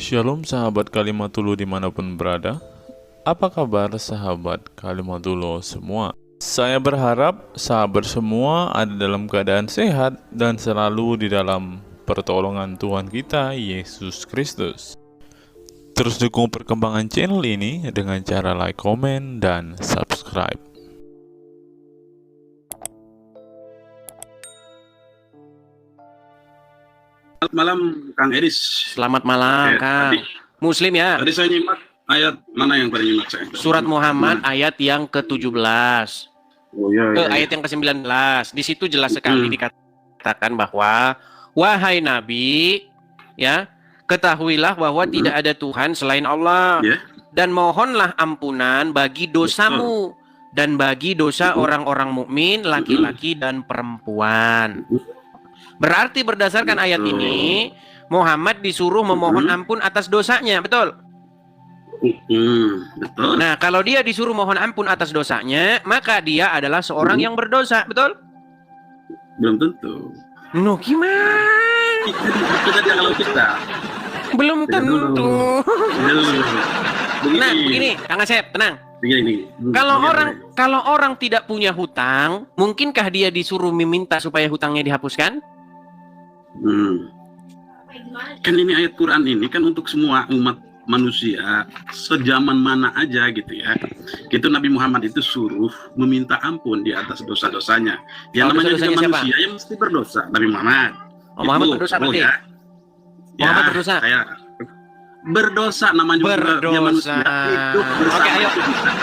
Shalom sahabat Kalimatullah dimanapun berada. Apa kabar sahabat Kalimatullah semua? Saya berharap sahabat semua ada dalam keadaan sehat dan selalu di dalam pertolongan Tuhan kita Yesus Kristus. Terus dukung perkembangan channel ini dengan cara like, komen, dan subscribe. Selamat malam Kang Edis. Selamat malam, Kang. Muslim ya? Tadi saya nyimak ayat mana yang pada nyimak saya? Surat Muhammad ayat yang ke-17. Oh iya. Ayat yang ke-19. Di situ jelas sekali dikatakan bahwa wahai Nabi, ya, ketahuilah bahwa tidak ada Tuhan selain Allah. Dan mohonlah ampunan bagi dosamu dan bagi dosa orang-orang mukmin, laki-laki dan perempuan. Berarti berdasarkan ayat ini, Muhammad disuruh memohon ampun atas dosanya, betul? Betul. Nah, kalau dia disuruh mohon ampun atas dosanya, maka dia adalah seorang yang berdosa, betul? Belum tentu. No, gimana? Kita dia kalau kita. Belum tentu. Nah, begini, Kang Asep, tenang. Begini. Kalau orang tidak punya hutang, mungkinkah dia disuruh meminta supaya hutangnya dihapuskan? Kan ini ayat Quran ini kan untuk semua umat manusia sejaman mana aja gitu ya. Gitu Nabi Muhammad itu suruh meminta ampun di atas dosa-dosanya. Yang namanya juga manusia yang mesti berdosa. Nabi Muhammad. Muhammad berdosa berarti? Ya. Muhammad berdosa? Berdosa namanya juga dia manusia. Oke, ayo.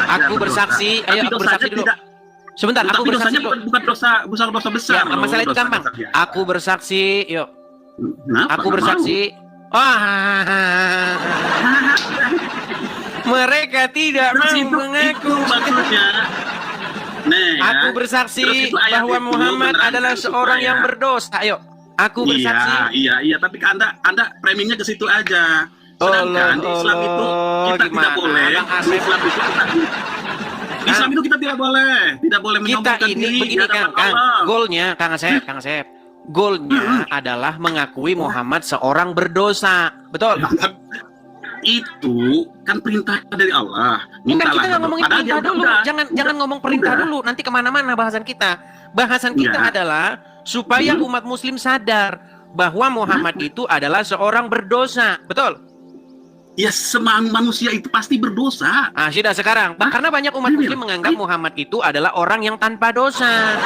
Aku bersaksi. Ayo aku bersaksi dulu. Sebentar, aku bersaksi dulu. Bukan dosa besar. Ya, masalah itu gampang. Aku bersaksi, yuk. Kenapa? Aku bersaksi. Wah. Mereka tidak mau mengaku. Aku bersaksi bahwa Muhammad adalah seorang yang berdosa. Ayo, aku bersaksi. Iya, tapi Anda framingnya ke situ aja. Sedangkan di Islam itu kita tidak boleh. Di Islam itu kita tidak boleh Kita ini begini Kang, goalnya Kang Asep, goalnya adalah mengakui Muhammad seorang berdosa, betul? Itu kan perintah dari Allah. Bukan, kita nggak ngomongin perintah dulu, jangan ngomong perintah dulu, nanti kemana-mana bahasan kita. Bahasan kita adalah supaya umat Muslim sadar bahwa Muhammad itu adalah seorang berdosa, betul? Ya, semua manusia itu pasti berdosa. Sudah sekarang, karena banyak umat Muslim menganggap Muhammad itu adalah orang yang tanpa dosa.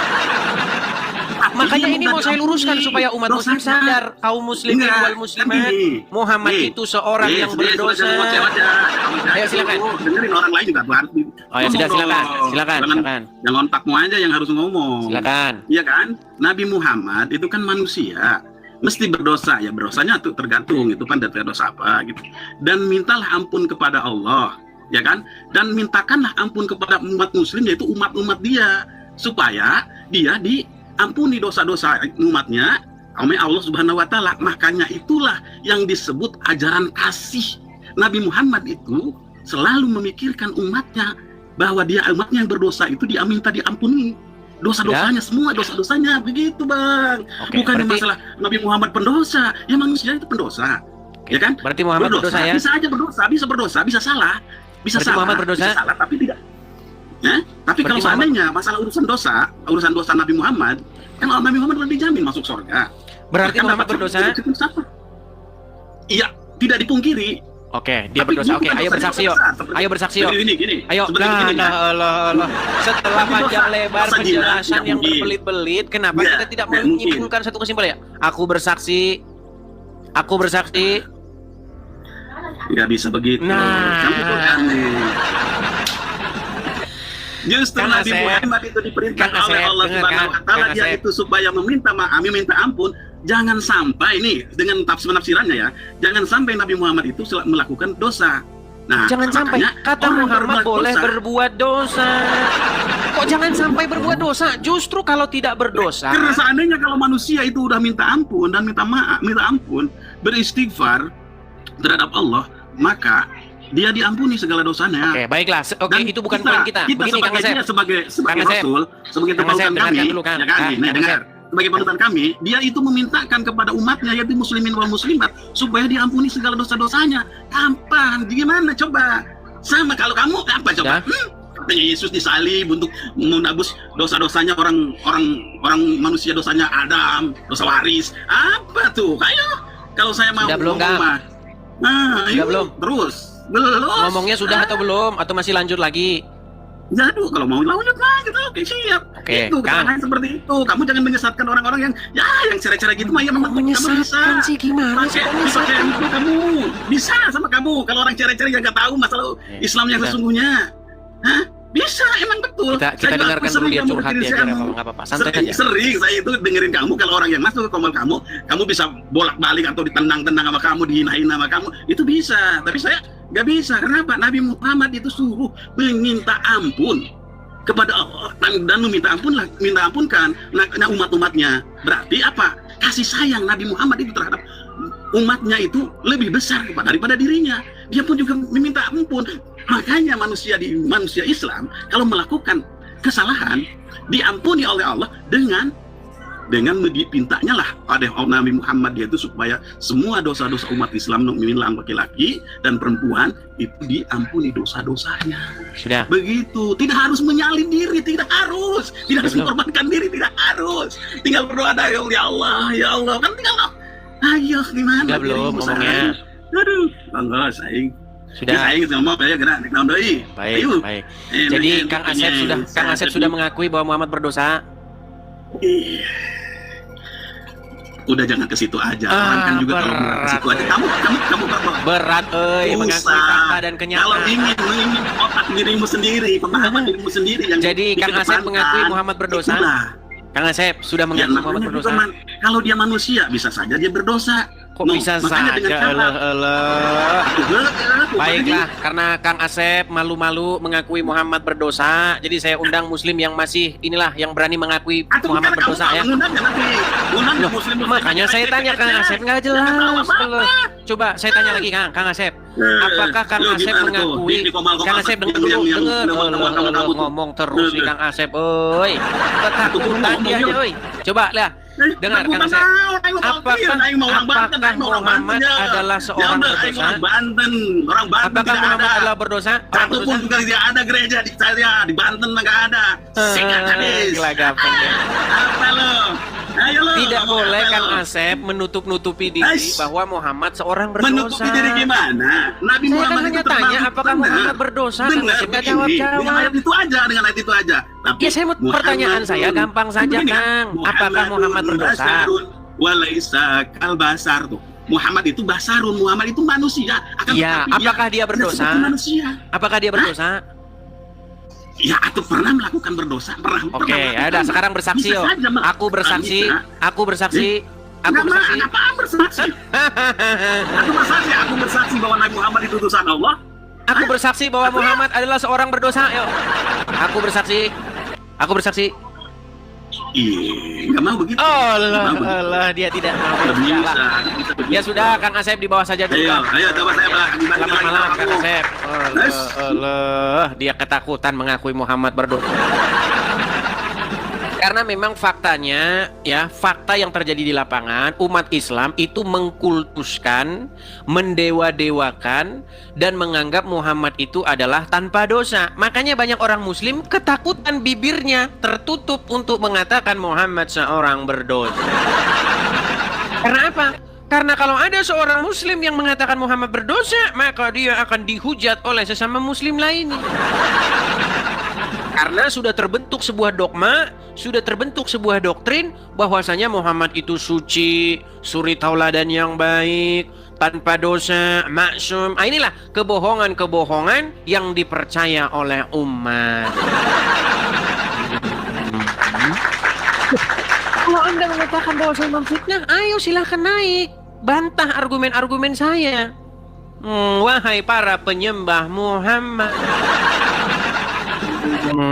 Makanya ini mau saya luruskan supaya umat Muslim sadar, kaum muslimin wal muslimat, Muhammad itu seorang yang berdosa. Ayo silakan. Dengerin orang lain juga tuh. Oh ya sudah, silakan. Yang ontakmu aja yang harus ngomong. Silakan. Iya kan? Nabi Muhammad itu kan manusia. Mesti berdosa, ya berdosanya tuh tergantung itu kan dari dosa apa gitu. Dan mintalah ampun kepada Allah, ya kan? Dan mintakanlah ampun kepada umat muslim, yaitu umat-umat dia, supaya dia diampuni dosa-dosa umatnya oleh Allah Subhanahu wa taala. Makanya itulah yang disebut ajaran kasih. Nabi Muhammad itu selalu memikirkan umatnya, bahwa dia umatnya yang berdosa itu dia minta diampuni. Dosa-dosanya, semua dosa-dosanya, begitu Bang. Bukan masalah Nabi Muhammad pendosa, ya manusia itu pendosa, ya kan? Berarti Muhammad berdosa ya? Bisa aja berdosa, bisa salah, Muhammad berdosa? Bisa salah, tapi tidak. Tapi kalau seandainya masalah urusan dosa Nabi Muhammad, kan Nabi Muhammad sudah dijamin masuk surga. Berarti Muhammad berdosa? Iya, tidak dipungkiri. Oke, dia berdosa. Oke, ayo bersaksi yuk. Ayo bersaksi yuk. Ayo, Allah. Setelah panjang lebar penjelasan yang berbelit-belit, kenapa kita tidak menyimpulkan satu kesimpulan ya? Aku bersaksi. Nggak bisa begitu. Justru Nabi Muhammad itu diperintahkan oleh Allah Subhanahu wa taala dia itu supaya minta ampun. Jangan sampai ini dengan penafsirannya ya. Jangan sampai Nabi Muhammad itu melakukan dosa. Nah, jangan sampai kata Muhammad boleh berbuat dosa. Kok jangan sampai berbuat dosa? Justru kalau tidak berdosa. Karena seandainya kalau manusia itu udah minta ampun dan minta ampun, beristighfar terhadap Allah, maka dia diampuni segala dosanya. Oke, baiklah. Oke, itu bukan poin kita. Begini Kang Asep. Sebagai Rasul, sebagai kepala kami, dulu, Kang. ya kan? Dengar. sebagai panutan kami, dia itu memintakan kepada umatnya yaitu muslimin wal muslimat supaya diampuni segala dosa-dosanya. Kapan? Gimana coba? Sama kalau kamu apa coba? Katanya Yesus disalib untuk menebus dosa-dosanya orang manusia, dosanya Adam, dosa waris. Apa tuh? Ayo, kalau saya mau belum, ngomong, nah, sudah belum? Terus belum. Ngomongnya sudah atau belum? Atau masih lanjut lagi? Jadu, kalau mau lanjut lagi tuh, oke siap. Oke, itu Kang. seperti itu. Kamu jangan menyesatkan orang-orang yang cerai-cerai gitu mah ya memang kamu bisa. Sih gimana sih? Pakai itu kamu bisa sama kamu. Kalau orang cerai-cerai yang nggak tahu masalah Islam yang sesungguhnya, hah? Bisa, emang betul. Kita dengarkan dulu dia curhat ya, kalau nggak apa-apa. Santai aja. Sering saya itu dengerin kamu, kalau orang yang masuk ke komal kamu bisa bolak-balik atau ditendang-tendang sama kamu, dihina-hina sama kamu, itu bisa. Tapi saya nggak bisa. Kenapa? Nabi Muhammad itu suruh meminta ampun kepada Allah dan meminta ampunkan umat-umatnya. Berarti apa? Kasih sayang Nabi Muhammad itu terhadap umatnya itu lebih besar daripada dirinya. Dia pun juga meminta ampun. Makanya manusia Islam kalau melakukan kesalahan diampuni oleh Allah dengan dipintanya lah pada Nabi Muhammad yaitu supaya semua dosa-dosa umat Islam mukminin laki-laki dan perempuan itu diampuni dosa-dosanya. Sudah. Begitu, tidak harus menyalin diri, tidak harus mengorbankan diri, tidak harus. Tinggal berdoa ya Allah, kan tinggal ayo gimana? Sudah belum ngomongnya? Aduh, bangga saing. Sudah. Saing sama saya gerak di tahun doi. Baik. Jadi Kang Asep sudah mengakui bahwa Muhammad berdosa. Udah jangan ke situ aja. Orang kan juga kalau ke situ aja. Kamu berat mengakui fakta dan kenyataan. Kalau ingin otak dirimu sendiri, pemahaman dirimu sendiri yang jadi Kang Asep mengakui Muhammad berdosa. Kang Asep sudah mengakui Muhammad berdosa. Kalau dia manusia bisa saja dia berdosa. Kok bisa saja? Baiklah, karena Kang Asep malu-malu mengakui Muhammad berdosa, jadi saya undang Muslim yang masih yang berani mengakui Muhammad berdosa ya. Makanya saya tanya Kang Asep, nggak jelas. Coba saya tanya lagi Kang Asep, apakah Kang Asep mengakui? Kang Asep dengar ngomong terus nih Kang Asep, ketakutan dia aja, Coba lihat. Dengar Kang Asep, apakah Muhammad adalah seorang berdosa? Apakah Muhammad adalah berdosa? Satu pun juga tidak ada gereja di saya di Banten nggak ada. Apa lo? Tidak boleh Kang Asep menutup-nutupi diri bahwa Muhammad seorang berdosa. Menutupi diri gimana? Nabi Muhammad itu tanya apakah Muhammad berdosa? Kang Asep nggak jawab-jawab. Dengan ayat itu aja. Ya saya mau pertanyaan saya gampang saja Kang. Apakah Muhammad berdosa? Walaisa kalbasar tuh. Muhammad itu basarun, Muhammad itu manusia. Ya, apakah dia berdosa? Apakah dia berdosa? Ya, atau pernah melakukan berdosa? Pernah. Oke, ada sekarang bersaksi yo. Aku bersaksi. Aku bersaksi bahwa Nabi Muhammad itu utusan Allah. Aku bersaksi bahwa Muhammad adalah seorang berdosa, yo. Aku bersaksi. Nggak mau begitu. Allah, dia tidak mau. Ya sudah, Kang Asep di bawah saja dulu. Ayo, coba saya Selamat malam, Kang Asep. Allah, dia ketakutan mengakui Muhammad berdosa. Karena memang faktanya, fakta yang terjadi di lapangan, umat Islam itu mengkultuskan, mendewa-dewakan, dan menganggap Muhammad itu adalah tanpa dosa. Makanya banyak orang Muslim ketakutan, bibirnya tertutup untuk mengatakan Muhammad seorang berdosa. Karena apa? Karena kalau ada seorang Muslim yang mengatakan Muhammad berdosa, maka dia akan dihujat oleh sesama Muslim lainnya. Karena sudah terbentuk sebuah dogma, sudah terbentuk sebuah doktrin bahwasanya Muhammad itu suci, suri tauladan yang baik, tanpa dosa, maksum. Inilah kebohongan-kebohongan yang dipercaya oleh umat. Kalau Anda mengatakan bahwa saya memfitnah, ayo silahkan naik, bantah argumen-argumen saya. Wahai para penyembah Muhammad.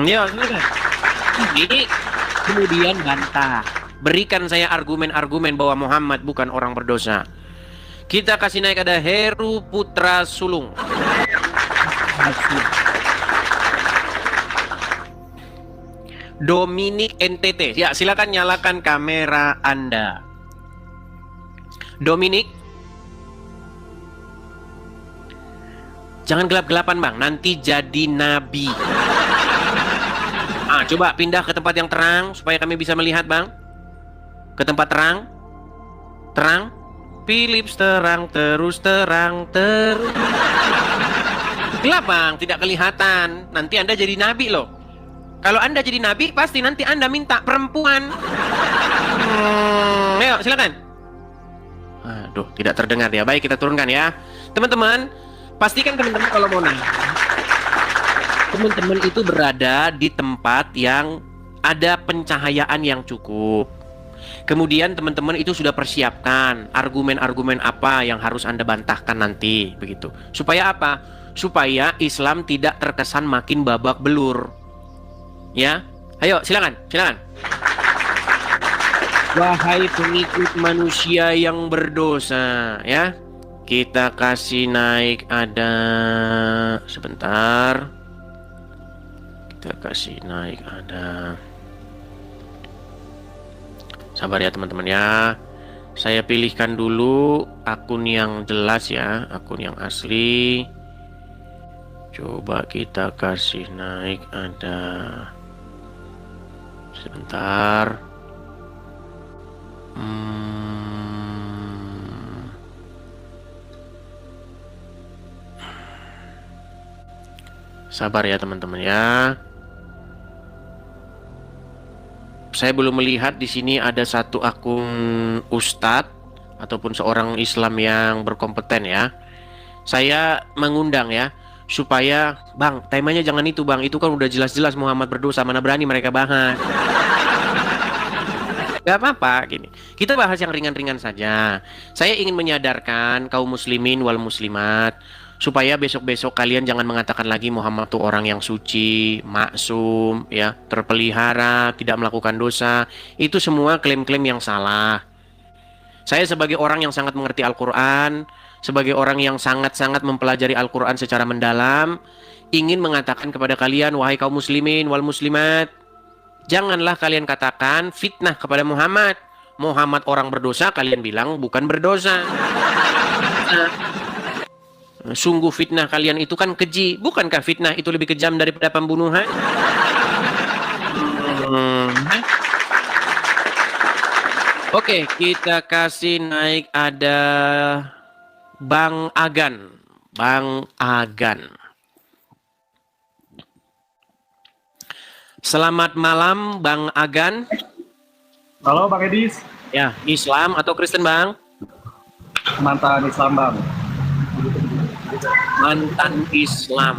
Ya, silakan. Ini kemudian bantah. Berikan saya argumen-argumen bahwa Muhammad bukan orang berdosa. Kita kasih naik ada Heru Putra Sulung. Dominic NTT. Ya, silakan nyalakan kamera Anda. Dominic. Jangan gelap-gelapan, Bang. Nanti jadi nabi. Coba pindah ke tempat yang terang supaya kami bisa melihat, Bang. Ke tempat terang. Terang. Philips terang terus terang terus. Gelap, Bang, tidak kelihatan. Nanti Anda jadi nabi loh. Kalau Anda jadi nabi, pasti nanti Anda minta perempuan. Ayo, silakan. Aduh, tidak terdengar ya. Baik, kita turunkan ya. Teman-teman, pastikan teman-teman kalau mau nanya, teman-teman itu berada di tempat yang ada pencahayaan yang cukup. Kemudian teman-teman itu sudah persiapkan argumen-argumen apa yang harus Anda bantahkan nanti, begitu. Supaya apa? Supaya Islam tidak terkesan makin babak belur. Ya, ayo silakan, silakan. Wahai pengikut manusia yang berdosa, ya. Kita kasih naik ada sebentar. Kita kasih naik ada. Sabar ya teman-teman ya. Saya pilihkan dulu akun yang jelas ya, akun yang asli. Coba kita kasih naik ada. Sebentar. Sabar ya teman-teman ya. Saya belum melihat di sini ada satu akun ustadz ataupun seorang Islam yang berkompeten ya. Saya mengundang ya supaya, Bang, temanya jangan itu, Bang. Itu kan udah jelas-jelas Muhammad berdosa, mana berani mereka bahas. Gak apa-apa gini. Kita bahas yang ringan-ringan saja. Saya ingin menyadarkan kaum muslimin wal muslimat supaya besok-besok kalian jangan mengatakan lagi Muhammad itu orang yang suci, maksum, ya, terpelihara, tidak melakukan dosa. Itu semua klaim-klaim yang salah. Saya sebagai orang yang sangat mengerti Al-Quran, sebagai orang yang sangat-sangat mempelajari Al-Quran secara mendalam, ingin mengatakan kepada kalian, wahai kaum muslimin wal muslimat, janganlah kalian katakan fitnah kepada Muhammad. Muhammad orang berdosa, kalian bilang bukan berdosa. Sungguh fitnah kalian itu kan keji. Bukankah fitnah itu lebih kejam daripada pembunuhan? Oke, kita kasih naik ada Bang Agan. Bang Agan. Selamat malam Bang Agan. Halo Bang Edis. Ya, Islam atau Kristen Bang? Mantan Islam Bang. Mantan Islam.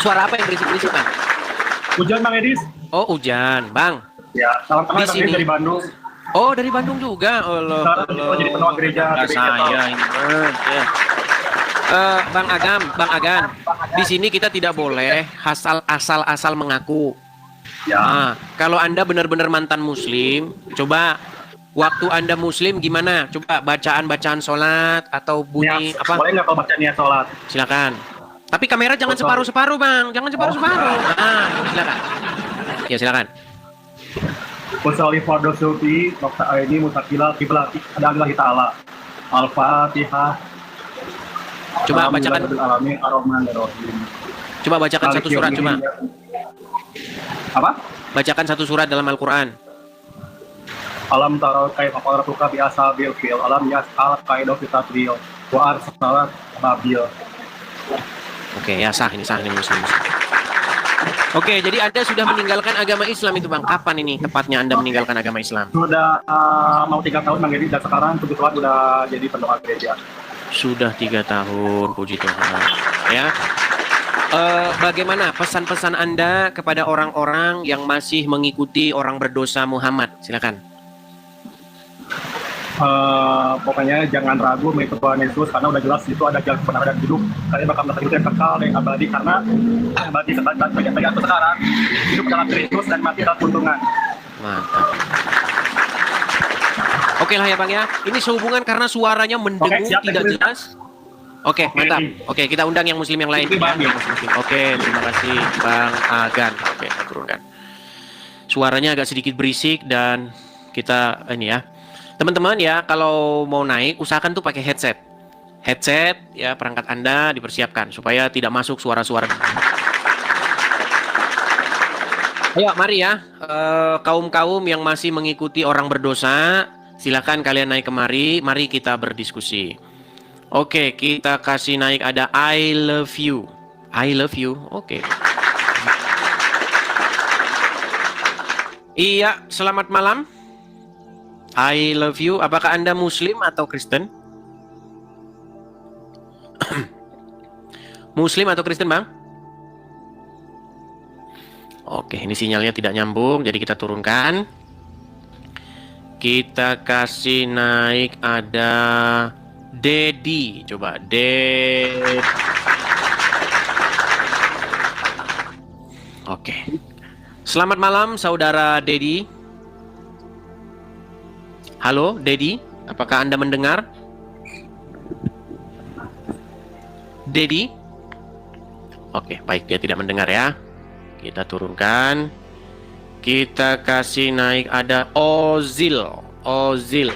Suara apa yang berisik-berisik Bang? Hujan Bang Edis. Oh hujan Bang. Ya, salam kenal Bang Edis dari Bandung. Oh dari Bandung juga. Sekarang jadi penuh gereja. Saya ini. Ya. Bang Agan, di sini kita tidak boleh asal mengaku. Ya. Nah, kalau Anda benar-benar mantan Muslim, coba waktu Anda Muslim gimana? Coba bacaan sholat atau bunyi ya, apa? Boleh nggak kalau baca niat sholat? Silakan. Tapi kamera jangan separuh-separuh Bang, jangan separuh-separuh. Nah, silakan. Ya silakan. Usolli fardu sufi, waktu ini mutakila kiblat adalah ta'ala. Al-Fatihah. Coba bacakan. Coba bacakan satu surat coba. Apa? Bacakan satu surat dalam Al-Quran. Alam taro kaifa qaratuka bi asabil fil alam yas'al qaidu fi tatril wa arsalat babil. Oke, ya sah ini Muslim. Oke, jadi Anda sudah meninggalkan agama Islam itu Bang. Kapan ini tepatnya Anda meninggalkan agama Islam? Sudah mau 3 tahun Bang Edis, dan sekarang kebetulan sudah jadi pendoa gereja. Sudah 3 tahun, puji Tuhan. Ya. Bagaimana pesan-pesan Anda kepada orang-orang yang masih mengikuti orang berdosa Muhammad? Silakan. Pokoknya jangan ragu mengikut Tuhan Yesus karena udah jelas itu ada jalan kebenaran dan hidup. Kalian bakal mendapatkan hidup yang kekal yang abadi karena bagi aku sekarang hidup dalam Kristus dan mati dalam keuntungan. Mantap. Oke lah ya Bang ya. Ini sehubungan karena suaranya mendengung, tidak jelas. Oke, mantap. Oke, kita undang yang muslim yang lain. Oke, Bang. Oke, terima kasih Bang Agan. Oke, kita turunkan. Suaranya agak sedikit berisik dan kita ini ya. Teman-teman ya, kalau mau naik usahakan tuh pakai headset. Headset ya, perangkat Anda dipersiapkan supaya tidak masuk suara-suara. Ayo, mari ya. Kaum-kaum yang masih mengikuti orang berdosa, silakan kalian naik kemari. Mari kita berdiskusi. Oke, kita kasih naik ada I love you. I love you. Oke. Iya, selamat malam. I love you. Apakah Anda Muslim atau Kristen? Muslim atau Kristen, Bang? Oke, ini sinyalnya tidak nyambung, jadi kita turunkan. Kita kasih naik ada Dedi. Coba Dedi. Oke. Selamat malam saudara Dedi. Halo Dedi, apakah Anda mendengar? Dedi? Oke, baik, dia tidak mendengar ya. Kita turunkan. Kita kasih naik ada Ozil. Ozil.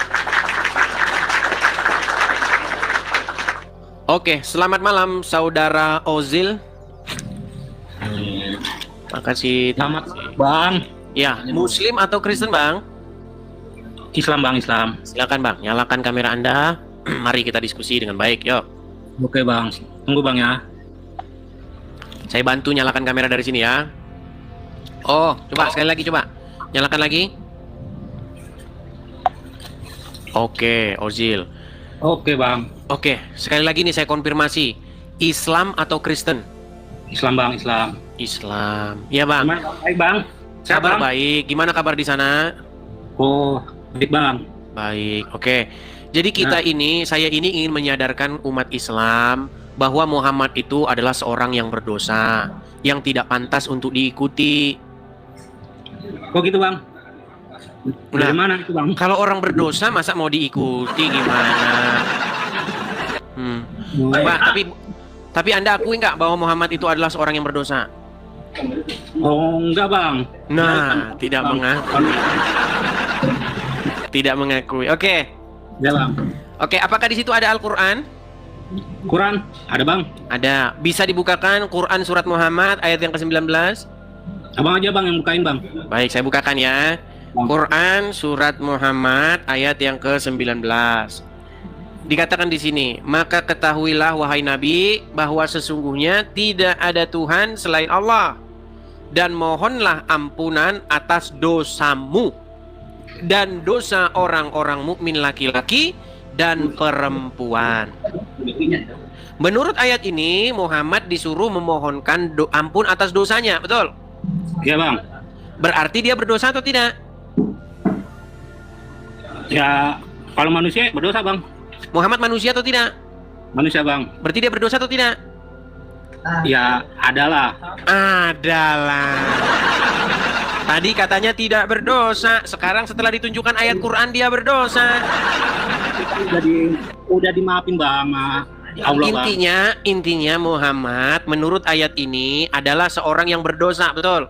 Oke, selamat malam saudara Ozil. Makasih. Selamat Bang. Ya, Muslim atau Kristen, Bang? Islam Bang, Islam. Silakan Bang, nyalakan kamera Anda. Mari kita diskusi dengan baik, yuk. Oke Bang, tunggu Bang ya. Saya bantu nyalakan kamera dari sini ya. Oh, coba sekali lagi coba. Nyalakan lagi. Oke, Ozil. Oke Bang. Oke, sekali lagi nih saya konfirmasi. Islam atau Kristen? Islam Bang, Islam. Islam. Ya Bang. Gimana baik Bang? Sehat, Kabar Bang? baik. Gimana kabar di sana? Oh, baik Bang. Baik. Oke. Jadi kita saya ini ingin menyadarkan umat Islam bahwa Muhammad itu adalah seorang yang berdosa, yang tidak pantas untuk diikuti. Kok gitu Bang? Dari Nah, mana itu Bang? kalau orang berdosa masa mau diikuti gimana? Pak, tapi Anda akui nggak bahwa Muhammad itu adalah seorang yang berdosa? Oh, enggak Bang. Nah, tidak mengakui. Tidak mengakui. Oke. Ya Bang. Oke, apakah di situ ada Al-Qur'an? Quran ada Bang? Ada. Bisa dibukakan Quran surat Muhammad ayat yang ke-19? Abang aja Bang yang bukain Bang. Baik, saya bukakan ya. Quran surat Muhammad ayat yang ke-19. Dikatakan di sini, maka ketahuilah wahai Nabi bahwa sesungguhnya tidak ada Tuhan selain Allah, dan mohonlah ampunan atas dosamu dan dosa orang-orang mukmin laki-laki dan perempuan. Menurut ayat ini, Muhammad disuruh memohonkan ampun atas dosanya, betul? Ya Bang. Berarti dia berdosa atau tidak? Ya, kalau manusia berdosa Bang. Muhammad manusia atau tidak? Manusia Bang. Berarti dia berdosa atau tidak? Ya, adalah. Adalah. Tadi katanya tidak berdosa, sekarang setelah ditunjukkan ayat Quran dia berdosa. Udah dimaafin Bang. Allah Bang. Intinya Muhammad menurut ayat ini adalah seorang yang berdosa, betul?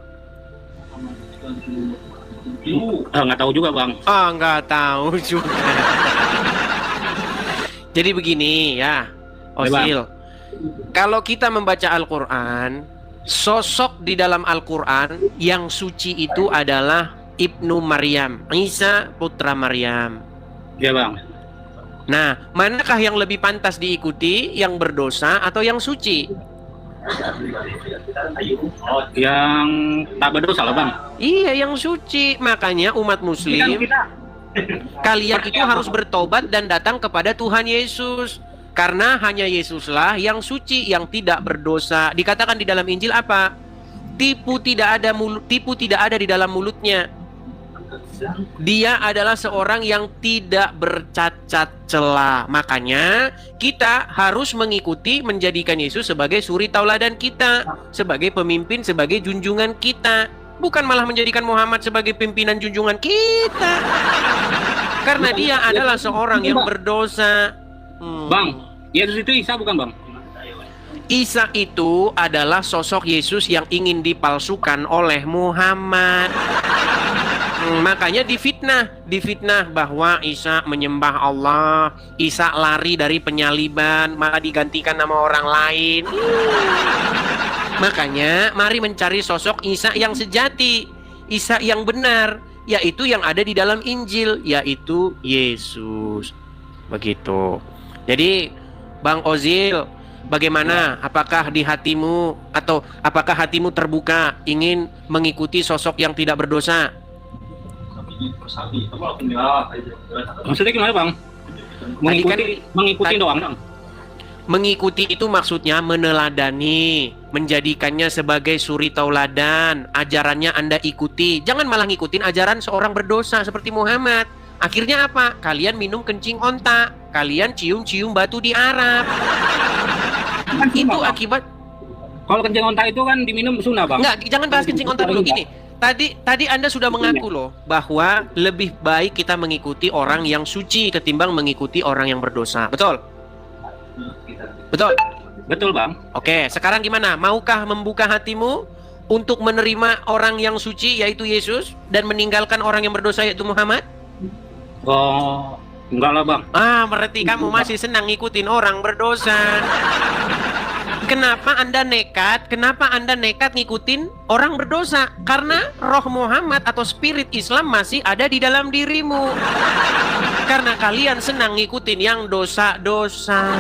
Nggak tahu juga Bang. Oh, nggak tahu juga. Jadi begini ya, Ozil. Kalau kita membaca Al-Quran, sosok di dalam Al-Quran yang suci itu adalah Ibnu Maryam, Isa putra Maryam. Ya Bang. Nah, manakah yang lebih pantas diikuti, yang berdosa atau yang suci? Yang tak berdosa lah Bang. Iya, yang suci. Makanya umat muslim, kalian itu harus bertobat dan datang kepada Tuhan Yesus. Karena hanya Yesuslah yang suci, yang tidak berdosa. Dikatakan di dalam Injil apa? Tipu tidak ada di dalam mulutnya. Dia adalah seorang yang tidak bercacat celah. Makanya kita harus mengikuti, menjadikan Yesus sebagai suri tauladan kita, sebagai pemimpin, sebagai junjungan kita. Bukan malah menjadikan Muhammad sebagai pimpinan junjungan kita. Karena dia adalah seorang yang berdosa. Bang, Yesus itu Isa bukan bang? Isa itu adalah sosok Yesus yang ingin dipalsukan oleh Muhammad. Makanya difitnah bahwa Isa menyembah Allah, Isa lari dari penyaliban, malah digantikan nama orang lain. Makanya mari mencari sosok Isa yang sejati, Isa yang benar, yaitu yang ada di dalam Injil, yaitu Yesus. Begitu. Jadi Bang Ozil, bagaimana? Apakah di hatimu atau apakah hatimu terbuka ingin mengikuti sosok yang tidak berdosa? Maksudnya gimana bang? Mengikuti doang bang? Mengikuti itu maksudnya meneladani, menjadikannya sebagai suri tauladan, ajarannya Anda ikuti. Jangan malah ngikutin ajaran seorang berdosa seperti Muhammad. Akhirnya apa? Kalian minum kencing onta, kalian cium-cium batu di Arab. Itu akibat. Kalau kencing onta itu kan diminum sunnah bang? Enggak, jangan bahas kencing onta dulu. Gini, tadi Anda sudah mengaku loh bahwa lebih baik kita mengikuti orang yang suci ketimbang mengikuti orang yang berdosa. Betul? Betul? Betul bang. Oke, sekarang gimana? Maukah membuka hatimu untuk menerima orang yang suci yaitu Yesus dan meninggalkan orang yang berdosa yaitu Muhammad? Oh, enggak lah bang. Berarti kamu masih senang ngikutin orang berdosa. Kenapa Anda nekat? Kenapa Anda nekat ngikutin orang berdosa? Karena roh Muhammad atau spirit Islam masih ada di dalam dirimu. Karena kalian senang ngikutin yang dosa-dosa.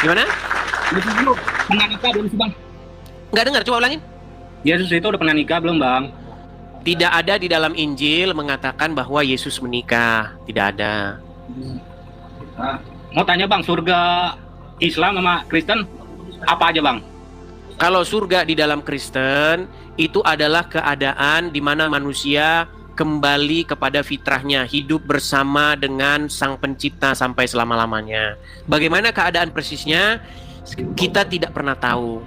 Gimana? Pernah nikah belum sih bang? Nggak dengar, coba ulangin. Yesus itu udah pernah nikah belum bang? Tidak ada di dalam Injil mengatakan bahwa Yesus menikah. Tidak ada. Mau tanya bang, surga Islam sama Kristen apa aja bang? Kalau surga di dalam Kristen itu adalah keadaan di mana manusia kembali kepada fitrahnya, hidup bersama dengan Sang Pencipta sampai selama-lamanya. Bagaimana keadaan persisnya? Kita tidak pernah tahu.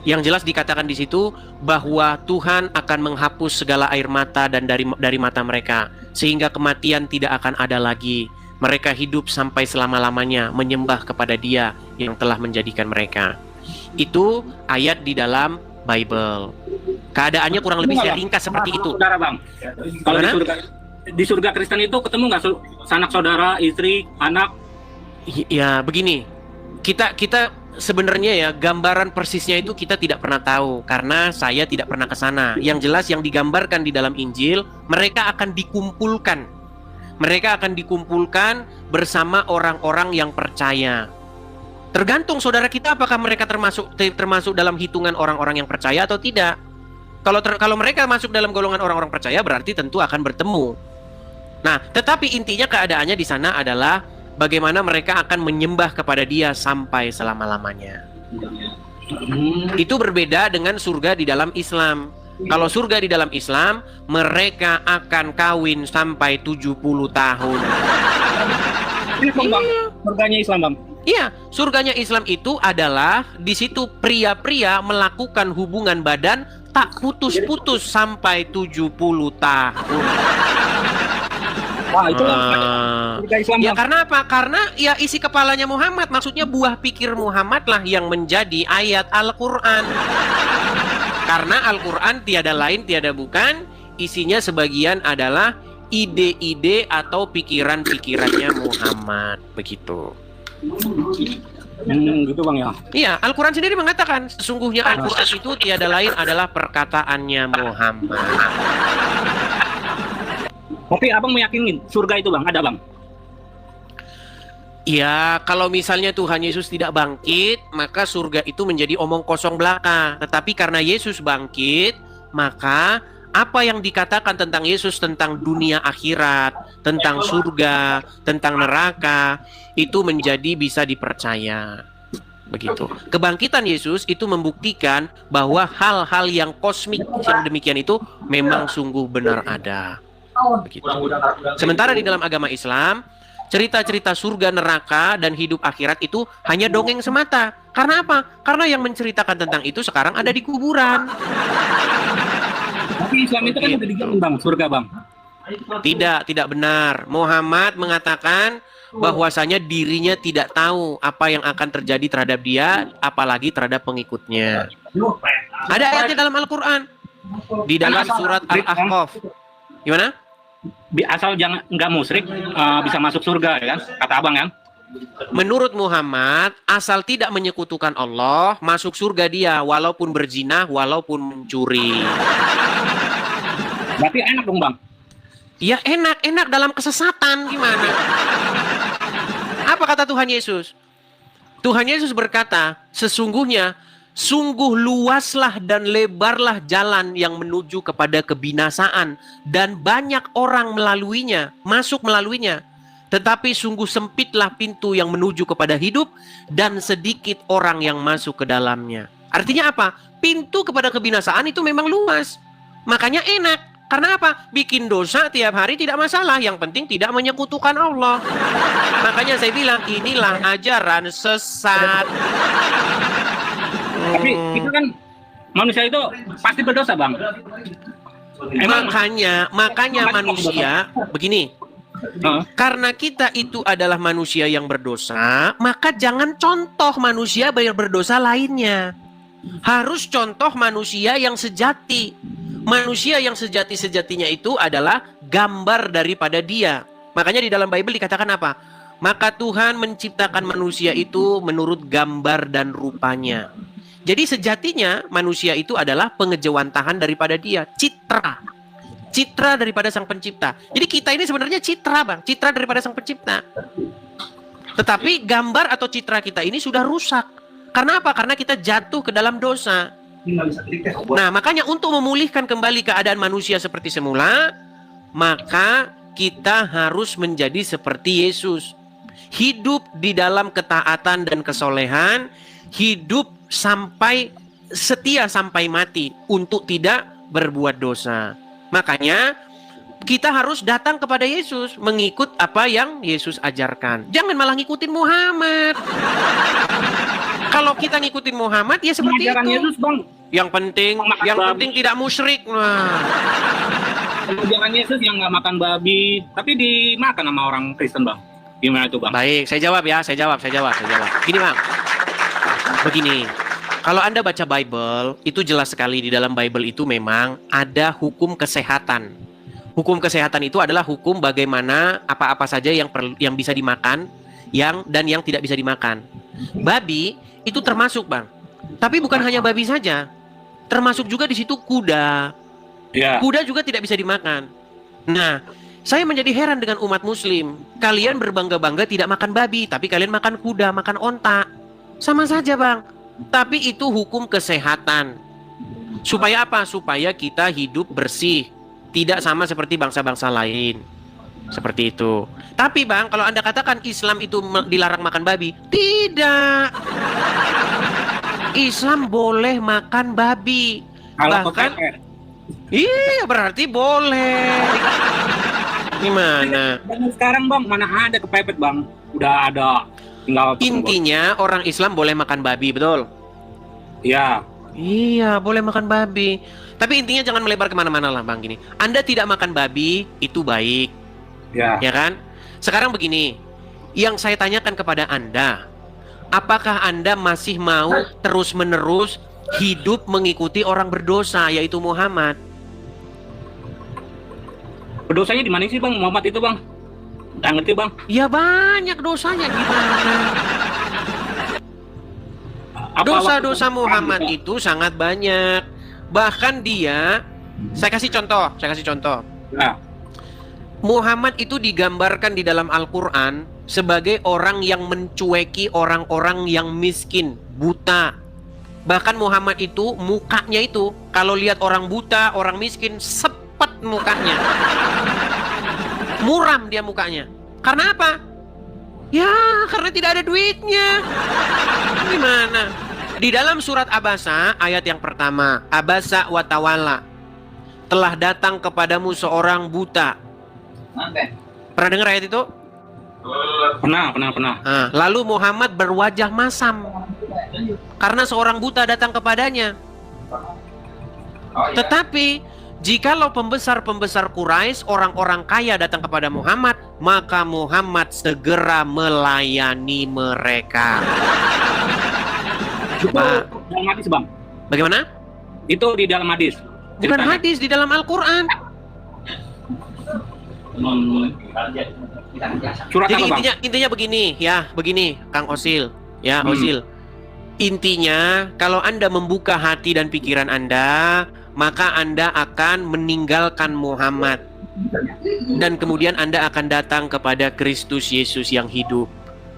Yang jelas dikatakan di situ bahwa Tuhan akan menghapus segala air mata dan dari mata mereka, sehingga kematian tidak akan ada lagi. Mereka hidup sampai selama-lamanya menyembah kepada Dia yang telah menjadikan mereka. Itu ayat di dalam Bible. Keadaannya kurang lebih saya ringkas seperti itu. Saudara bang, kalau di surga Kristen itu ketemu nggak sanak saudara, istri, anak? Ya begini, kita sebenarnya ya gambaran persisnya itu kita tidak pernah tahu karena saya tidak pernah ke sana. Yang jelas yang digambarkan di dalam Injil, mereka akan dikumpulkan. Mereka akan dikumpulkan bersama orang-orang yang percaya. Tergantung saudara kita apakah mereka termasuk dalam hitungan orang-orang yang percaya atau tidak. Kalau mereka masuk dalam golongan orang-orang percaya berarti tentu akan bertemu. Nah, tetapi intinya keadaannya di sana adalah bagaimana mereka akan menyembah kepada Dia sampai selama-lamanya. Itu berbeda dengan surga di dalam Islam. Kalau surga di dalam Islam, mereka akan kawin sampai 70 tahun. Ini bang, surganya Islam bang. Iya, surganya Islam itu adalah di situ pria-pria melakukan hubungan badan tak putus-putus sampai 70 tahun. Wah, itu surga Islam. Ya karena apa? Karena ya isi kepalanya Muhammad, maksudnya buah pikir Muhammad lah yang menjadi ayat Al-Qur'an. Karena Al-Quran tiada lain, tiada bukan, isinya sebagian adalah ide-ide atau pikiran-pikirannya Muhammad. Begitu. Gitu bang ya. Iya, Al-Quran sendiri mengatakan sesungguhnya Al-Quran itu tiada lain adalah perkataannya Muhammad. Tapi abang meyakini surga itu bang, ada bang? Ya, kalau misalnya Tuhan Yesus tidak bangkit, maka surga itu menjadi omong kosong belaka. Tetapi karena Yesus bangkit, maka apa yang dikatakan tentang Yesus, tentang dunia akhirat, tentang surga, tentang neraka, itu menjadi bisa dipercaya. Begitu. Kebangkitan Yesus itu membuktikan bahwa hal-hal yang kosmik yang demikian itu memang sungguh benar ada. Begitu. Sementara di dalam agama Islam, cerita-cerita surga, neraka, dan hidup akhirat itu hanya dongeng semata. Karena apa? Karena yang menceritakan tentang itu sekarang ada di kuburan. Tapi Islam itu kan udah dijamin bang, surga bang. Tidak benar. Muhammad mengatakan bahwasanya dirinya tidak tahu apa yang akan terjadi terhadap dia, apalagi terhadap pengikutnya. Ada ayatnya dalam Al-Quran. Di dalam surat Al-Ahqaf. Gimana? Asal jangan nggak musyrik bisa masuk surga ya kan? Kata abang kan? Menurut Muhammad, asal tidak menyekutukan Allah, masuk surga dia, walaupun berzina, walaupun mencuri. Berarti enak dong bang? Ya enak dalam kesesatan gimana? Apa kata Tuhan Yesus? Tuhan Yesus berkata, sesungguhnya sungguh luaslah dan lebarlah jalan yang menuju kepada kebinasaan dan banyak orang melaluinya, masuk melaluinya. Tetapi sungguh sempitlah pintu yang menuju kepada hidup dan sedikit orang yang masuk ke dalamnya. Artinya apa? Pintu kepada kebinasaan itu memang luas. Makanya enak. Karena apa? Bikin dosa tiap hari tidak masalah. Yang penting tidak menyekutukan Allah. Makanya saya bilang inilah ajaran sesat. Tapi itu kan manusia itu pasti berdosa bang. Makanya manusia begini. Karena kita itu adalah manusia yang berdosa, maka jangan contoh manusia berdosa lainnya. Harus contoh manusia yang sejati. Manusia yang sejati-sejatinya itu adalah gambar daripada dia. Makanya di dalam Bible dikatakan apa? Maka Tuhan menciptakan manusia itu menurut gambar dan rupanya. Jadi sejatinya manusia itu adalah pengejawantahan daripada dia, citra daripada sang pencipta. Jadi kita ini sebenarnya citra bang, citra daripada sang pencipta. Tetapi gambar atau citra kita ini sudah rusak. Karena apa? Karena kita jatuh ke dalam dosa. Nah makanya untuk memulihkan kembali keadaan manusia seperti semula, maka kita harus menjadi seperti Yesus. Hidup di dalam ketaatan dan kesolehan, hidup sampai setia sampai mati untuk tidak berbuat dosa. Makanya kita harus datang kepada Yesus, mengikut apa yang Yesus ajarkan. Jangan malah ngikutin Muhammad. Kalau kita ngikutin Muhammad ya seperti itu. Yesus, bang. Yang penting tidak musyrik. Nah. Ajaran Yesus yang nggak makan babi, tapi dimakan sama orang Kristen bang. Gimana itu bang? Baik, saya jawab ya. Saya jawab. Gini bang. Begini. Kalau Anda baca Bible, itu jelas sekali di dalam Bible itu memang ada hukum kesehatan. Hukum kesehatan itu adalah hukum bagaimana apa-apa saja yang bisa dimakan, yang tidak bisa dimakan. Babi itu termasuk, Bang. Tapi bukan hanya babi saja. Termasuk juga di situ kuda. Ya. Kuda juga tidak bisa dimakan. Nah, saya menjadi heran dengan umat muslim. Kalian berbangga-bangga tidak makan babi, tapi kalian makan kuda, makan onta. Sama saja, Bang. Tapi itu hukum kesehatan. Supaya apa? Supaya kita hidup bersih. Tidak sama seperti bangsa-bangsa lain. Seperti itu. Tapi Bang, kalau Anda katakan Islam itu dilarang makan babi, tidak. Islam boleh makan babi. Bahkan iya, berarti boleh. Gimana? Dan sekarang Bang, mana ada kepepet Bang? Udah ada. Intinya orang Islam boleh makan babi, betul? Iya. Iya, boleh makan babi. Tapi intinya jangan melebar kemana-mana lah Bang gini. Anda tidak makan babi, itu baik. Ya. Ya kan? Sekarang begini, yang saya tanyakan kepada Anda, apakah Anda masih mau terus-menerus hidup mengikuti orang berdosa, yaitu Muhammad? Berdosanya di mana sih Bang, Muhammad itu Bang? Nggak ngerti Bang. Ya banyak dosanya, gimana? Dosa-dosa Muhammad itu sangat banyak. Bahkan dia, saya kasih contoh. Ya. Muhammad itu digambarkan di dalam Al-Quran sebagai orang yang mencueki orang-orang yang miskin, buta. Bahkan Muhammad itu mukanya itu kalau lihat orang buta, orang miskin, sepet mukanya. Muram dia mukanya. Karena apa? Ya, karena tidak ada duitnya. Gimana? Di dalam surat Abasa, ayat yang pertama, Abasa wa tawalla, telah datang kepadamu seorang buta. Pernah dengar ayat itu? Pernah. Nah, lalu Muhammad berwajah masam karena seorang buta datang kepadanya. Tetapi Jikalau pembesar-pembesar Quraisy, orang-orang kaya datang kepada Muhammad, maka Muhammad segera melayani mereka. Itu dalam hadis, Bang. Bagaimana? Itu di dalam hadis. Bukan Ceritanya. hadis, di dalam Al-Quran. Surat Jadi apa, Bang? intinya begini, ya, begini, Kang Osil, ya, Osil. Intinya, kalau Anda membuka hati dan pikiran Anda, maka Anda akan meninggalkan Muhammad. Dan kemudian Anda akan datang kepada Kristus Yesus yang hidup.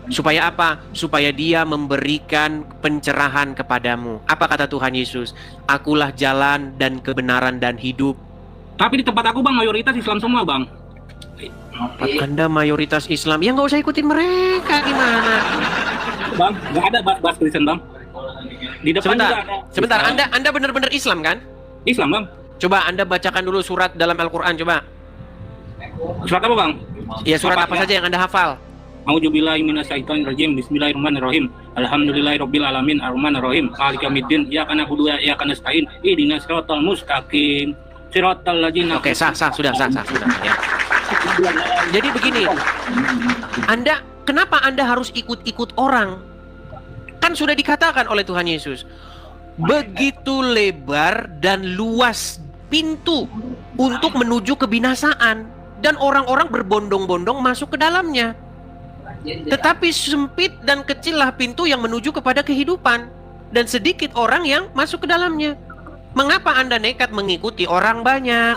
Supaya apa? Supaya dia memberikan pencerahan kepadamu. Apa kata Tuhan Yesus? Akulah jalan dan kebenaran dan hidup. Tapi di tempat aku, Bang, mayoritas Islam semua, Bang. Anda mayoritas Islam, ya nggak usah ikutin mereka, gimana? Bang, nggak ada bahas Kristen, Bang. Di depan juga ada. Sebentar, Anda benar-benar Islam kan? Islam, Bang. Coba Anda bacakan dulu surat dalam Al-Quran, coba. Surat apa, Bang? Ya, surat apa saja yang Anda hafal? A'udzubillahi minasyaitonirrajim. Bismillahirrahmanirrahim. Alhamdulillahirabbil alamin arrahmanirrahim. Maliki yaumiddin. Iyyaka na'budu wa iyyaka nasta'in. Ihdinas siratal mustaqim. Siratal ladzina. Oke, sudah ya. Jadi begini. Kenapa Anda harus ikut-ikut orang? Kan sudah dikatakan oleh Tuhan Yesus, begitu lebar dan luas pintu untuk menuju kebinasaan, dan orang-orang berbondong-bondong masuk ke dalamnya. Tetapi sempit dan kecillah pintu yang menuju kepada kehidupan, dan sedikit orang yang masuk ke dalamnya. Mengapa Anda nekat mengikuti orang banyak?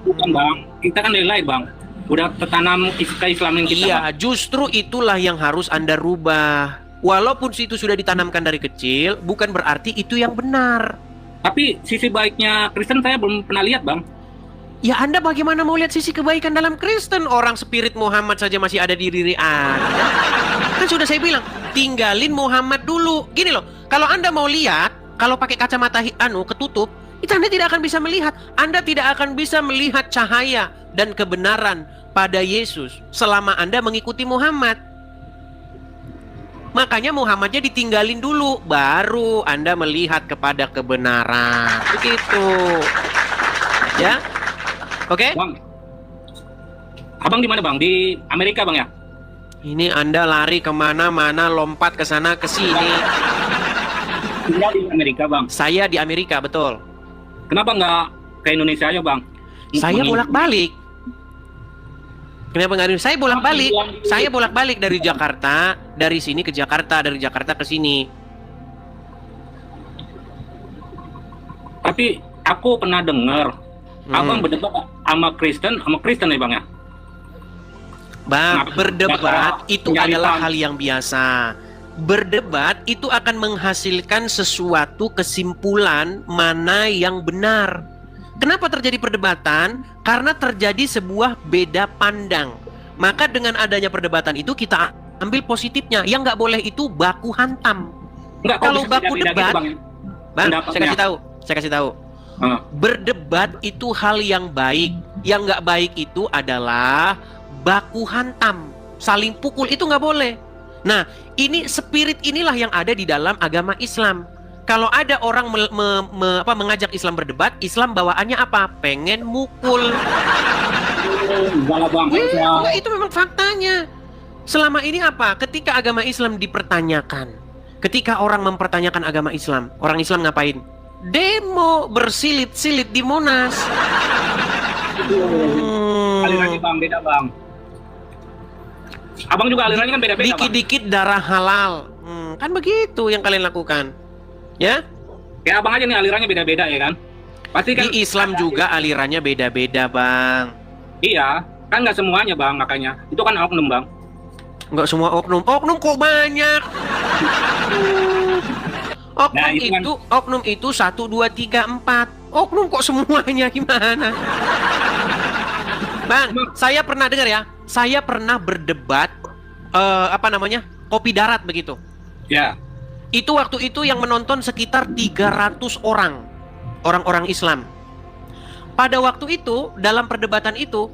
Bukan, Bang. Kita kan dari lahir, Bang. Udah tertanam keislaman kita, Iya, Bang. justru itulah yang harus Anda rubah. Walaupun itu sudah ditanamkan dari kecil, bukan berarti itu yang benar. Tapi sisi baiknya Kristen saya belum pernah lihat, Bang. Ya, Anda bagaimana mau lihat sisi kebaikan dalam Kristen? Orang spirit Muhammad saja masih ada di diri Anda. Kan sudah saya bilang, tinggalin Muhammad dulu. Gini loh, kalau Anda mau lihat, kalau pakai kacamata ketutup, itu Anda tidak akan bisa melihat. Anda tidak akan bisa melihat cahaya dan kebenaran pada Yesus selama Anda mengikuti Muhammad. Makanya Muhammadnya ditinggalin dulu, baru Anda melihat kepada kebenaran. Begitu. Ya? Oke? Bang. Abang di mana, Bang? Di Amerika, Bang, ya? Ini Anda lari kemana-mana, lompat ke sana ke sini. Tinggal di Amerika, Bang. Saya di Amerika, betul. Kenapa nggak ke Indonesia aja, Bang? Saya bolak-balik. Kenapa nggak? Saya bolak-balik. Saya bolak-balik dari Jakarta, dari sini ke Jakarta, dari Jakarta ke sini. Tapi aku pernah dengar Abang berdebat sama Kristen ya, Bang, ya? Bang, Nah, berdebat itu nyari adalah paham. hal yang biasa. Berdebat itu akan menghasilkan sesuatu kesimpulan mana yang benar. Kenapa terjadi perdebatan? Karena terjadi sebuah beda pandang. Maka dengan adanya perdebatan itu kita ambil positifnya. Yang nggak boleh itu baku hantam. Nggak, kok Kalau bisa baku beda-beda debat, gitu, Bang, ya? Bang, Pendapatnya. saya kasih tahu. Berdebat itu hal yang baik. Yang nggak baik itu adalah baku hantam, saling pukul, itu nggak boleh. Nah, ini spirit inilah yang ada di dalam agama Islam. Kalau ada orang mengajak Islam berdebat, Islam bawaannya apa? Pengen mukul. Enggak lah, Bang. Enggak, itu memang faktanya. Selama ini apa? Ketika agama Islam dipertanyakan, ketika orang mempertanyakan agama Islam, orang Islam ngapain? Demo bersilit-silit di Monas. Alirannya, Bang, beda, Bang. Abang juga alirannya kan beda-beda, Bang. Dikit-dikit darah halal. Kan begitu yang kalian lakukan. Ya? Kayak Abang aja nih alirannya beda-beda, ya kan? Pasti kan Di Islam juga alirannya beda-beda, Bang. iya, kan nggak semuanya, Bang, makanya. Itu kan oknum, Bang. Enggak semua oknum. Oknum kok banyak. Oknum Nah, itu kan- oknum itu 1, 2, 3, 4. Oknum kok semuanya, gimana? Bang, saya pernah dengar ya. Saya pernah berdebat kopi darat begitu. Ya. Itu waktu itu yang menonton sekitar 300 orang Islam. Pada waktu itu, dalam perdebatan itu,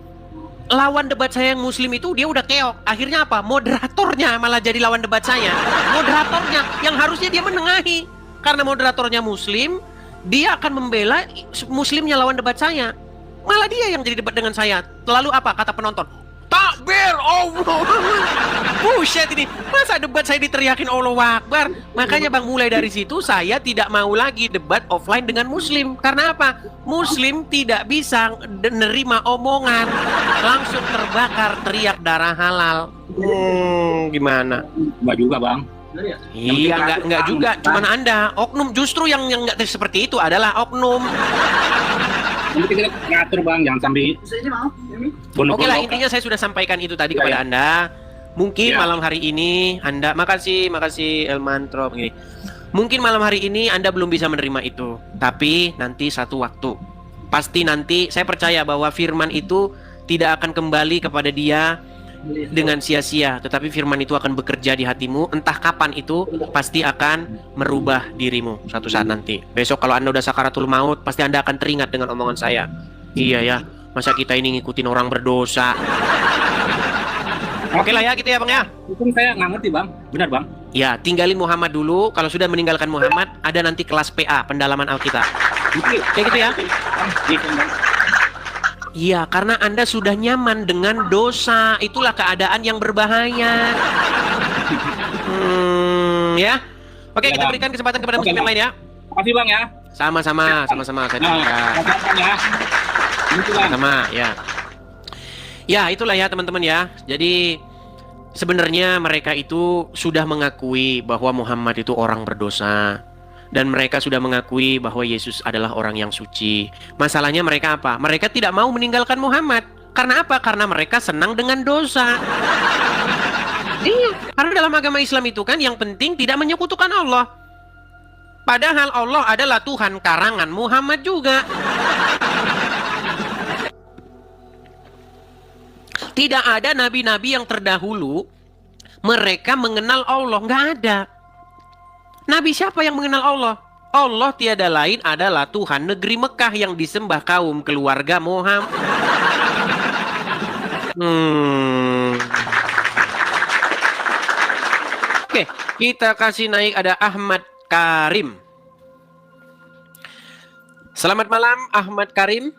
lawan debat saya yang muslim itu dia udah keok. Akhirnya apa? Moderatornya malah jadi lawan debat saya. Moderatornya yang harusnya dia menengahi. Karena moderatornya muslim, dia akan membela muslimnya lawan debat saya. Malah dia yang jadi debat dengan saya. Lalu apa kata penonton? Takbir Allah. Buset ini. Masa debat saya diteriakin Allah Akbar? Makanya Bang, mulai dari situ saya tidak mau lagi debat offline dengan muslim. Karena apa? Muslim tidak bisa menerima omongan. Langsung terbakar teriak darah halal. Gimana? Enggak juga, Bang. Iya, enggak juga. Cuman Anda, oknum. Justru yang enggak seperti itu adalah oknum. Nanti kita ngatur, Bang, jangan sampai Oke lah, intinya saya sudah sampaikan itu tadi kepada Anda. Mungkin malam hari ini Anda, makasih Elmantro begini. Mungkin malam hari ini Anda belum bisa menerima itu, tapi nanti satu waktu pasti nanti saya percaya bahwa firman itu tidak akan kembali kepada dia dengan sia-sia, tetapi firman itu akan bekerja di hatimu. Entah kapan itu pasti akan merubah dirimu suatu saat nanti. Besok kalau Anda udah sakaratul maut, pasti Anda akan teringat dengan omongan saya. Iya ya, masa kita ini ngikutin orang berdosa. Oke lah ya gitu ya Bang ya. Hukum saya nggak ngerti, Bang. Benar, Bang. Ya, tinggalin Muhammad dulu. Kalau sudah meninggalkan Muhammad, ada nanti kelas PA, pendalaman Alkitab. Kayak gitu ya. Iya, karena Anda sudah nyaman dengan dosa. Itulah keadaan yang berbahaya. Ya. Oke, kita berikan kesempatan kepada muslim yang lain ya. Makasih, Bang ya. Sama-sama. Saya sama ya. Ya, itulah ya teman-teman ya. Jadi sebenarnya mereka itu sudah mengakui bahwa Muhammad itu orang berdosa. Dan mereka sudah mengakui bahwa Yesus adalah orang yang suci. Masalahnya mereka apa? Mereka tidak mau meninggalkan Muhammad. Karena apa? Karena mereka senang dengan dosa. Iya, karena dalam agama Islam itu kan yang penting tidak menyekutukan Allah. Padahal Allah adalah Tuhan karangan Muhammad juga. Tidak ada nabi-nabi yang terdahulu mereka mengenal Allah. Nggak ada. Nabi siapa yang mengenal Allah? Allah tiada lain adalah Tuhan negeri Mekah yang disembah kaum keluarga Muhammad. Oke, kita kasih naik ada Ahmad Karim. Selamat malam Ahmad Karim.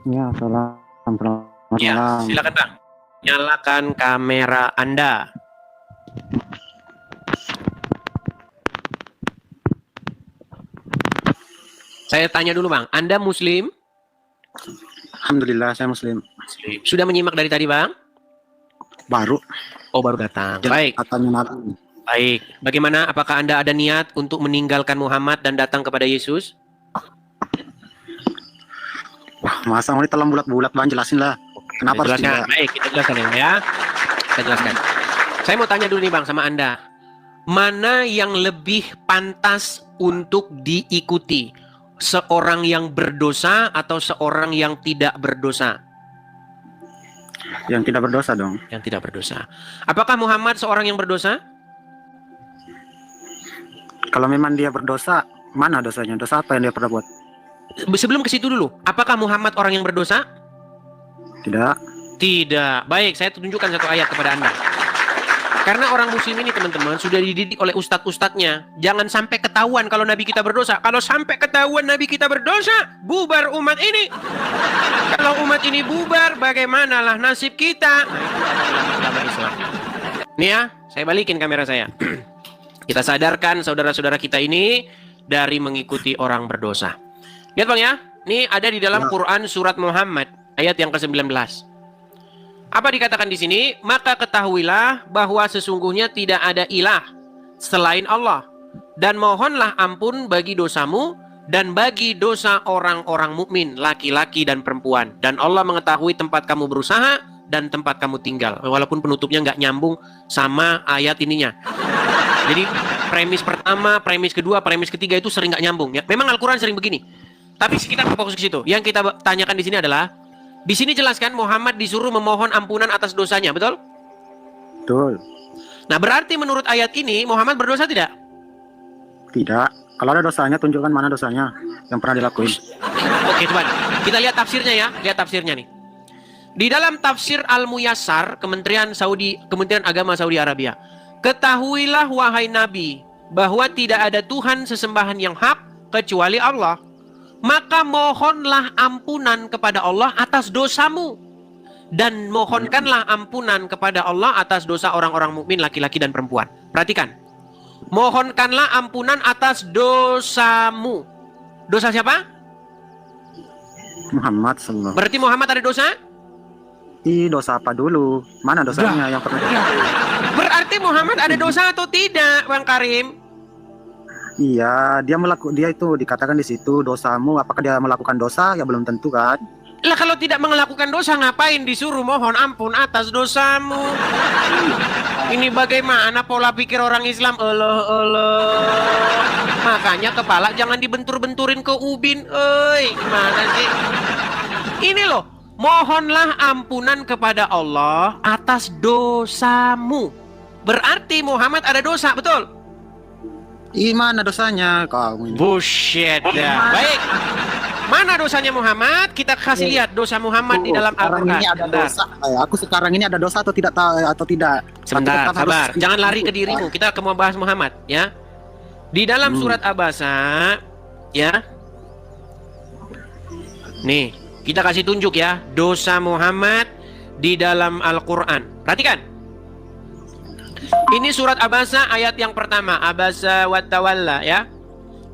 Ya, selamat Ya, malam. silakan Bang. Nyalakan kamera Anda. Saya tanya dulu Bang, Anda Muslim? Alhamdulillah saya Muslim. Sudah menyimak dari tadi Bang? Baru. Oh baru datang. Baik. Baik. Bagaimana? Apakah Anda ada niat untuk meninggalkan Muhammad dan datang kepada Yesus? Wah, masa mau telam bulat-bulat Bang, jelasin lah. Kenapa harus tidak? Baik, kita jelaskan ya. Kita jelaskan. Saya mau tanya dulu nih Bang sama Anda. Mana yang lebih pantas untuk diikuti? Seorang yang berdosa atau seorang yang tidak berdosa? Yang tidak berdosa dong. Yang tidak berdosa. Apakah Muhammad seorang yang berdosa? Kalau memang dia berdosa, mana dosanya? Dosa apa yang dia pernah buat? Sebelum ke situ dulu, apakah Muhammad orang yang berdosa? Tidak. Tidak. Baik, saya tunjukkan satu ayat kepada Anda. Karena orang muslim ini teman-teman sudah dididik oleh ustadz-ustadznya. Jangan sampai ketahuan kalau Nabi kita berdosa. Kalau sampai ketahuan Nabi kita berdosa, bubar umat ini. Kalau umat ini bubar, bagaimanalah nasib kita? Nih ya, saya balikin kamera saya. Kita sadarkan saudara-saudara kita ini dari mengikuti orang berdosa. Lihat Bang ya, ini ada di dalam Quran surat Muhammad ayat yang ke-19. Apa dikatakan di sini? Maka ketahuilah bahwa sesungguhnya tidak ada ilah selain Allah, dan mohonlah ampun bagi dosamu dan bagi dosa orang-orang mukmin, laki-laki dan perempuan. Dan Allah mengetahui tempat kamu berusaha dan tempat kamu tinggal. Walaupun penutupnya nggak nyambung sama ayat ininya. Jadi premis pertama, premis kedua, premis ketiga itu sering nggak nyambung. Ya, memang Al-Quran sering begini. Tapi kita fokus ke situ. Yang kita tanyakan di sini adalah, di sini jelaskan Muhammad disuruh memohon ampunan atas dosanya, betul? Betul. Nah, berarti menurut ayat ini Muhammad berdosa tidak? Tidak. Kalau ada dosanya, tunjukkan mana dosanya yang pernah dilakuin. Oke, coba kita lihat tafsirnya ya. Lihat tafsirnya nih. Di dalam tafsir Al-Muyassar, Kementerian Agama Saudi Arabia. Ketahuilah wahai Nabi bahwa tidak ada Tuhan sesembahan yang hak kecuali Allah. Maka mohonlah ampunan kepada Allah atas dosamu. Dan mohonkanlah ampunan kepada Allah atas dosa orang-orang mukmin laki-laki dan perempuan. Perhatikan. Mohonkanlah ampunan atas dosamu. Dosa siapa? Muhammad sallallahu. Berarti Muhammad ada dosa? Dosa apa dulu? Mana dosanya yang pernah? Berarti Muhammad ada dosa atau tidak, Bang Karim? Iya, dia itu dikatakan di situ dosamu. Apakah dia melakukan dosa? Ya belum tentu kan. Lah kalau tidak melakukan dosa ngapain disuruh mohon ampun atas dosamu? Ini bagaimana pola pikir orang Islam? Makanya kepala jangan dibentur-benturin ke ubin. Gimana sih? Ini loh, mohonlah ampunan kepada Allah atas dosamu. Berarti Muhammad ada dosa, betul? Mana dosanya kau ini? Bullshit ya. Baik. Mana dosanya Muhammad? Kita kasih lihat dosa Muhammad di dalam Al-Qur'an. Ini ada dosa. Aku sekarang ini ada dosa atau tidak atau tidak? Sebentar, sabar. Jangan lari ke dirimu. Kita mau bahas Muhammad, ya. Di dalam surat Abasa, ya. Nih, kita kasih tunjuk ya, dosa Muhammad di dalam Al-Qur'an. Perhatikan. Ini surat Abasa ayat yang pertama, Abasa wa tawalla, ya.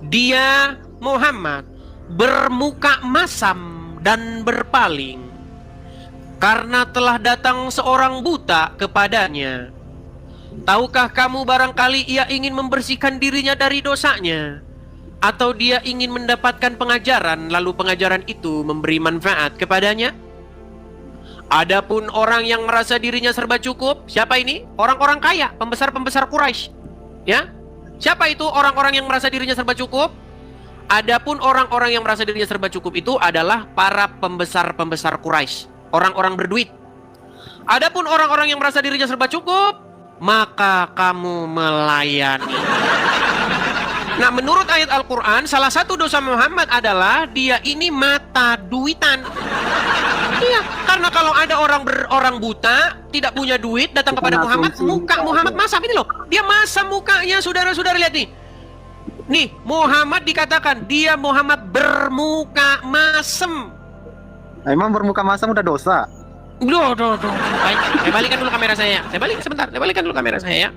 Dia Muhammad bermuka masam dan berpaling karena telah datang seorang buta kepadanya. Tahukah kamu barangkali ia ingin membersihkan dirinya dari dosanya, atau dia ingin mendapatkan pengajaran lalu pengajaran itu memberi manfaat kepadanya? Adapun orang yang merasa dirinya serba cukup, siapa ini? Orang-orang kaya, pembesar-pembesar Quraisy. Ya? Siapa itu orang-orang yang merasa dirinya serba cukup? Adapun orang-orang yang merasa dirinya serba cukup itu adalah para pembesar-pembesar Quraisy, orang-orang berduit. Adapun orang-orang yang merasa dirinya serba cukup, maka kamu melayani. Nah, menurut ayat Al-Quran, salah satu dosa Muhammad adalah dia ini mata duitan. Iya, karena kalau ada orang buta, tidak punya duit, datang kepada Muhammad, muka Muhammad masam. Ini loh, dia masam mukanya, saudara-saudara, lihat nih. Nih, Muhammad dikatakan, dia Muhammad bermuka masam. Emang bermuka masam udah dosa? Duh. Baik, saya balikan dulu kamera saya. Saya balikan dulu kamera saya ya.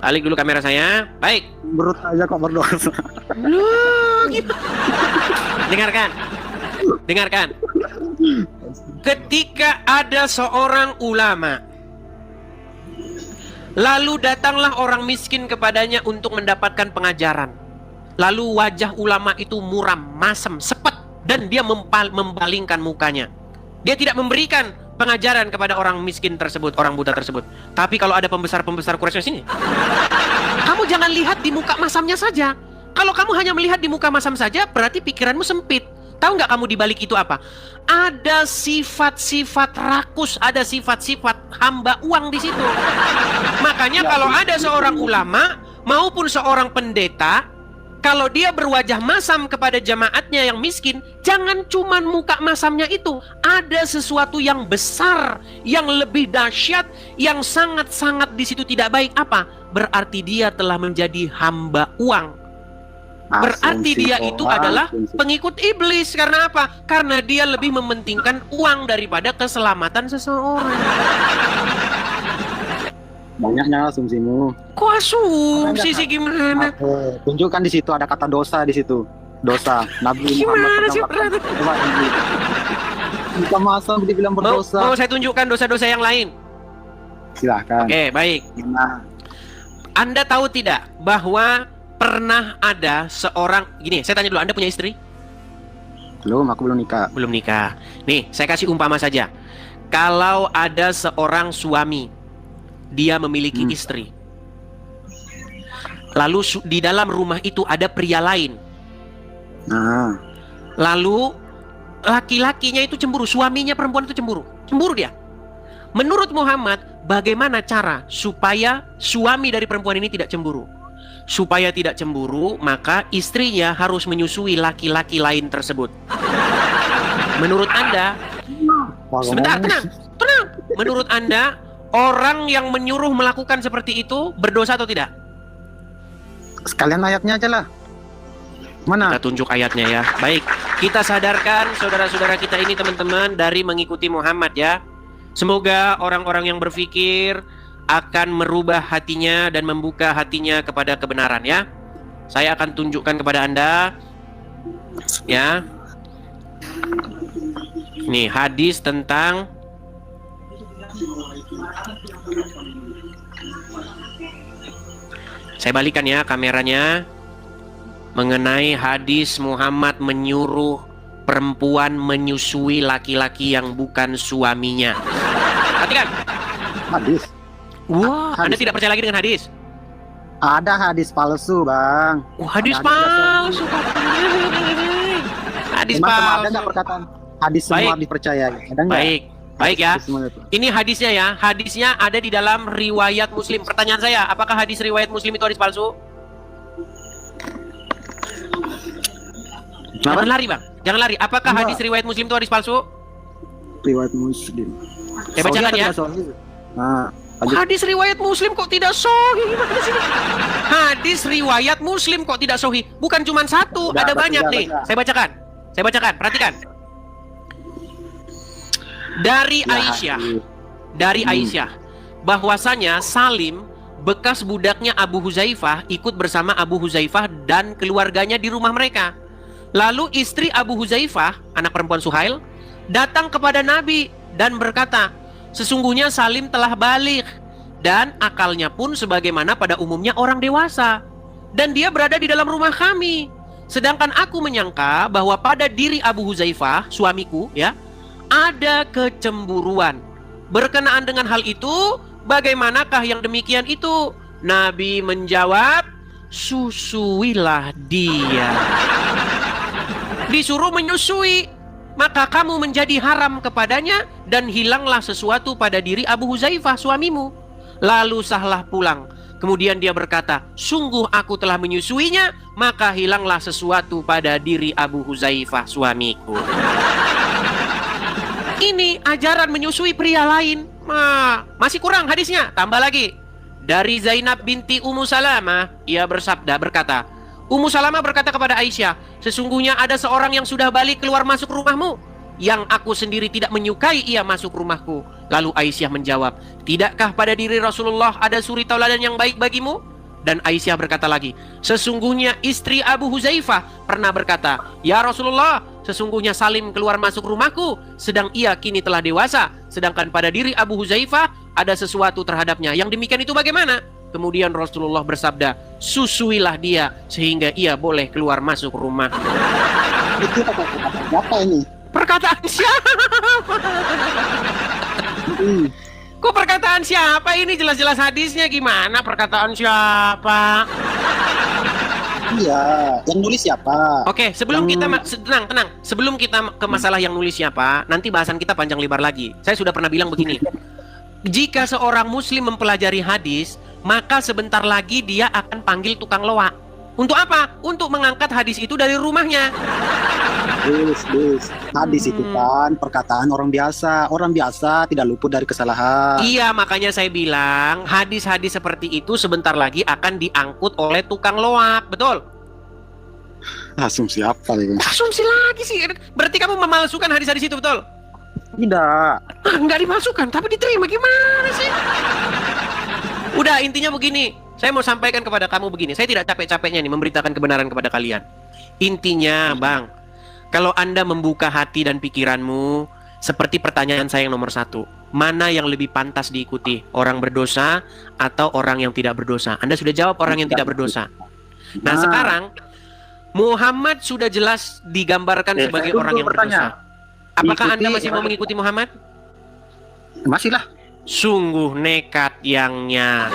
Balik dulu kamera saya. Baik. Berut aja kok berdosa. Loh, gitu. Dengarkan. Ketika ada seorang ulama, lalu datanglah orang miskin kepadanya untuk mendapatkan pengajaran. Lalu wajah ulama itu muram, masam, sepet, dan dia membalingkan mukanya. Dia tidak memberikan pengajaran kepada orang miskin tersebut, orang buta tersebut. Tapi kalau ada pembesar-pembesar Quraisy sini, kamu jangan lihat di muka masamnya saja. Kalau kamu hanya melihat di muka masam saja, berarti pikiranmu sempit. Tahu nggak kamu di balik itu apa? Ada sifat-sifat rakus, ada sifat-sifat hamba uang di situ. Makanya kalau ada seorang ulama maupun seorang pendeta, kalau dia berwajah masam kepada jamaatnya yang miskin, jangan cuman muka masamnya itu. Ada sesuatu yang besar, yang lebih dahsyat, yang sangat-sangat di situ tidak baik. Apa? Berarti dia telah menjadi hamba uang. Berarti dia itu adalah pengikut iblis. Karena apa? Karena dia lebih mementingkan uang daripada keselamatan seseorang. Banyaknya asumsimu. Kok asumsi sih gimana? Tunjukkan di situ ada kata dosa di situ. Dosa. Nabi Gimana sih? Bukan masa dibilang berdosa. Mau saya tunjukkan dosa-dosa yang lain? Silahkan. Oke, baik. Nah. Anda tahu tidak bahwa pernah ada seorang, gini, saya tanya dulu, Anda punya istri? Belum, aku belum nikah. Belum nikah. Nih, saya kasih umpama saja. Kalau ada seorang suami, dia memiliki istri. Lalu di dalam rumah itu ada pria lain. Nah. Lalu laki-lakinya itu cemburu, suaminya perempuan itu cemburu. Cemburu dia. Menurut Muhammad, bagaimana cara supaya suami dari perempuan ini tidak cemburu? Supaya tidak cemburu, maka istrinya harus menyusui laki-laki lain tersebut. Menurut Anda, sebentar, tenang. Menurut Anda, orang yang menyuruh melakukan seperti itu berdosa atau tidak? Sekalian ayatnya aja lah. Mana? Kita tunjuk ayatnya ya. Baik, kita sadarkan saudara-saudara kita ini teman-teman dari mengikuti Muhammad ya. Semoga orang-orang yang berpikir akan merubah hatinya dan membuka hatinya kepada kebenaran ya. Saya akan tunjukkan kepada Anda ya. Nih hadis tentang saya balikan ya kameranya. Mengenai hadis Muhammad menyuruh perempuan menyusui laki-laki yang bukan suaminya. Perhatikan. Hadis. Wah, Hadis. Anda tidak percaya lagi dengan hadis? Ada hadis palsu, Bang. Hadis Ada palsu. Hadis Emang semua ada palsu. nggak perkataan hadis semua Baik. dipercaya? Ada nggak? Baik ya. Hadis semua itu. Ini hadisnya ya. Hadisnya ada di dalam riwayat Muslim. Pertanyaan saya, apakah hadis riwayat Muslim itu hadis palsu? Jangan lari, Bang. Jangan lari. Apakah Enggak. hadis riwayat Muslim itu hadis palsu? Riwayat Muslim. Saya bacakan Sahih ya. atau tidak sahih? Nah, lanjut. Hadis riwayat Muslim kok tidak sahih? Gimana sih? Hadis riwayat Muslim kok tidak sahih? Bukan cuma satu, Udah, ada baca, banyak nih. baca. Saya bacakan. Perhatikan. Dari Ya, Aisyah. hadis. Dari Aisyah bahwasanya Salim bekas budaknya Abu Huzaifah ikut bersama Abu Huzaifah dan keluarganya di rumah mereka. Lalu istri Abu Huzaifah, anak perempuan Suhail, datang kepada Nabi dan berkata, sesungguhnya Salim telah balik dan akalnya pun sebagaimana pada umumnya orang dewasa, dan dia berada di dalam rumah kami. Sedangkan aku menyangka bahwa pada diri Abu Huzaifah, suamiku, ya, ada kecemburuan. Berkenaan dengan hal itu, bagaimanakah yang demikian itu? Nabi menjawab, susuilah dia. Disuruh menyusui, maka kamu menjadi haram kepadanya dan hilanglah sesuatu pada diri Abu Huzaifah suamimu. Lalu sahlah pulang. Kemudian dia berkata, sungguh aku telah menyusuinya, maka hilanglah sesuatu pada diri Abu Huzaifah suamiku. Ini ajaran menyusui pria lain. Masih kurang hadisnya, tambah lagi. Dari Zainab binti Ummu Salamah, ia berkata, Ummu Salamah berkata kepada Aisyah, sesungguhnya ada seorang yang sudah balik keluar masuk rumahmu, yang aku sendiri tidak menyukai ia masuk rumahku. Lalu Aisyah menjawab, tidakkah pada diri Rasulullah ada suri tauladan yang baik bagimu? Dan Aisyah berkata lagi, sesungguhnya istri Abu Huzaifah pernah berkata, ya Rasulullah, sesungguhnya Salim keluar masuk rumahku, sedang ia kini telah dewasa, sedangkan pada diri Abu Huzaifah ada sesuatu terhadapnya. Yang demikian itu bagaimana? Kemudian Rasulullah bersabda, susuilah dia sehingga ia boleh keluar masuk rumah. Itu apa ini? Perkataan siapa? Kok perkataan siapa ini? Jelas-jelas hadisnya gimana? Perkataan siapa? Iya, yang nulis siapa? Oke, sebelum Yang- kita tenang. Sebelum kita ke masalah yang nulis siapa, nanti bahasan kita panjang lebar lagi. Saya sudah pernah bilang begini. Jika seorang muslim mempelajari hadis, maka sebentar lagi dia akan panggil tukang loak. Untuk apa? Untuk mengangkat hadis itu dari rumahnya. Hadis itu kan perkataan orang biasa. Orang biasa tidak luput dari kesalahan. Iya, makanya saya bilang hadis-hadis seperti itu sebentar lagi akan diangkut oleh tukang loak. Betul? Asumsi apa itu? Asumsi lagi sih. Berarti kamu memalsukan hadis-hadis itu, betul? Tidak. Nggak dimasukkan, tapi diterima. Gimana sih? Udah, intinya begini. Saya mau sampaikan kepada kamu begini. Saya tidak capek-capeknya nih memberitakan kebenaran kepada kalian. Intinya, Bang, kalau Anda membuka hati dan pikiranmu, seperti pertanyaan saya yang nomor 1, mana yang lebih pantas diikuti? Orang berdosa atau orang yang tidak berdosa? Anda sudah jawab orang yang tidak berdosa. Nah, sekarang Muhammad sudah jelas digambarkan sebagai orang yang berdosa. Apakah Anda masih mau mengikuti Muhammad? Masih lah. Sungguh nekat yangnya.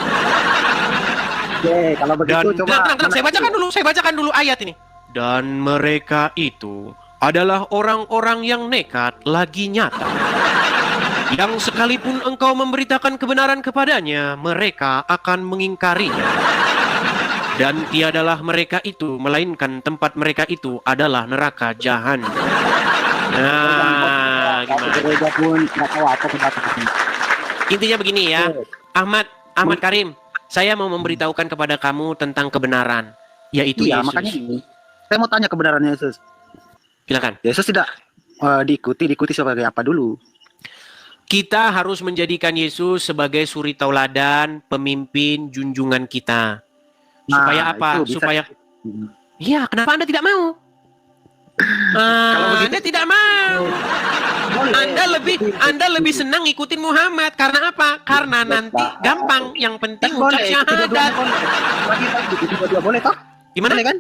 Oke, kalau begitu coba. Tenang, saya bacakan dulu ayat ini. Dan mereka itu adalah orang-orang yang nekat lagi nyata. Yang sekalipun engkau memberitakan kebenaran kepadanya, mereka akan mengingkarinya. Dan tiadalah mereka itu, melainkan tempat mereka itu adalah neraka jahanam. Nah, gimana? Gereja pun nggak tahu apa kata-kata. Intinya begini ya, Ahmad Karim, Saya mau memberitahukan kepada kamu tentang kebenaran, yaitu Iya, Yesus. makanya ini. Saya mau tanya kebenaran Yesus. Silakan. Yesus tidak diikuti sebagai apa dulu? Kita harus menjadikan Yesus sebagai suri tauladan, pemimpin, junjungan kita. Supaya apa? Itu bisa. Supaya iya, kenapa Anda tidak mau? Anda tidak mau. Anda lebih senang ngikutin Muhammad. Karena apa? Karena nanti gampang. Yang penting ucap syahadat. Dua-dua boleh toh? Gimana? Boleh kan?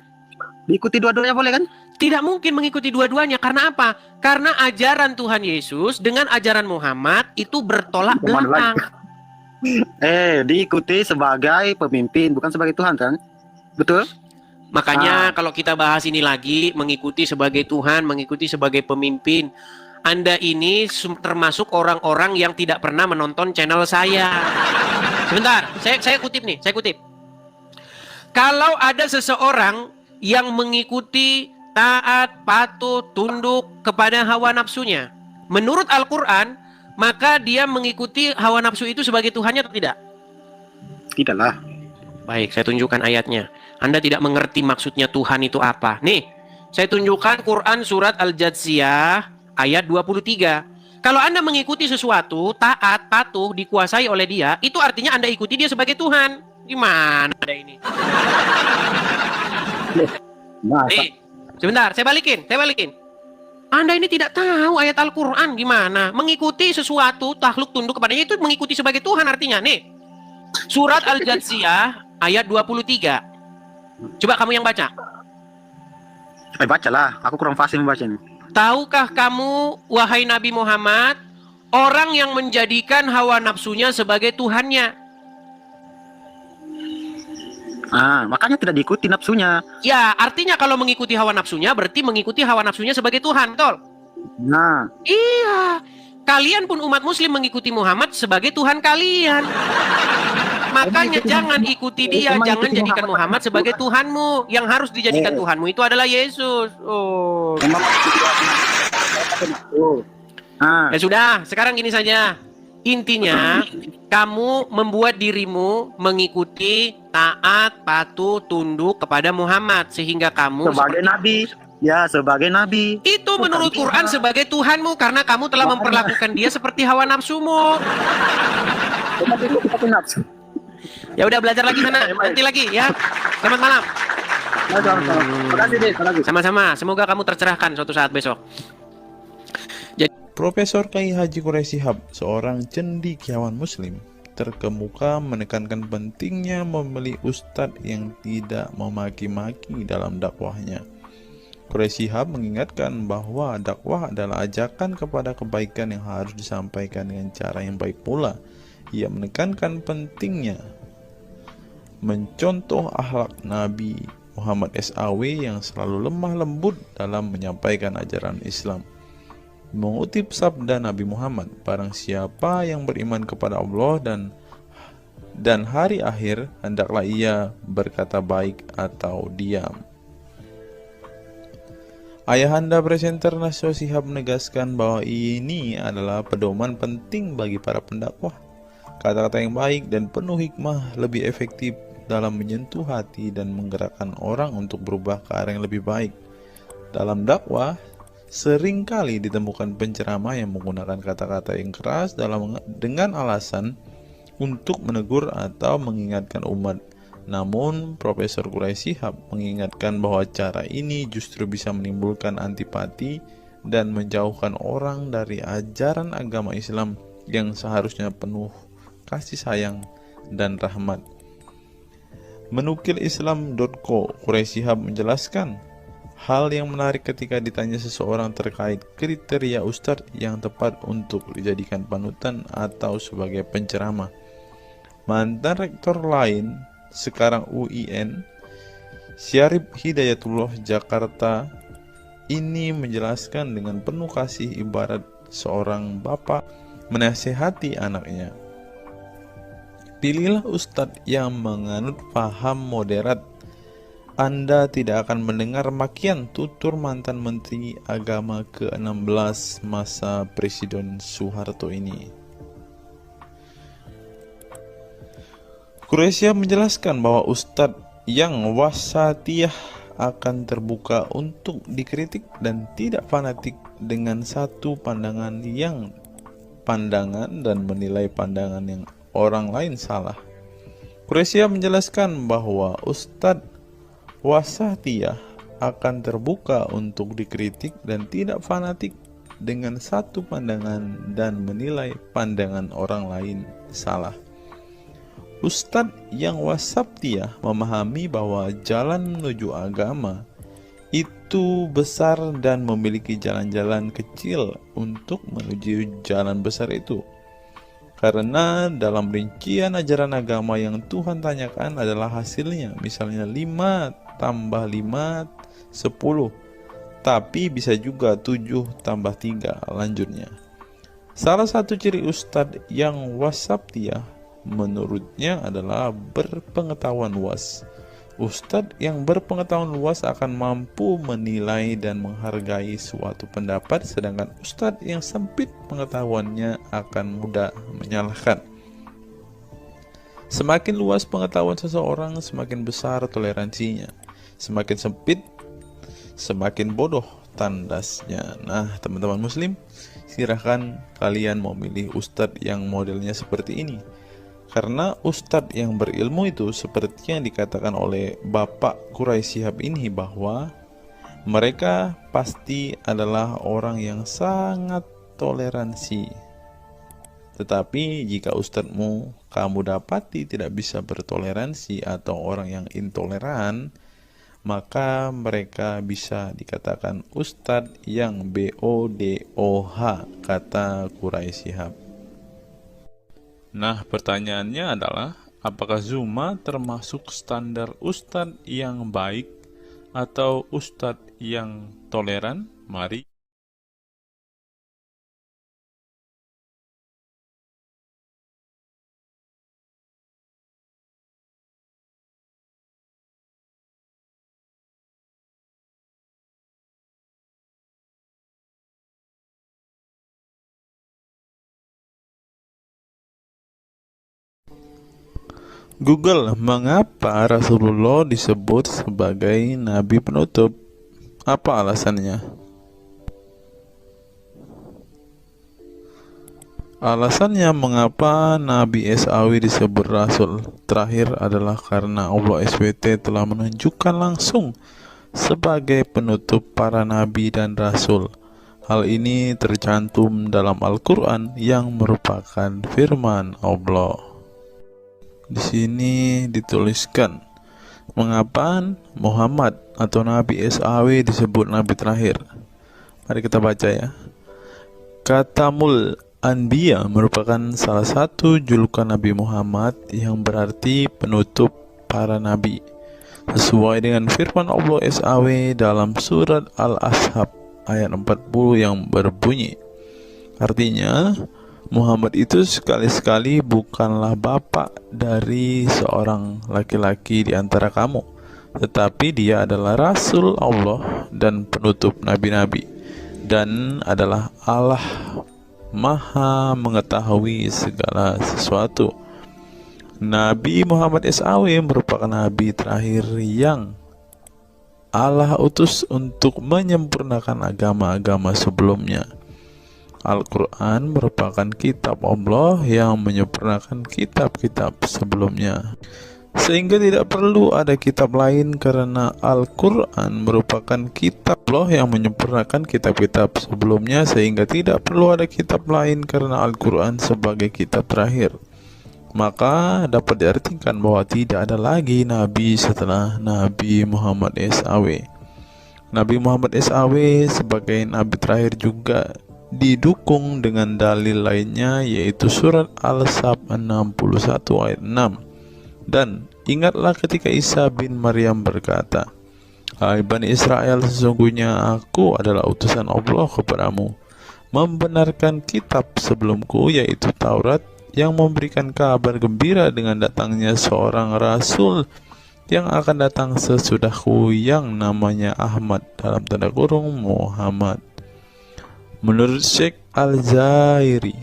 Diikuti dua-duanya boleh kan? Tidak mungkin mengikuti dua-duanya. Karena apa? Karena ajaran Tuhan Yesus dengan ajaran Muhammad itu bertolak belakang. Diikuti sebagai pemimpin, bukan sebagai Tuhan kan? Betul? Makanya kalau kita bahas ini lagi, mengikuti sebagai Tuhan, mengikuti sebagai pemimpin, Anda ini termasuk orang-orang yang tidak pernah menonton channel saya. Sebentar, saya kutip nih, saya kutip. Kalau ada seseorang yang mengikuti, taat, patuh, tunduk kepada hawa nafsunya, menurut Al-Quran, maka dia mengikuti hawa nafsu itu sebagai Tuhannya atau tidak? Tidaklah. Baik, saya tunjukkan ayatnya. Anda tidak mengerti maksudnya Tuhan itu apa. Nih, saya tunjukkan Quran surat Al-Jathiyah ayat 23. Kalau Anda mengikuti sesuatu, taat, patuh, dikuasai oleh dia, itu artinya Anda ikuti dia sebagai Tuhan. Gimana ada ini? Nih, sebentar, saya balikin. Anda ini tidak tahu ayat Al-Quran gimana. Mengikuti sesuatu, takluk tunduk kepadanya, itu mengikuti sebagai Tuhan artinya. Nih, surat Al-Jathiyah ayat 23. Coba kamu yang baca. Bacalah, aku kurang fasih membaca ini. Tahukah kamu, wahai Nabi Muhammad, orang yang menjadikan hawa nafsunya sebagai Tuhannya? Makanya tidak diikuti nafsunya. Ya, artinya kalau mengikuti hawa nafsunya, berarti mengikuti hawa nafsunya sebagai Tuhan, betul? Iya. Kalian pun umat muslim mengikuti Muhammad sebagai Tuhan kalian. Makanya jangan ikuti dia, jangan jadikan Muhammad sebagai Tuhanmu. Yang harus dijadikan Tuhanmu itu adalah Yesus. Ya sudah, sekarang gini saja. Intinya, kamu membuat dirimu mengikuti, taat, patuh, tunduk kepada Muhammad. Sehingga kamu sebagai Nabi. Ya, sebagai Nabi. Itu menurut Quran sebagai Tuhanmu. Karena kamu telah memperlakukan dia seperti hawa nafsumu. Ya udah, belajar lagi sana. Nanti lagi ya. Selamat malam. Sama-sama. Semoga kamu tercerahkan suatu saat besok. Profesor Kiai Haji Quraisy Shihab, seorang cendekiawan muslim, terkemuka menekankan pentingnya memilih ustadz yang tidak memaki-maki dalam dakwahnya. Quraisy Shihab mengingatkan bahwa dakwah adalah ajakan kepada kebaikan yang harus disampaikan dengan cara yang baik pula. Ia menekankan pentingnya mencontoh akhlak Nabi Muhammad SAW yang selalu lemah lembut dalam menyampaikan ajaran Islam. Mengutip sabda Nabi Muhammad, barang siapa yang beriman kepada Allah dan hari akhir, hendaklah ia berkata baik atau diam. Ayahanda presenter Nasyo Shihab menegaskan bahwa ini adalah pedoman penting bagi para pendakwah. Kata-kata yang baik dan penuh hikmah lebih efektif dalam menyentuh hati dan menggerakkan orang untuk berubah ke arah yang lebih baik. Dalam dakwah, seringkali ditemukan penceramah yang menggunakan kata-kata yang keras dengan alasan untuk menegur atau mengingatkan umat. Namun, Profesor Quraisy Shihab mengingatkan bahwa cara ini justru bisa menimbulkan antipati dan menjauhkan orang dari ajaran agama Islam yang seharusnya penuh kasih sayang dan rahmat. Menukil Islam.co, Quraisy Shihab menjelaskan, hal yang menarik ketika ditanya seseorang terkait kriteria ustadz yang tepat untuk dijadikan panutan atau sebagai penceramah. Mantan rektor lain, sekarang UIN, Syarif Hidayatullah Jakarta, ini menjelaskan dengan penuh kasih ibarat seorang bapak menasihati anaknya. Pilihlah ustadz yang menganut paham moderat. Anda tidak akan mendengar makian tutur mantan Menteri Agama ke-16 masa Presiden Soeharto ini. Quraisy menjelaskan bahwa ustadz yang wasatiyah akan terbuka untuk dikritik dan tidak fanatik dengan satu pandangan dan menilai pandangan yang orang lain salah. Quraisy menjelaskan bahwa ustadz wasatiyah akan terbuka untuk dikritik dan tidak fanatik dengan satu pandangan dan menilai pandangan orang lain salah. Ustadz yang wasatiyah memahami bahwa jalan menuju agama itu besar dan memiliki jalan-jalan kecil untuk menuju jalan besar itu. Karena dalam rincian ajaran agama yang Tuhan tanyakan adalah hasilnya, misalnya 5 tambah 5, 10, tapi bisa juga 7 tambah 3, lanjutnya. Salah satu ciri ustadz yang wasatiyah menurutnya adalah berpengetahuan luas. Ustadz yang berpengetahuan luas akan mampu menilai dan menghargai suatu pendapat, sedangkan ustadz yang sempit pengetahuannya akan mudah menyalahkan. Semakin luas pengetahuan seseorang, semakin besar toleransinya. Semakin sempit, semakin bodoh tandasnya. Nah, teman-teman muslim, silahkan kalian memilih ustadz yang modelnya seperti ini. Karena ustadz yang berilmu itu seperti yang dikatakan oleh Bapak Quraisy Shihab ini, bahwa mereka pasti adalah orang yang sangat toleransi. Tetapi jika ustadzmu kamu dapati tidak bisa bertoleransi atau orang yang intoleran, maka mereka bisa dikatakan ustadz yang BODOH, kata Quraisy Shihab. Nah, pertanyaannya adalah, apakah Zuma termasuk standar ustadz yang baik atau ustadz yang toleran? Mari Google, mengapa Rasulullah disebut sebagai nabi penutup? Apa alasannya? Alasannya mengapa Nabi SAW disebut Rasul terakhir adalah karena Allah SWT telah menunjukkan langsung sebagai penutup para nabi dan rasul. Hal ini tercantum dalam Al-Quran yang merupakan firman Allah. Di sini dituliskan, mengapa Muhammad atau Nabi SAW disebut Nabi terakhir? Mari kita baca ya. Katamul Anbiya merupakan salah satu julukan Nabi Muhammad yang berarti penutup para nabi. Sesuai dengan firman Allah SAW dalam surat Al-Ashab ayat 40 yang berbunyi, artinya Muhammad itu sekali-sekali bukanlah bapak dari seorang laki-laki di antara kamu, tetapi dia adalah Rasul Allah dan penutup nabi-nabi, dan adalah Allah Maha mengetahui segala sesuatu. Nabi Muhammad SAW merupakan nabi terakhir yang Allah utus untuk menyempurnakan agama-agama sebelumnya. Al-Quran merupakan kitab Allah yang menyempurnakan kitab-kitab sebelumnya, sehingga tidak perlu ada kitab lain karena Al-Quran merupakan kitab Allah yang menyempurnakan kitab-kitab sebelumnya, sehingga tidak perlu ada kitab lain karena Al-Quran sebagai kitab terakhir. Maka dapat diartikan bahwa tidak ada lagi nabi setelah Nabi Muhammad SAW. Nabi Muhammad SAW sebagai nabi terakhir juga didukung dengan dalil lainnya, yaitu surat Al-Sab 61 ayat 6. Dan ingatlah ketika Isa bin Maryam berkata, "Hai Bani Israel, sesungguhnya aku adalah utusan Allah kepadamu, membenarkan kitab sebelumku, yaitu Taurat, yang memberikan kabar gembira dengan datangnya seorang Rasul yang akan datang sesudahku, yang namanya Ahmad, dalam tanda kurung Muhammad." Menurut Syekh Al-Zairi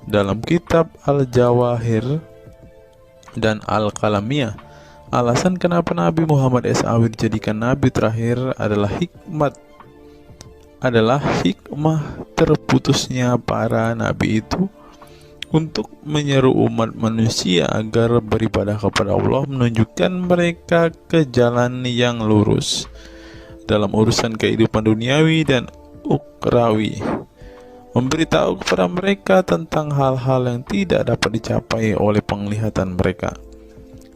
dalam kitab Al-Jawahir dan Al-Kalamiyah. Alasan kenapa Nabi Muhammad SAW dijadikan Nabi terakhir adalah hikmah terputusnya para Nabi itu untuk menyeru umat manusia agar beribadah kepada Allah, menunjukkan mereka ke jalan yang lurus dalam urusan kehidupan duniawi dan ukhrawi, memberitahu kepada mereka tentang hal-hal yang tidak dapat dicapai oleh penglihatan mereka,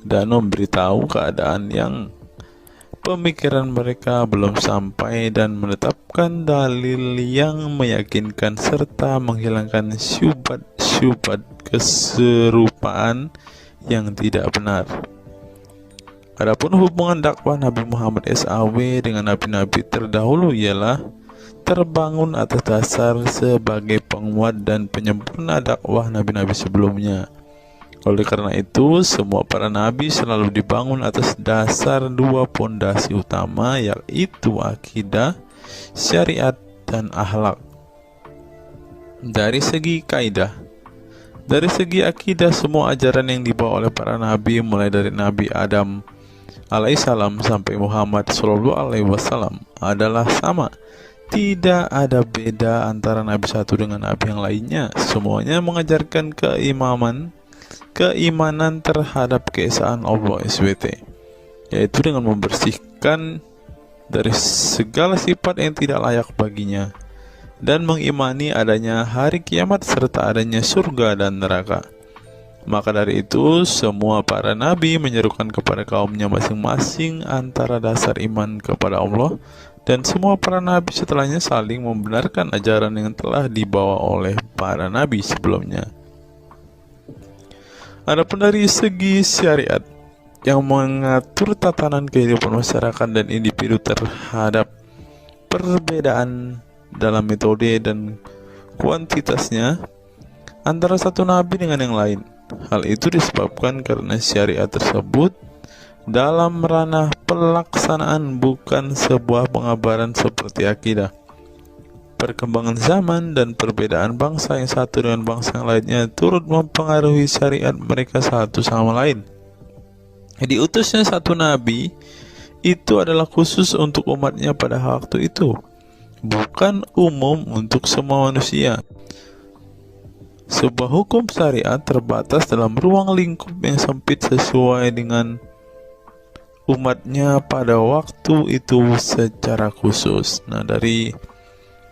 dan memberitahu keadaan yang pemikiran mereka belum sampai, dan menetapkan dalil yang meyakinkan serta menghilangkan syubhat keserupaan yang tidak benar. Adapun hubungan dakwah Nabi Muhammad SAW dengan nabi-nabi terdahulu ialah terbangun atas dasar sebagai penguat dan penyempurna dakwah nabi-nabi sebelumnya. Oleh karena itu, semua para nabi selalu dibangun atas dasar dua pondasi utama, yaitu akidah, syariat, dan akhlak. Dari segi kaidah, dari segi akidah, semua ajaran yang dibawa oleh para nabi, mulai dari Nabi Adam alaihissalam sampai Muhammad SAW, adalah sama. Tidak ada beda antara nabi satu dengan nabi yang lainnya. Semuanya mengajarkan keimanan terhadap keesaan Allah SWT, yaitu dengan membersihkan dari segala sifat yang tidak layak baginya, dan mengimani adanya hari kiamat serta adanya surga dan neraka. Maka dari itu, semua para nabi menyerukan kepada kaumnya masing-masing antara dasar iman kepada Allah, dan semua para nabi setelahnya saling membenarkan ajaran yang telah dibawa oleh para nabi sebelumnya. Adapun dari segi syariat yang mengatur tatanan kehidupan masyarakat dan individu terhadap perbedaan dalam metode dan kuantitasnya antara satu nabi dengan yang lain. Hal itu disebabkan karena syariat tersebut dalam ranah pelaksanaan, bukan sebuah pengabaran seperti akidah. Perkembangan zaman dan perbedaan bangsa yang satu dengan bangsa yang lainnya turut mempengaruhi syariat mereka satu sama lain. Diutusnya satu nabi itu adalah khusus untuk umatnya pada waktu itu, bukan umum untuk semua manusia. Sebuah hukum syariat terbatas dalam ruang lingkup yang sempit sesuai dengan umatnya pada waktu itu secara khusus. Nah, dari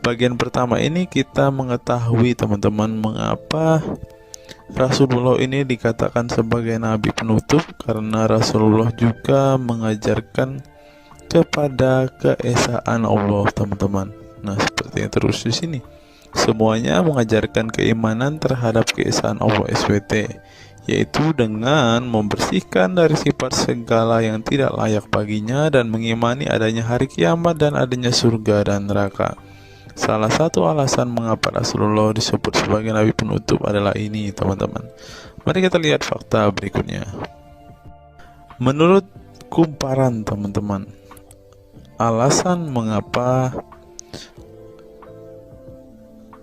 bagian pertama ini kita mengetahui, teman-teman, mengapa Rasulullah ini dikatakan sebagai nabi penutup, karena Rasulullah juga mengajarkan kepada keesaan Allah, teman-teman. Nah, seperti yang terus di sini, semuanya mengajarkan keimanan terhadap keesaan Allah SWT, yaitu dengan membersihkan dari sifat segala yang tidak layak baginya, dan mengimani adanya hari kiamat dan adanya surga dan neraka. Salah satu alasan mengapa Rasulullah disebut sebagai nabi penutup adalah ini, teman-teman. Mari kita lihat fakta berikutnya. Menurut kumparan, teman-teman, alasan mengapa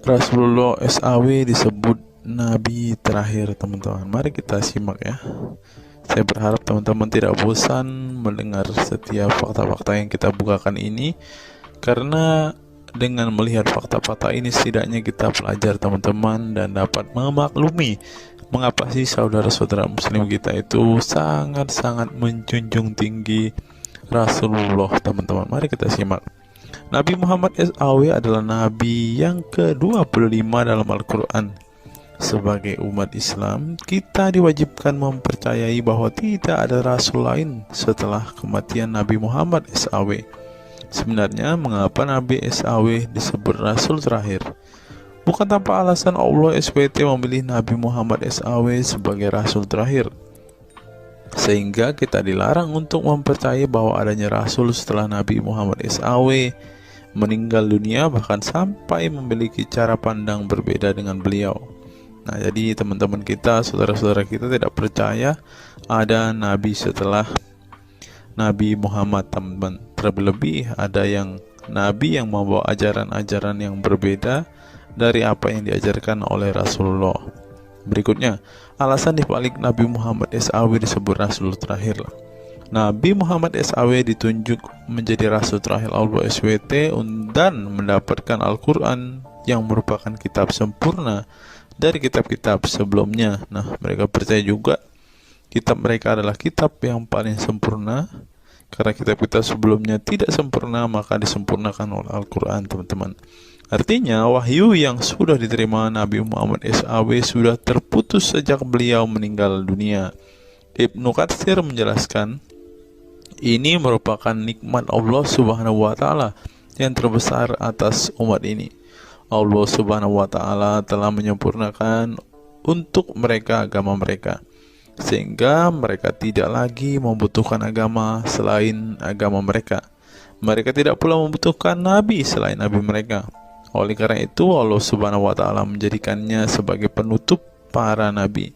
Rasulullah SAW disebut nabi terakhir, teman-teman, mari kita simak ya. Saya berharap teman-teman tidak bosan mendengar setiap fakta-fakta yang kita bukakan ini, karena dengan melihat fakta-fakta ini setidaknya kita belajar, teman-teman, dan dapat memaklumi mengapa sih saudara-saudara muslim kita itu sangat-sangat menjunjung tinggi Rasulullah, teman-teman. Mari kita simak. Nabi Muhammad SAW adalah nabi yang ke-25 dalam Al-Quran. Sebagai umat Islam, kita diwajibkan mempercayai bahwa tidak ada rasul lain setelah kematian Nabi Muhammad SAW. Sebenarnya, mengapa Nabi SAW disebut Rasul terakhir? Bukan tanpa alasan Allah SWT memilih Nabi Muhammad SAW sebagai Rasul terakhir, sehingga kita dilarang untuk mempercayai bahwa adanya Rasul setelah Nabi Muhammad SAW meninggal dunia, bahkan sampai memiliki cara pandang berbeda dengan beliau. Nah, jadi teman-teman kita, saudara-saudara kita tidak percaya ada Nabi setelah Nabi Muhammad, teman-teman. Terlebih ada yang Nabi yang membawa ajaran-ajaran yang berbeda dari apa yang diajarkan oleh Rasulullah. Berikutnya, alasan dibalik Nabi Muhammad SAW disebut Rasul terakhir. Nabi Muhammad SAW ditunjuk menjadi Rasul terakhir Allah SWT dan mendapatkan Al-Quran yang merupakan kitab sempurna dari kitab-kitab sebelumnya. Nah, mereka percaya juga kitab mereka adalah kitab yang paling sempurna. Karena kitab-kitab sebelumnya tidak sempurna, maka disempurnakan oleh Al-Quran, teman-teman. Artinya, wahyu yang sudah diterima Nabi Muhammad SAW sudah terputus sejak beliau meninggal dunia. Ibnu Katsir menjelaskan, ini merupakan nikmat Allah Subhanahu wa Ta'ala yang terbesar atas umat ini. Allah Subhanahu wa Ta'ala telah menyempurnakan untuk mereka agama mereka, sehingga mereka tidak lagi membutuhkan agama selain agama mereka. Mereka tidak pula membutuhkan nabi selain nabi mereka. Oleh karena itu, Allah Subhanahu wa Ta'ala menjadikannya sebagai penutup para nabi.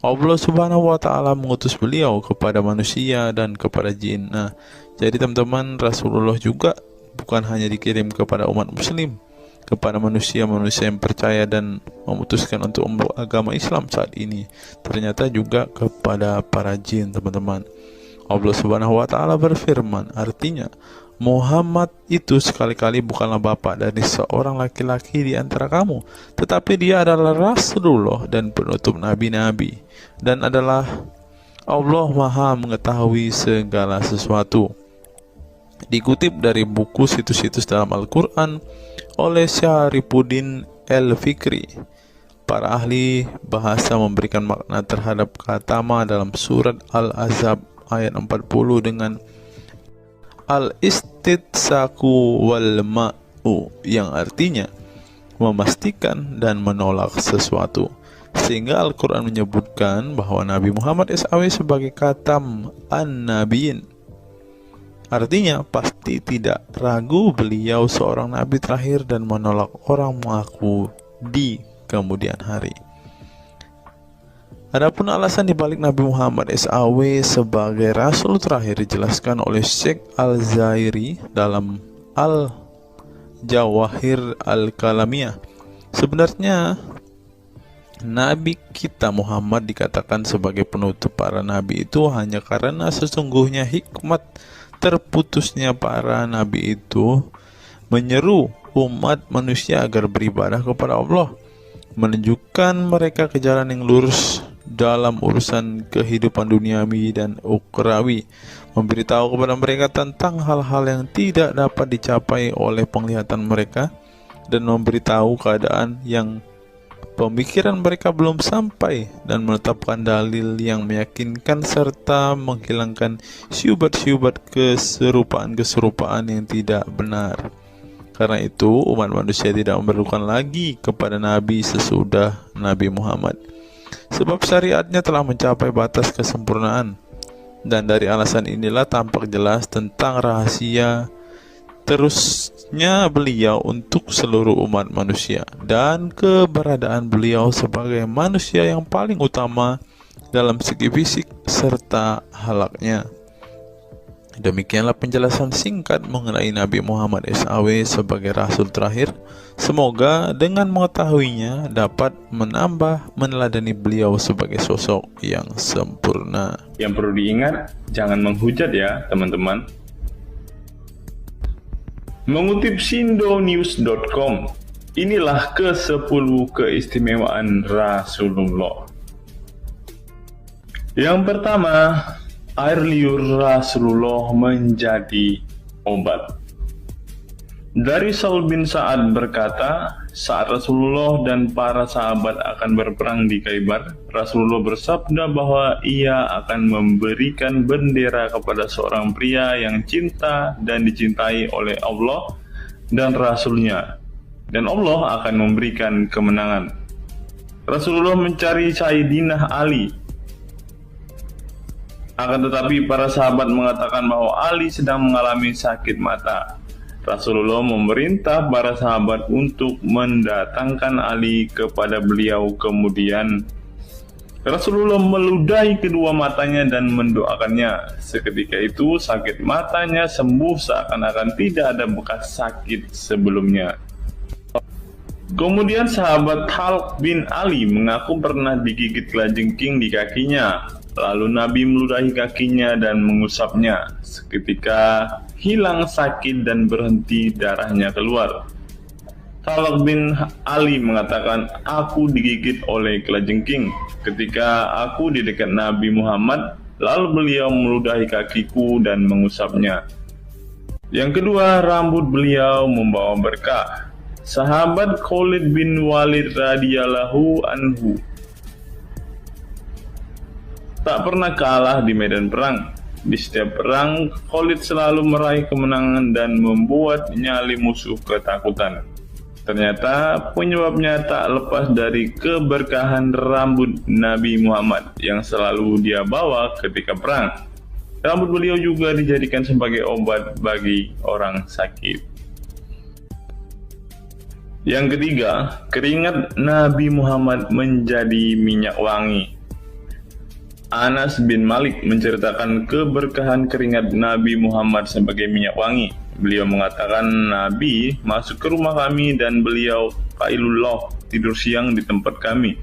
Allah Subhanahu wa Ta'ala mengutus beliau kepada manusia dan kepada jin. Nah, jadi teman-teman, Rasulullah juga bukan hanya dikirim kepada umat muslim, kepada manusia-manusia yang percaya dan memutuskan untuk memeluk agama Islam saat ini, ternyata juga kepada para jin, teman-teman. Allah Subhanahu wa Ta'ala berfirman, artinya Muhammad itu sekali-kali bukanlah bapak dari seorang laki-laki di antara kamu, tetapi dia adalah Rasulullah dan penutup nabi-nabi, dan adalah Allah Maha mengetahui segala sesuatu. Dikutip dari buku situs-situs dalam Al-Quran oleh Syarifuddin Al-Fikri, para ahli bahasa memberikan makna terhadap kata ma dalam surat Al-Ahzab ayat 40 dengan al-istitsaku wal ma'u, yang artinya memastikan dan menolak sesuatu. Sehingga Al-Quran menyebutkan bahwa Nabi Muhammad SAW sebagai khatam an-nabiyin, artinya pasti tidak ragu beliau seorang nabi terakhir dan menolak orang mengaku di kemudian hari. Adapun alasan dibalik Nabi Muhammad SAW sebagai Rasul terakhir dijelaskan oleh Syekh Al-Zairi dalam Al-Jawahir Al-Kalamiyah. Sebenarnya Nabi kita Muhammad dikatakan sebagai penutup para nabi itu hanya karena sesungguhnya hikmat terputusnya para nabi itu menyeru umat manusia agar beribadah kepada Allah, menunjukkan mereka ke jalan yang lurus dalam urusan kehidupan duniawi dan ukhrawi, memberitahu kepada mereka tentang hal-hal yang tidak dapat dicapai oleh penglihatan mereka, dan memberitahu keadaan yang pemikiran mereka belum sampai, dan menetapkan dalil yang meyakinkan serta menghilangkan syubhat-syubhat keserupaan-keserupaan yang tidak benar. Karena itu, umat manusia tidak memerlukan lagi kepada nabi sesudah Nabi Muhammad, sebab syariatnya telah mencapai batas kesempurnaan. Dan dari alasan inilah tampak jelas tentang rahasia terusnya beliau untuk seluruh umat manusia, dan keberadaan beliau sebagai manusia yang paling utama dalam segi fisik serta halaknya. Demikianlah penjelasan singkat mengenai Nabi Muhammad SAW sebagai Rasul terakhir. Semoga dengan mengetahuinya dapat menambah meneladani beliau sebagai sosok yang sempurna. Yang perlu diingat, jangan menghujat ya teman-teman. Mengutip sindonews.com, inilah ke-10 keistimewaan Rasulullah. Yang pertama, air liur Rasulullah menjadi obat. Dari Saul bin Sa'ad berkata, saat Rasulullah dan para sahabat akan berperang di Khaibar, Rasulullah bersabda bahwa ia akan memberikan bendera kepada seorang pria yang cinta dan dicintai oleh Allah dan Rasulnya, dan Allah akan memberikan kemenangan. Rasulullah mencari Sayyidina Ali, akan tetapi para sahabat mengatakan bahwa Ali sedang mengalami sakit mata. Rasulullah memerintah para sahabat untuk mendatangkan Ali kepada beliau. Kemudian Rasulullah meludahi kedua matanya dan mendoakannya. Seketika itu sakit matanya sembuh seakan-akan tidak ada bekas sakit sebelumnya. Kemudian sahabat Khalid bin Ali mengaku pernah digigit kalajengking di kakinya. Lalu Nabi meludahi kakinya dan mengusapnya. Seketika hilang sakit dan berhenti darahnya keluar. Khalid bin Ali mengatakan, aku digigit oleh kalajengking ketika aku di dekat Nabi Muhammad, lalu beliau meludahi kakiku dan mengusapnya. Yang kedua, rambut beliau membawa berkah. Sahabat Khalid bin Walid radhiyallahu anhu tak pernah kalah di medan perang. Di setiap perang, Khalid selalu meraih kemenangan dan membuat nyali musuh ketakutan. Ternyata penyebabnya tak lepas dari keberkahan rambut Nabi Muhammad yang selalu dia bawa ketika perang. Rambut beliau juga dijadikan sebagai obat bagi orang sakit. Yang ketiga, keringat Nabi Muhammad menjadi minyak wangi. Anas bin Malik menceritakan keberkahan keringat Nabi Muhammad sebagai minyak wangi. Beliau mengatakan, Nabi masuk ke rumah kami dan beliau qailullah, tidur siang di tempat kami.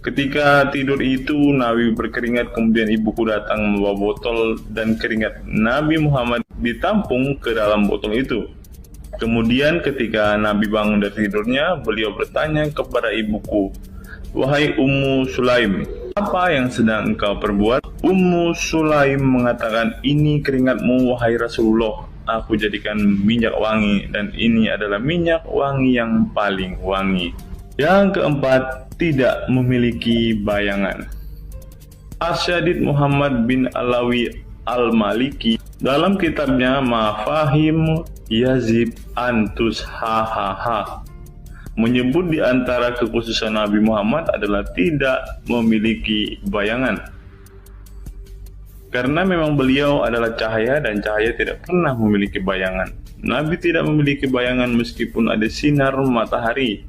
Ketika tidur itu, Nabi berkeringat, kemudian ibuku datang membawa botol dan keringat Nabi Muhammad ditampung ke dalam botol itu. Kemudian ketika Nabi bangun dari tidurnya, beliau bertanya kepada ibuku, wahai Ummu Sulaim, apa yang sedang engkau perbuat? Ummu Sulaim mengatakan, ini keringatmu wahai Rasulullah, aku jadikan minyak wangi dan ini adalah minyak wangi yang paling wangi. Yang keempat, tidak memiliki bayangan. Asyadid Muhammad bin Alawi Al-Maliki dalam kitabnya Mafahim Yazib Antus Hahaha menyebut di antara kekhususan Nabi Muhammad adalah tidak memiliki bayangan. Karena memang beliau adalah cahaya dan cahaya tidak pernah memiliki bayangan. Nabi tidak memiliki bayangan meskipun ada sinar matahari.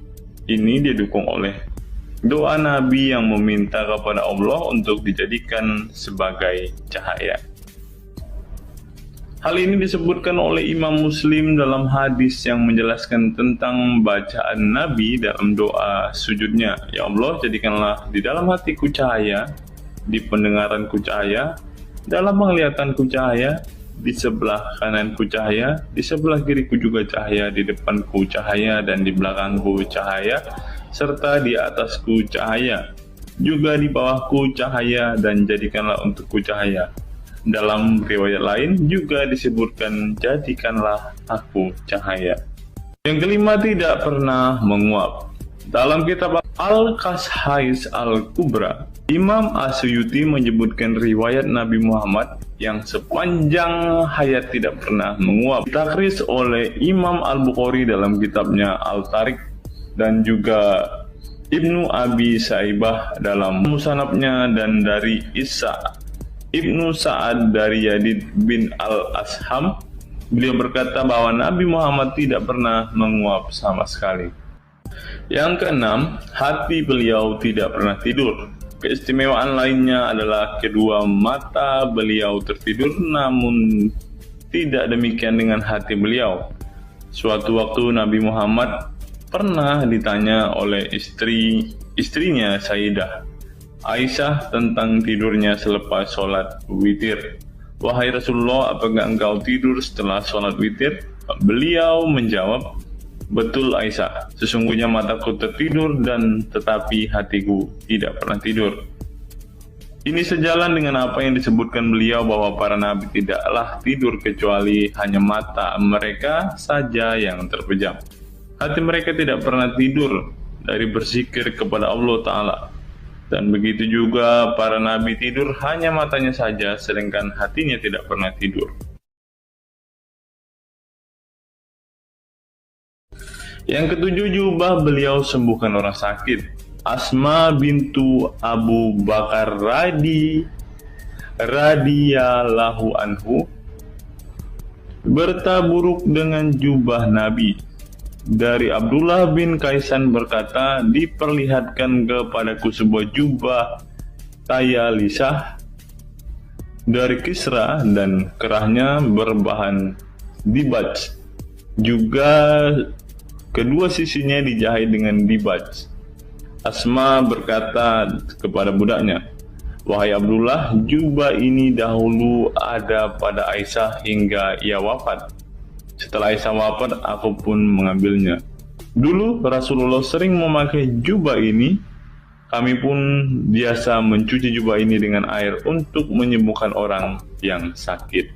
Ini didukung oleh doa Nabi yang meminta kepada Allah untuk dijadikan sebagai cahaya. Hal ini disebutkan oleh Imam Muslim dalam hadis yang menjelaskan tentang bacaan Nabi dalam doa sujudnya. Ya Allah, jadikanlah di dalam hatiku cahaya, di pendengaranku cahaya, dalam penglihatanku cahaya, di sebelah kananku cahaya, di sebelah kiriku juga cahaya, di depanku cahaya, dan di belakangku cahaya, serta di atasku cahaya, juga di bawahku cahaya, dan jadikanlah untukku cahaya. Dalam riwayat lain juga disebutkan, jadikanlah aku cahaya. Yang kelima, tidak pernah menguap. Dalam kitab Al-Qashais Al-Kubra, Imam Asyuyuti menyebutkan riwayat Nabi Muhammad yang sepanjang hayat tidak pernah menguap. Ditakris oleh Imam Al-Bukhari dalam kitabnya Al-Tariq dan juga Ibnu Abi Saibah dalam Musannafnya, dan dari Isa Ibnu Sa'ad dari Yazid bin Al-Asham, beliau berkata bahwa Nabi Muhammad tidak pernah menguap sama sekali. Yang keenam, hati beliau tidak pernah tidur. Keistimewaan lainnya adalah kedua mata beliau tertidur, namun tidak demikian dengan hati beliau. Suatu waktu Nabi Muhammad pernah ditanya oleh istrinya Sayyidah Aisyah tentang tidurnya selepas sholat witir. Wahai Rasulullah, apakah engkau tidur setelah sholat witir? Beliau menjawab, betul Aisyah, sesungguhnya mataku tertidur dan tetapi hatiku tidak pernah tidur. Ini sejalan dengan apa yang disebutkan beliau bahwa para nabi tidaklah tidur kecuali hanya mata mereka saja yang terpejam. Hati mereka tidak pernah tidur dari berzikir kepada Allah Ta'ala. Dan begitu juga para nabi tidur hanya matanya saja, sedangkan hatinya tidak pernah tidur. Yang ketujuh, jubah beliau sembuhkan orang sakit. Asma bintu Abu Bakar radhiyallahu anhu bertaburuk dengan jubah Nabi. Dari Abdullah bin Kaisan berkata, diperlihatkan kepadaku sebuah jubah tayalisah dari Kisra dan kerahnya berbahan dibaj. Juga Kedua sisinya dijahit dengan dibaj. Asma berkata kepada budaknya, "Wahai Abdullah, jubah ini dahulu ada pada Aisyah hingga ia wafat. Setelah Aisyah wafat, aku pun mengambilnya. Dulu Rasulullah sering memakai jubah ini. Kami pun biasa mencuci jubah ini dengan air untuk menyembuhkan orang yang sakit."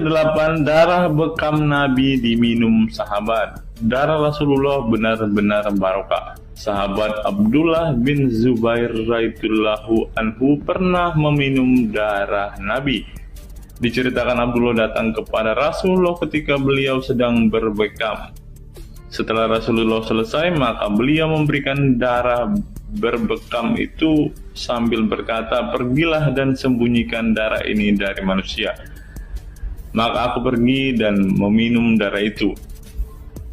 8. Darah bekam Nabi diminum sahabat. Darah Rasulullah benar-benar barokah. Sahabat Abdullah bin Zubair radhiyallahu anhu pernah meminum darah Nabi. Diceritakan Abdullah datang kepada Rasulullah ketika beliau sedang berbekam. Setelah Rasulullah selesai, maka beliau memberikan darah berbekam itu sambil berkata, "Pergilah dan sembunyikan darah ini dari manusia." Maka aku pergi dan meminum darah itu.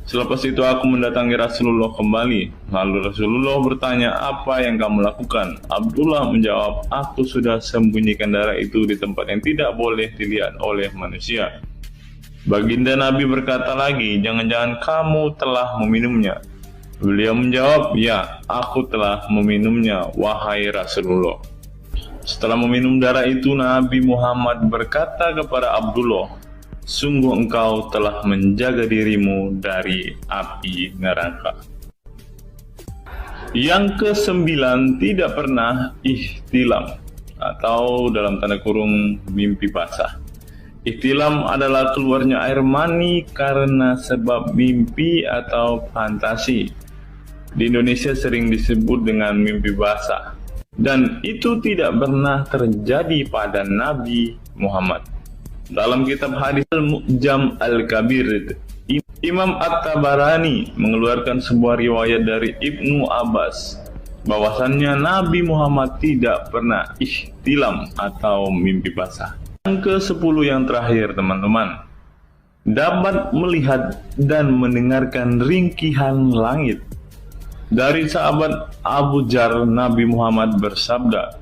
Selepas itu aku mendatangi Rasulullah kembali. Lalu Rasulullah bertanya, "Apa yang kamu lakukan?" Abdullah menjawab, "Aku sudah sembunyikan darah itu di tempat yang tidak boleh dilihat oleh manusia." Baginda Nabi berkata lagi, "Jangan-jangan kamu telah meminumnya?" Beliau menjawab, "Ya, aku telah meminumnya, wahai Rasulullah." Setelah meminum darah itu, Nabi Muhammad berkata kepada Abdullah, "Sungguh engkau telah menjaga dirimu dari api neraka." Yang ke-9, tidak pernah ihtilam atau dalam tanda kurung mimpi basah. Ihtilam adalah keluarnya air mani karena sebab mimpi atau fantasi. Di Indonesia sering disebut dengan mimpi basah. Dan itu tidak pernah terjadi pada Nabi Muhammad. Dalam kitab hadis Al-Mu'jam Al-Kabir, Imam At-Tabarani mengeluarkan sebuah riwayat dari Ibnu Abbas bahwasannya Nabi Muhammad tidak pernah ihtilam atau mimpi basah. Yang ke-10 yang terakhir, teman-teman, dapat melihat dan mendengarkan ringkihan langit. Dari sahabat Abu Jar, Nabi Muhammad bersabda,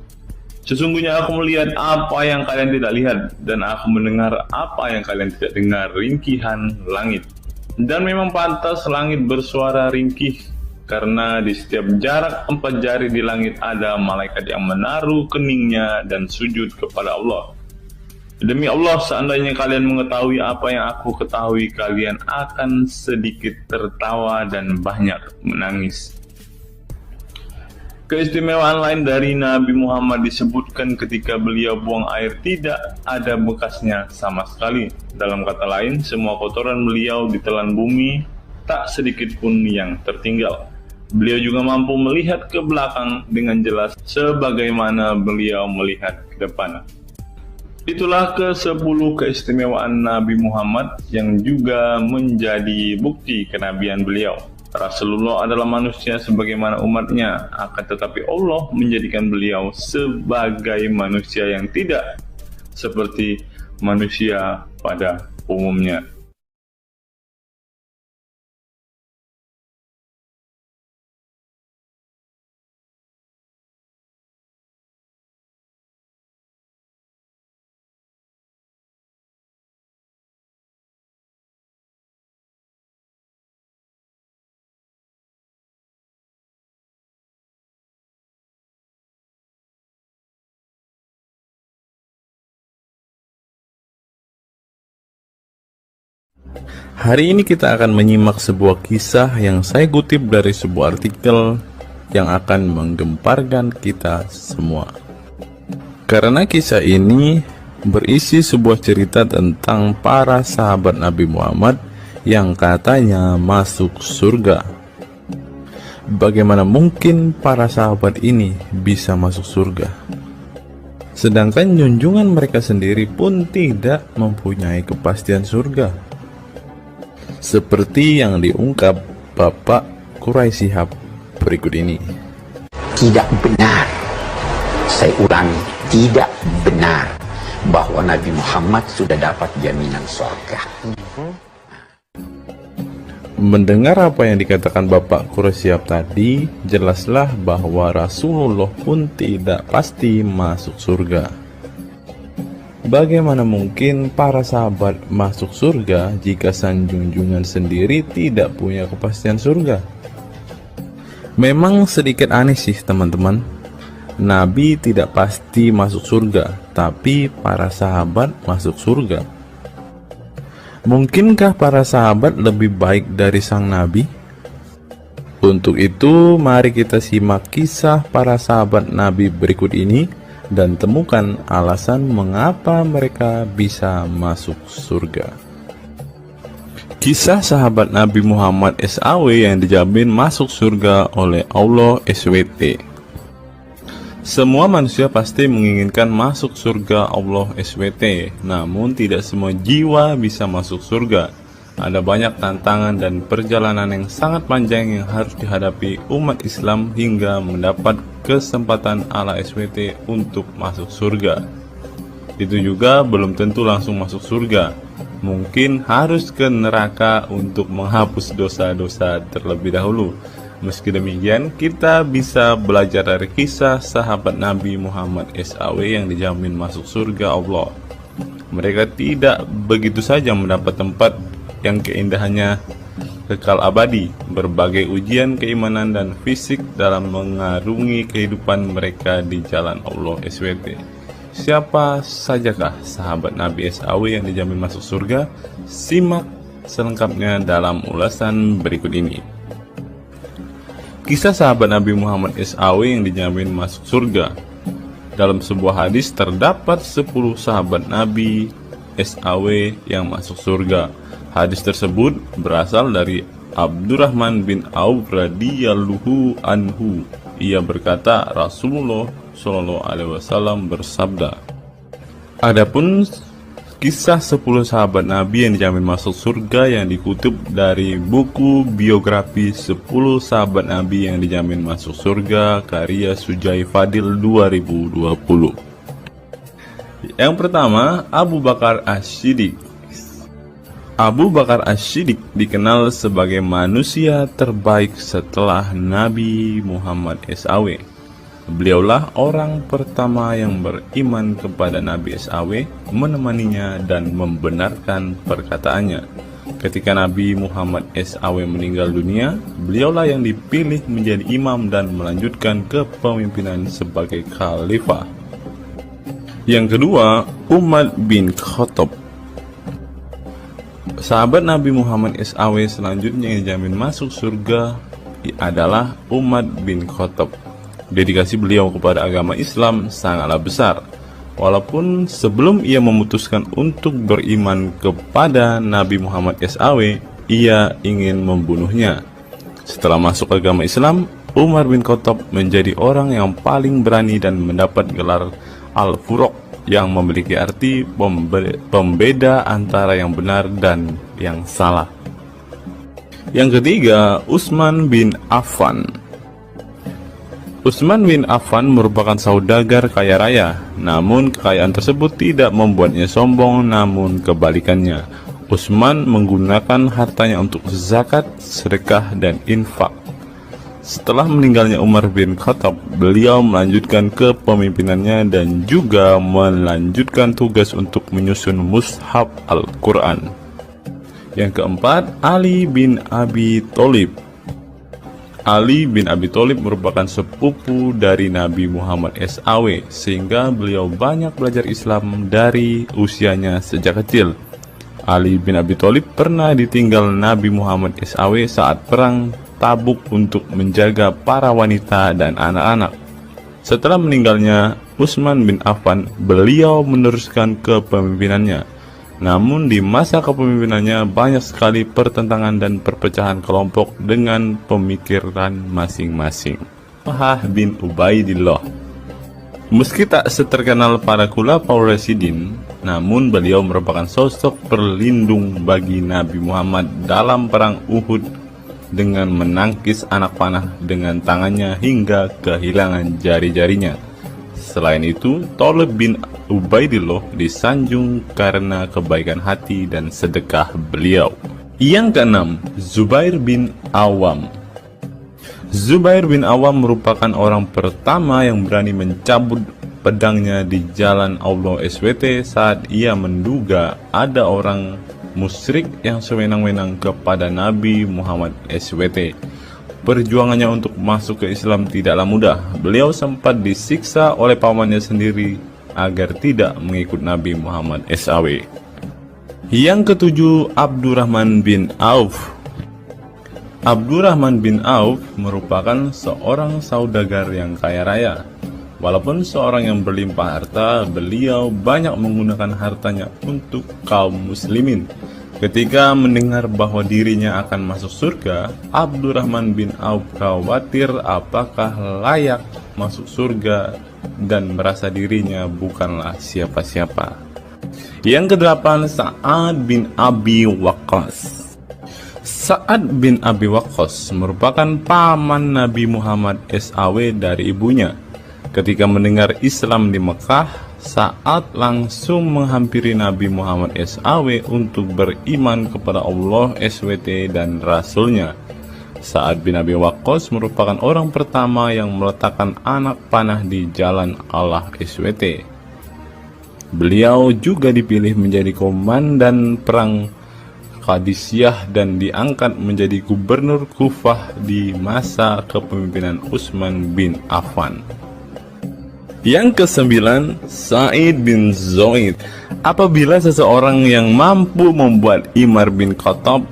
"Sesungguhnya aku melihat apa yang kalian tidak lihat, dan aku mendengar apa yang kalian tidak dengar, ringkihan langit. Dan memang pantas langit bersuara ringkih, karena di setiap jarak 4 jari di langit ada malaikat yang menaruh keningnya dan sujud kepada Allah. Demi Allah, seandainya kalian mengetahui apa yang aku ketahui, kalian akan sedikit tertawa dan banyak menangis." Keistimewaan lain dari Nabi Muhammad disebutkan ketika beliau buang air tidak ada bekasnya sama sekali. Dalam kata lain, semua kotoran beliau ditelan bumi, tak sedikit pun yang tertinggal. Beliau juga mampu melihat ke belakang dengan jelas sebagaimana beliau melihat ke depan. Itulah ke-10 keistimewaan Nabi Muhammad yang juga menjadi bukti kenabian beliau. Rasulullah adalah manusia sebagaimana umatnya, akan tetapi Allah menjadikan beliau sebagai manusia yang tidak seperti manusia pada umumnya. Hari ini kita akan menyimak sebuah kisah yang saya kutip dari sebuah artikel yang akan menggemparkan kita semua. Karena kisah ini berisi sebuah cerita tentang para sahabat Nabi Muhammad yang katanya masuk surga. Bagaimana mungkin para sahabat ini bisa masuk surga? Sedangkan junjungan mereka sendiri pun tidak mempunyai kepastian surga. Seperti yang diungkap Bapak Quraisy Shihab berikut ini. Tidak benar, saya ulangi, tidak benar bahwa Nabi Muhammad sudah dapat jaminan surga. Mendengar apa yang dikatakan Bapak Quraisy Shihab tadi, jelaslah bahwa Rasulullah pun tidak pasti masuk surga. Bagaimana mungkin para sahabat masuk surga jika sang junjungan sendiri tidak punya kepastian surga? Memang sedikit aneh sih teman-teman. Nabi tidak pasti masuk surga, tapi para sahabat masuk surga. Mungkinkah para sahabat lebih baik dari sang Nabi? Untuk itu, mari kita simak kisah para sahabat Nabi berikut ini dan temukan alasan mengapa mereka bisa masuk surga. Kisah sahabat Nabi Muhammad SAW yang dijamin masuk surga oleh Allah SWT. Semua manusia pasti menginginkan masuk surga Allah SWT, namun tidak semua jiwa bisa masuk surga. Ada banyak tantangan dan perjalanan yang sangat panjang yang harus dihadapi umat Islam hingga mendapat kesempatan ala SWT untuk masuk surga. Itu juga belum tentu langsung masuk surga. Mungkin harus ke neraka untuk menghapus dosa-dosa terlebih dahulu. Meski demikian, kita bisa belajar dari kisah sahabat Nabi Muhammad SAW yang dijamin masuk surga Allah. Mereka tidak begitu saja mendapat tempat yang keindahannya kekal abadi. Berbagai ujian keimanan dan fisik dalam mengarungi kehidupan mereka di jalan Allah SWT. Siapa sajakah sahabat Nabi SAW yang dijamin masuk surga? Simak selengkapnya dalam ulasan berikut ini. Kisah sahabat Nabi Muhammad SAW yang dijamin masuk surga. Dalam sebuah hadis terdapat 10 sahabat Nabi SAW yang masuk surga. Hadis tersebut berasal dari Abdurrahman bin Auf radhiyallahu anhu. Ia berkata, Rasulullah SAW bersabda. Adapun kisah 10 sahabat Nabi yang dijamin masuk surga yang dikutip dari buku biografi 10 sahabat Nabi yang dijamin masuk surga karya Sujai Fadil 2020. Yang pertama, Abu Bakar As-Siddiq. Abu Bakar As-Siddiq dikenal sebagai manusia terbaik setelah Nabi Muhammad SAW. Beliaulah orang pertama yang beriman kepada Nabi SAW, menemaninya dan membenarkan perkataannya. Ketika Nabi Muhammad SAW meninggal dunia, beliaulah yang dipilih menjadi imam dan melanjutkan kepemimpinan sebagai khalifah. Yang kedua, Umar bin Khattab. Sahabat Nabi Muhammad SAW selanjutnya yang dijamin masuk surga adalah Umar bin Khattab. Dedikasi beliau kepada agama Islam sangatlah besar. Walaupun sebelum ia memutuskan untuk beriman kepada Nabi Muhammad SAW, ia ingin membunuhnya. Setelah masuk agama Islam, Umar bin Khattab menjadi orang yang paling berani dan mendapat gelar Al-Furuq, yang memiliki arti pembeda antara yang benar dan yang salah. Yang ketiga, Utsman bin Affan. Utsman bin Affan merupakan saudagar kaya raya, namun kekayaan tersebut tidak membuatnya sombong, namun kebalikannya. Utsman menggunakan hartanya untuk zakat, sedekah, dan infak. Setelah meninggalnya Umar bin Khattab, beliau melanjutkan kepemimpinannya dan juga melanjutkan tugas untuk menyusun mushaf Al-Quran. Yang keempat, Ali bin Abi Thalib. Ali bin Abi Thalib merupakan sepupu dari Nabi Muhammad SAW, sehingga beliau banyak belajar Islam dari usianya sejak kecil. Ali bin Abi Thalib pernah ditinggal Nabi Muhammad SAW saat perang Tabuk untuk menjaga para wanita dan anak-anak. Setelah meninggalnya Utsman bin Affan, beliau meneruskan kepemimpinannya. Namun di masa kepemimpinannya banyak sekali pertentangan dan perpecahan kelompok dengan pemikiran masing-masing. Talhah bin Ubaidillah. Meski tak seterkenal para khulafaur rasyidin, namun beliau merupakan sosok perlindung bagi Nabi Muhammad dalam perang Uhud dengan menangkis anak panah dengan tangannya hingga kehilangan jari-jarinya. Selain itu, Talib bin Ubaidillah disanjung karena kebaikan hati dan sedekah beliau. Yang keenam, Zubair bin Awam. Zubair bin Awam merupakan orang pertama yang berani mencabut pedangnya di jalan Allah SWT saat ia menduga ada orang musyrik yang sewenang-wenang kepada Nabi Muhammad SWT. Perjuangannya untuk masuk ke Islam tidaklah mudah. Beliau sempat disiksa oleh pamannya sendiri agar tidak mengikut Nabi Muhammad SAW. Yang ketujuh, Abdurrahman bin Auf. Abdurrahman bin Auf merupakan seorang saudagar yang kaya raya. Walaupun seorang yang berlimpah harta, beliau banyak menggunakan hartanya untuk kaum muslimin. Ketika mendengar bahwa dirinya akan masuk surga, Abdurrahman bin Auf khawatir apakah layak masuk surga dan merasa dirinya bukanlah siapa-siapa. Yang kedelapan, Sa'ad bin Abi Waqqas. Sa'ad bin Abi Waqqas merupakan paman Nabi Muhammad SAW dari ibunya. Ketika mendengar Islam di Mekah, Sa'ad langsung menghampiri Nabi Muhammad SAW untuk beriman kepada Allah SWT dan Rasulnya. Sa'ad bin Abi Waqqas merupakan orang pertama yang meletakkan anak panah di jalan Allah SWT. Beliau juga dipilih menjadi komandan perang Qadisiyah dan diangkat menjadi gubernur Kufah di masa kepemimpinan Utsman bin Affan. Yang kesembilan, Sa'id bin Zaid. Apabila seseorang yang mampu membuat Umar bin Khattab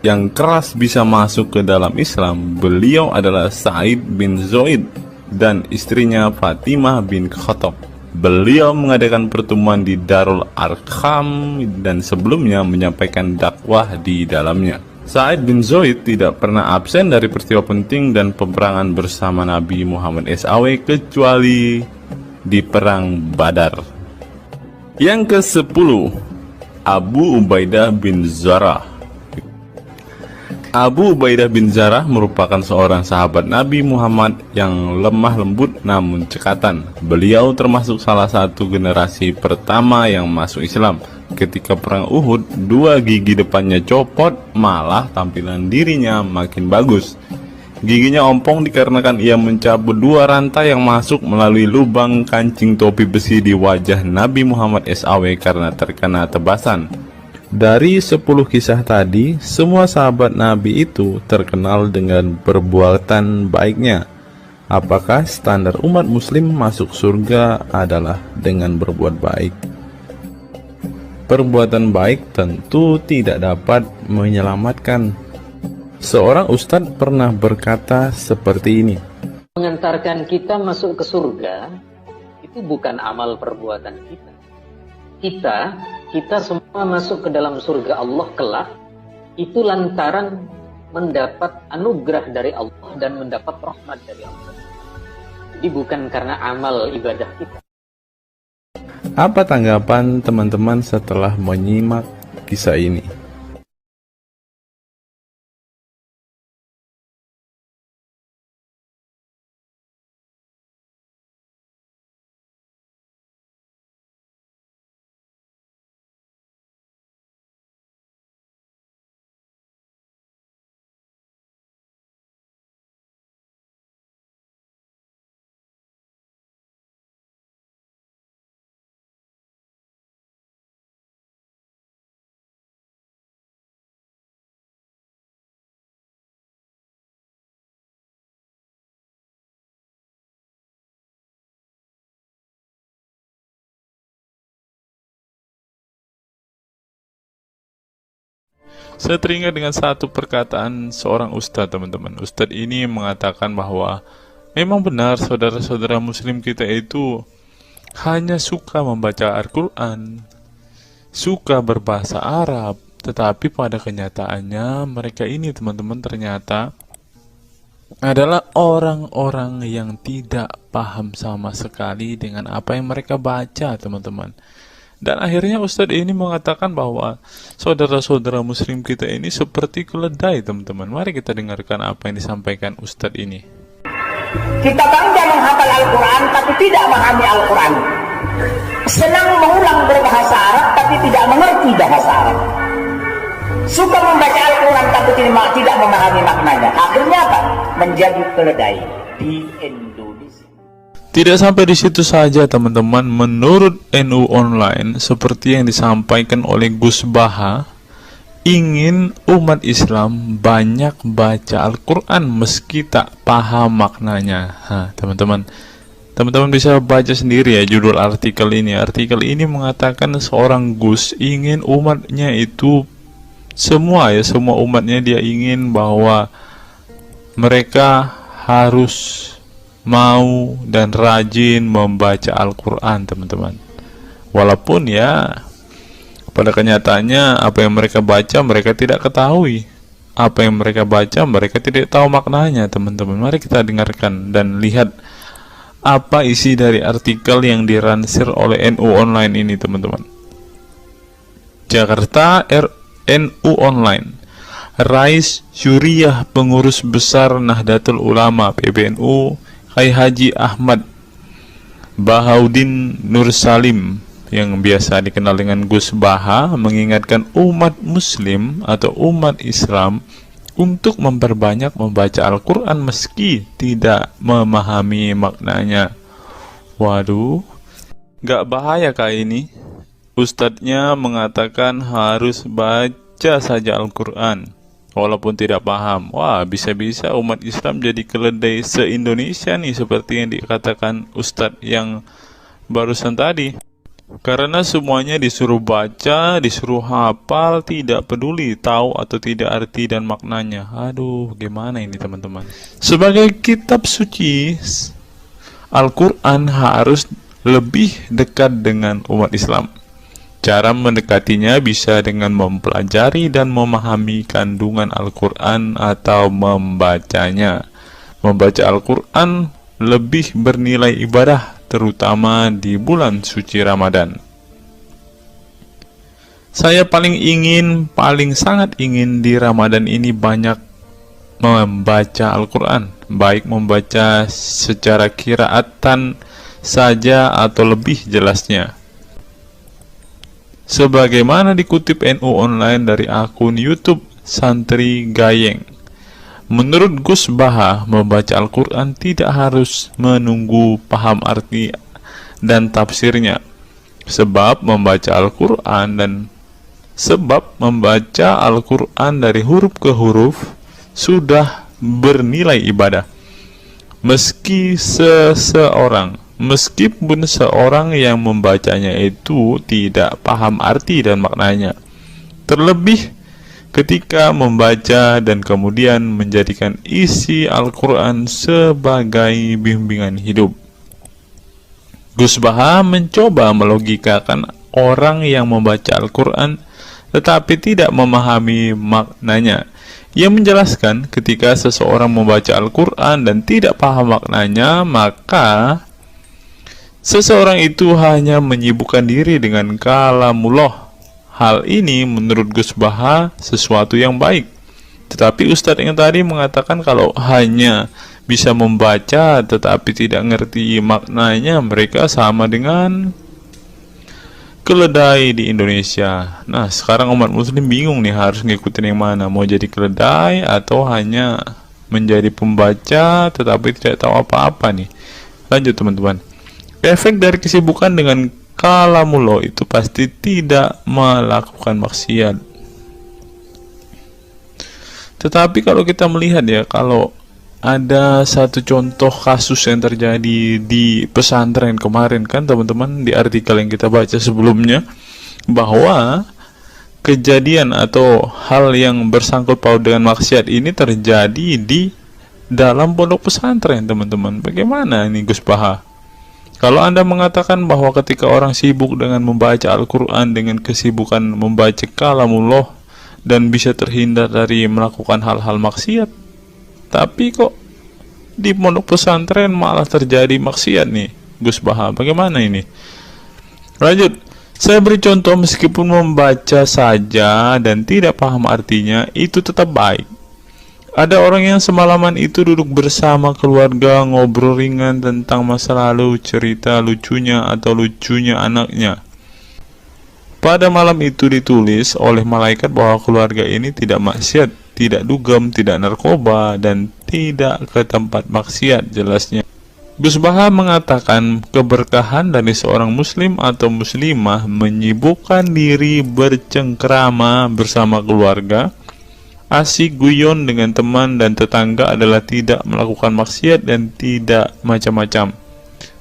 yang keras bisa masuk ke dalam Islam, beliau adalah Sa'id bin Zaid dan istrinya Fatimah bin Khattab. Beliau mengadakan pertemuan di Darul Arqam dan sebelumnya menyampaikan dakwah di dalamnya. Sa'id bin Zaid tidak pernah absen dari peristiwa penting dan peperangan bersama Nabi Muhammad SAW kecuali di perang Badar. Yang ke-10, Abu Ubaidah bin Jarrah. Abu Ubaidah bin Jarrah merupakan seorang sahabat Nabi Muhammad yang lemah lembut namun cekatan. Beliau termasuk salah satu generasi pertama yang masuk Islam. Ketika perang Uhud, dua gigi depannya copot, malah tampilan dirinya makin bagus. Giginya ompong dikarenakan ia mencabut dua rantai yang masuk melalui lubang kancing topi besi di wajah Nabi Muhammad SAW karena terkena tebasan. Dari 10 kisah tadi, semua sahabat Nabi itu terkenal dengan perbuatan baiknya. Apakah standar umat muslim masuk surga adalah dengan berbuat baik? Perbuatan baik tentu tidak dapat menyelamatkan. Seorang ustadz pernah berkata seperti ini. Mengantarkan kita masuk ke surga, itu bukan amal perbuatan kita. Kita semua masuk ke dalam surga Allah kelak itu lantaran mendapat anugerah dari Allah dan mendapat rahmat dari Allah. Jadi bukan karena amal ibadah kita. Apa tanggapan teman-teman setelah menyimak kisah ini? Saya teringat dengan satu perkataan seorang ustadz, teman-teman. Ustadz ini mengatakan bahwa memang benar saudara-saudara muslim kita itu hanya suka membaca Al-Quran, suka berbahasa Arab, tetapi pada kenyataannya mereka ini, teman-teman, ternyata adalah orang-orang yang tidak paham sama sekali dengan apa yang mereka baca, teman-teman. Dan akhirnya Ustadz ini mengatakan bahwa saudara-saudara muslim kita ini seperti keledai, teman-teman. Mari kita dengarkan apa yang disampaikan Ustadz ini. Kita bangga menghafal Al-Quran tapi tidak memahami Al-Quran. Senang mengulang berbahasa Arab tapi tidak mengerti bahasa Arab. Suka membaca Al-Quran tapi tidak memahami maknanya. Akhirnya apa? Menjadi keledai di Indonesia. Tidak sampai di situ saja teman-teman, menurut NU Online seperti yang disampaikan oleh Gus Baha, ingin umat Islam banyak baca Al-Quran meski tak paham maknanya. Teman-teman bisa baca sendiri ya judul artikel ini. Artikel ini mengatakan seorang Gus ingin umatnya itu semua umatnya dia ingin bahwa mereka harus mau dan rajin membaca Al-Quran, teman-teman. Walaupun ya pada kenyataannya apa yang mereka baca mereka tidak ketahui, apa yang mereka baca mereka tidak tahu maknanya, teman-teman. Mari kita dengarkan dan lihat apa isi dari artikel yang diransir oleh NU Online ini, teman-teman. Jakarta, NU Online. Rais Syuriah Pengurus Besar Nahdlatul Ulama PBNU Kiai Haji Ahmad Bahaudin Nur Salim yang biasa dikenal dengan Gus Baha mengingatkan umat muslim atau umat Islam untuk memperbanyak membaca Al-Quran meski tidak memahami maknanya. Waduh, gak bahaya kah ini? Ustadznya mengatakan harus baca saja Al-Quran walaupun tidak paham. Wah, bisa-bisa umat Islam jadi keledai se-Indonesia nih, seperti yang dikatakan Ustadz yang barusan tadi. Karena semuanya disuruh baca, disuruh hafal, tidak peduli tahu atau tidak arti dan maknanya. Aduh, gimana ini teman-teman? Sebagai kitab suci, Al-Quran harus lebih dekat dengan umat Islam. Cara mendekatinya bisa dengan mempelajari dan memahami kandungan Al-Quran atau membacanya. Membaca Al-Quran lebih bernilai ibadah, terutama di bulan suci Ramadan. Saya paling sangat ingin di Ramadan ini banyak membaca Al-Quran, baik membaca secara qiraatan saja atau lebih jelasnya. Sebagaimana dikutip NU Online dari akun YouTube Santri Gayeng. Menurut Gus Baha, membaca Al-Quran tidak harus menunggu paham arti dan tafsirnya. Sebab membaca Al-Quran dari huruf ke huruf sudah bernilai ibadah. Meskipun seorang yang membacanya itu tidak paham arti dan maknanya, terlebih ketika membaca dan kemudian menjadikan isi Al-Quran sebagai bimbingan hidup. Gus Baha mencoba melogikakan orang yang membaca Al-Quran tetapi tidak memahami maknanya. Ia menjelaskan ketika seseorang membaca Al-Quran dan tidak paham maknanya, maka seseorang itu hanya menyibukkan diri dengan kalamullah. Hal ini menurut Gus Baha sesuatu yang baik. Tetapi Ustadz yang tadi mengatakan kalau hanya bisa membaca tetapi tidak ngerti maknanya, mereka sama dengan keledai di Indonesia. Nah, sekarang umat muslim bingung nih harus ngikutin yang mana, mau jadi keledai atau hanya menjadi pembaca tetapi tidak tahu apa-apa nih. Lanjut teman-teman. Efek dari kesibukan dengan kalamullah itu pasti tidak melakukan maksiat. Tetapi kalau kita melihat ya, kalau ada satu contoh kasus yang terjadi di pesantren kemarin kan teman-teman, di artikel yang kita baca sebelumnya, bahwa kejadian atau hal yang bersangkut paut dengan maksiat ini terjadi di dalam pondok pesantren teman-teman. Bagaimana ini Gus Baha? Kalau Anda mengatakan bahwa ketika orang sibuk dengan membaca Al-Quran dengan kesibukan membaca kalamullah dan bisa terhindar dari melakukan hal-hal maksiat, tapi kok di pondok pesantren malah terjadi maksiat nih Gus Baha, bagaimana ini? Lanjut, saya beri contoh, meskipun membaca saja dan tidak paham artinya, itu tetap baik. Ada orang yang semalaman itu duduk bersama keluarga, ngobrol ringan tentang masa lalu, cerita lucunya atau lucunya anaknya. Pada malam itu ditulis oleh malaikat bahwa keluarga ini tidak maksiat, tidak dugem, tidak narkoba, dan tidak ke tempat maksiat, jelasnya. Gus Baha mengatakan keberkahan dari seorang muslim atau muslimah menyibukkan diri bercengkrama bersama keluarga, asik guyon dengan teman dan tetangga adalah tidak melakukan maksiat dan tidak macam-macam,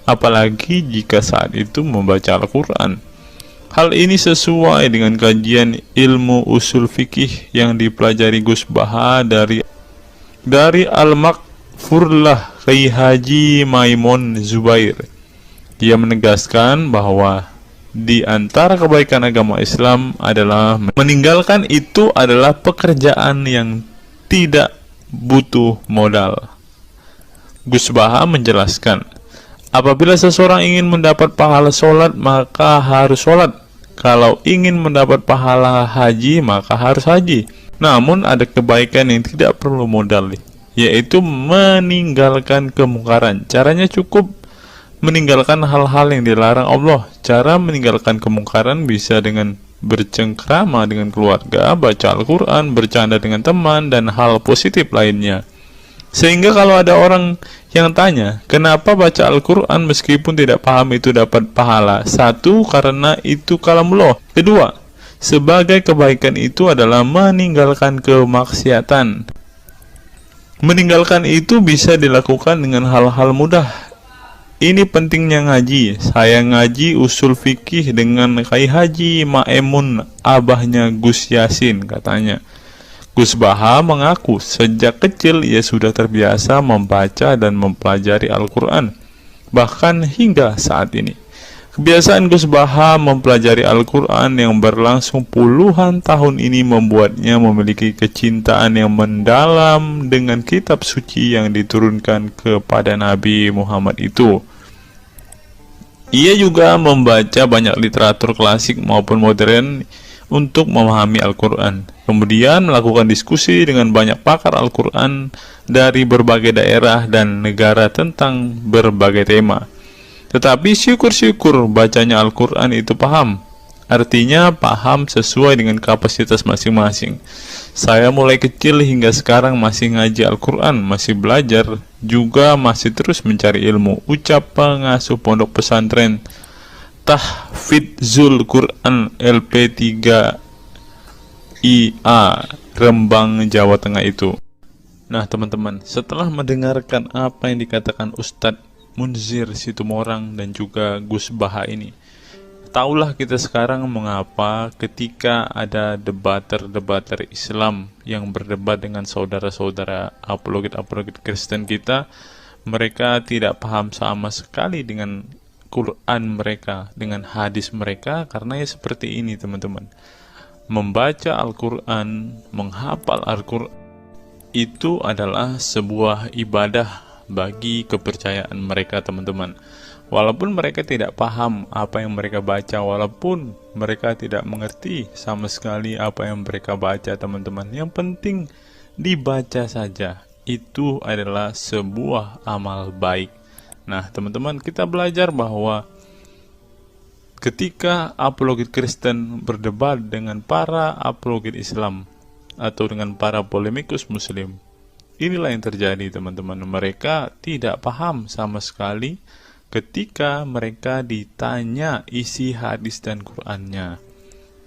apalagi jika saat itu membaca Al-Quran. Hal ini sesuai dengan kajian ilmu usul fikih yang dipelajari Gus Baha dari Al-Makfurlah Kiai Haji Maimun Zubair. Dia menegaskan bahwa di antara kebaikan agama Islam adalah meninggalkan itu adalah pekerjaan yang tidak butuh modal. Gus Baha menjelaskan, apabila seseorang ingin mendapat pahala sholat, maka harus sholat. Kalau ingin mendapat pahala haji, maka harus haji. Namun ada kebaikan yang tidak perlu modal, yaitu meninggalkan kemungkaran. Caranya cukup meninggalkan hal-hal yang dilarang Allah. Cara meninggalkan kemungkaran bisa dengan bercengkrama dengan keluarga, baca Al-Quran, bercanda dengan teman, dan hal positif lainnya. Sehingga kalau ada orang yang tanya, kenapa baca Al-Quran meskipun tidak paham itu dapat pahala? Satu, karena itu kalamullah. Kedua, sebagai kebaikan itu adalah meninggalkan kemaksiatan. Meninggalkan itu bisa dilakukan dengan hal-hal mudah. Ini pentingnya ngaji. Saya ngaji usul fikih dengan Kiai Haji Maimun, abahnya Gus Yasin, katanya. Gus Baha mengaku sejak kecil ia sudah terbiasa membaca dan mempelajari Al-Quran, bahkan hingga saat ini. Kebiasaan Gus Baha mempelajari Al-Quran yang berlangsung puluhan tahun ini membuatnya memiliki kecintaan yang mendalam dengan kitab suci yang diturunkan kepada Nabi Muhammad itu. Ia juga membaca banyak literatur klasik maupun modern untuk memahami Al-Quran. Kemudian melakukan diskusi dengan banyak pakar Al-Quran dari berbagai daerah dan negara tentang berbagai tema. Tetapi syukur-syukur bacanya Al-Quran itu paham. Artinya paham sesuai dengan kapasitas masing-masing. Saya mulai kecil hingga sekarang masih ngaji Al-Quran, masih belajar, juga masih terus mencari ilmu. Ucap pengasuh pondok pesantren Tahfidzul Quran LP3 IA Rembang, Jawa Tengah itu. Nah teman-teman, setelah mendengarkan apa yang dikatakan Ustadz Munzir Situmorang dan juga Gus Baha ini, taulah kita sekarang mengapa ketika ada debater Islam yang berdebat dengan saudara-saudara apologet Kristen kita, mereka tidak paham sama sekali dengan Quran mereka, dengan hadis mereka, karena ya seperti ini teman-teman. Membaca Al-Quran, menghafal Al-Quran itu adalah sebuah ibadah bagi kepercayaan mereka teman-teman. Walaupun mereka tidak paham apa yang mereka baca, walaupun mereka tidak mengerti sama sekali apa yang mereka baca teman-teman, yang penting dibaca saja, itu adalah sebuah amal baik. Nah teman-teman, kita belajar bahwa ketika apologet Kristen berdebat dengan para apologet Islam atau dengan para polemikus Muslim, inilah yang terjadi teman-teman. Mereka tidak paham sama sekali ketika mereka ditanya isi hadis dan Qur'annya.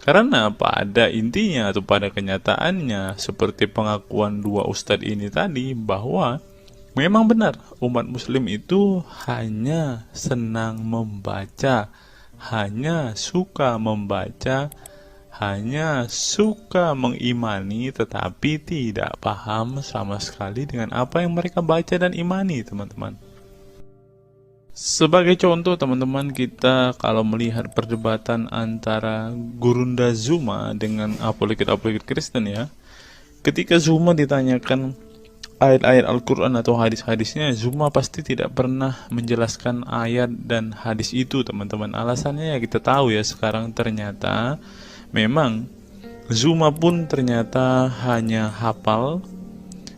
Karena pada intinya atau pada kenyataannya, seperti pengakuan dua ustadz ini tadi, bahwa memang benar umat muslim itu hanya senang membaca, hanya suka membaca, hanya suka mengimani, tetapi tidak paham sama sekali dengan apa yang mereka baca dan imani teman-teman. Sebagai contoh teman-teman, kita kalau melihat perdebatan antara Gurunda Zuma dengan apologet Kristen ya, ketika Zuma ditanyakan ayat-ayat Al-Quran atau hadis-hadisnya, Zuma pasti tidak pernah menjelaskan ayat dan hadis itu teman-teman. Alasannya ya kita tahu ya, sekarang ternyata memang Zuma pun ternyata hanya hafal,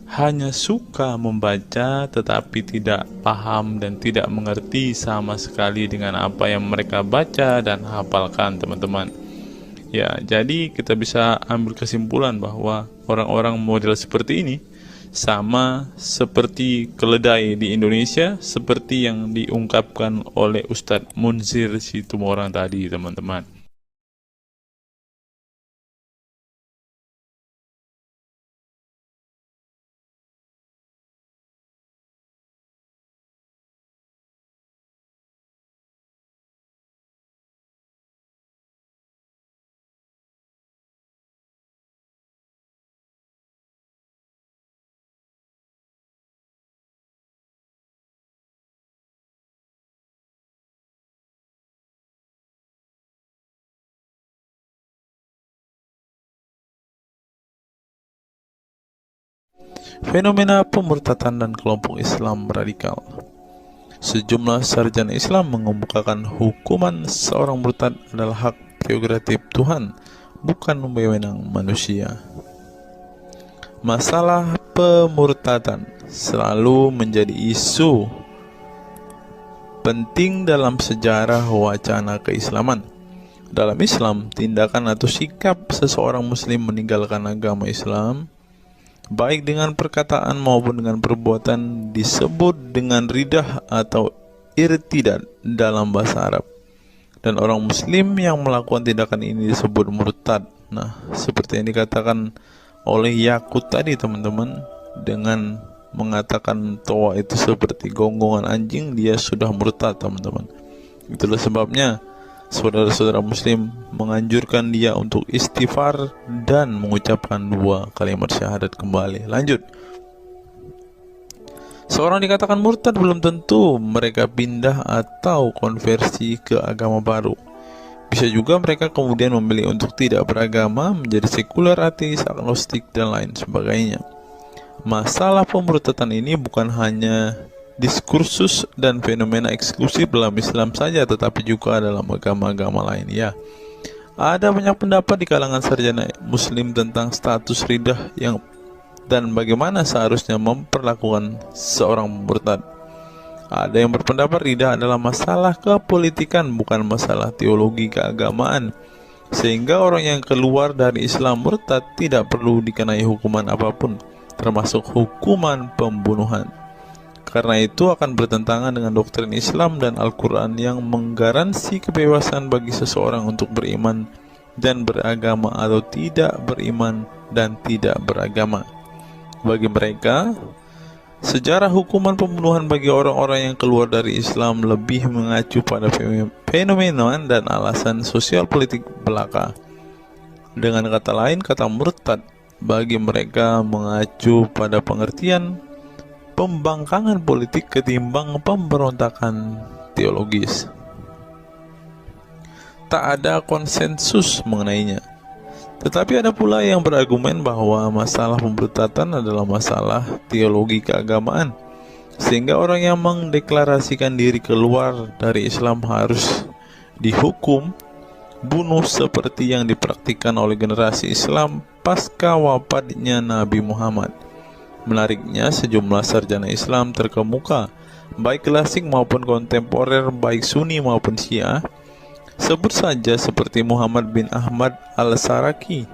hanya suka membaca, tetapi tidak paham dan tidak mengerti sama sekali dengan apa yang mereka baca dan hafalkan teman-teman. Ya, jadi kita bisa ambil kesimpulan bahwa orang-orang model seperti ini sama seperti keledai di Indonesia, seperti yang diungkapkan oleh Ustadz Munzir Situmorang tadi, teman-teman. Fenomena pemurtadan dan kelompok Islam radikal. Sejumlah sarjana Islam mengemukakan hukuman seorang murtad adalah hak prerogatif Tuhan, bukan wewenang manusia. Masalah pemurtadan selalu menjadi isu penting dalam sejarah wacana keislaman. Dalam Islam, tindakan atau sikap seseorang muslim meninggalkan agama Islam, baik dengan perkataan maupun dengan perbuatan, disebut dengan ridah atau irtidad dalam bahasa Arab. Dan orang muslim yang melakukan tindakan ini disebut murtad. Nah, seperti yang dikatakan oleh Yakut tadi, teman-teman, dengan mengatakan toa itu seperti gonggongan anjing, dia sudah murtad, teman-teman. Itulah sebabnya saudara-saudara muslim menganjurkan dia untuk istighfar dan mengucapkan 2 kalimat syahadat kembali. Lanjut. Seorang dikatakan murtad belum tentu mereka pindah atau konversi ke agama baru. Bisa juga mereka kemudian memilih untuk tidak beragama, menjadi sekuler, ateis, agnostik, dan lain sebagainya. Masalah pemurtadan ini bukan hanya diskursus dan fenomena eksklusif dalam Islam saja, tetapi juga dalam agama-agama lain. Ya, ada banyak pendapat di kalangan sarjana muslim tentang status ridah dan bagaimana seharusnya memperlakukan seorang murtad. Ada yang berpendapat ridah adalah masalah kepolitikan, bukan masalah teologi keagamaan, sehingga orang yang keluar dari Islam murtad tidak perlu dikenai hukuman apapun, termasuk hukuman pembunuhan. Karena itu akan bertentangan dengan doktrin Islam dan Al-Quran yang menggaransi kebebasan bagi seseorang untuk beriman dan beragama atau tidak beriman dan tidak beragama. Bagi mereka, sejarah hukuman pembunuhan bagi orang-orang yang keluar dari Islam lebih mengacu pada fenomena dan alasan sosial politik belaka. Dengan kata lain, kata murtad bagi mereka mengacu pada pengertian pembangkangan politik ketimbang pemberontakan teologis. Tak ada konsensus mengenainya. Tetapi ada pula yang berargumen bahwa masalah pemurtadan adalah masalah teologi keagamaan, sehingga orang yang mendeklarasikan diri keluar dari Islam harus dihukum bunuh seperti yang dipraktikkan oleh generasi Islam pasca wafatnya Nabi Muhammad. Menariknya, sejumlah sarjana Islam terkemuka, baik klasik maupun kontemporer, baik Sunni maupun Syiah, sebut saja seperti Muhammad bin Ahmad al-Saraki,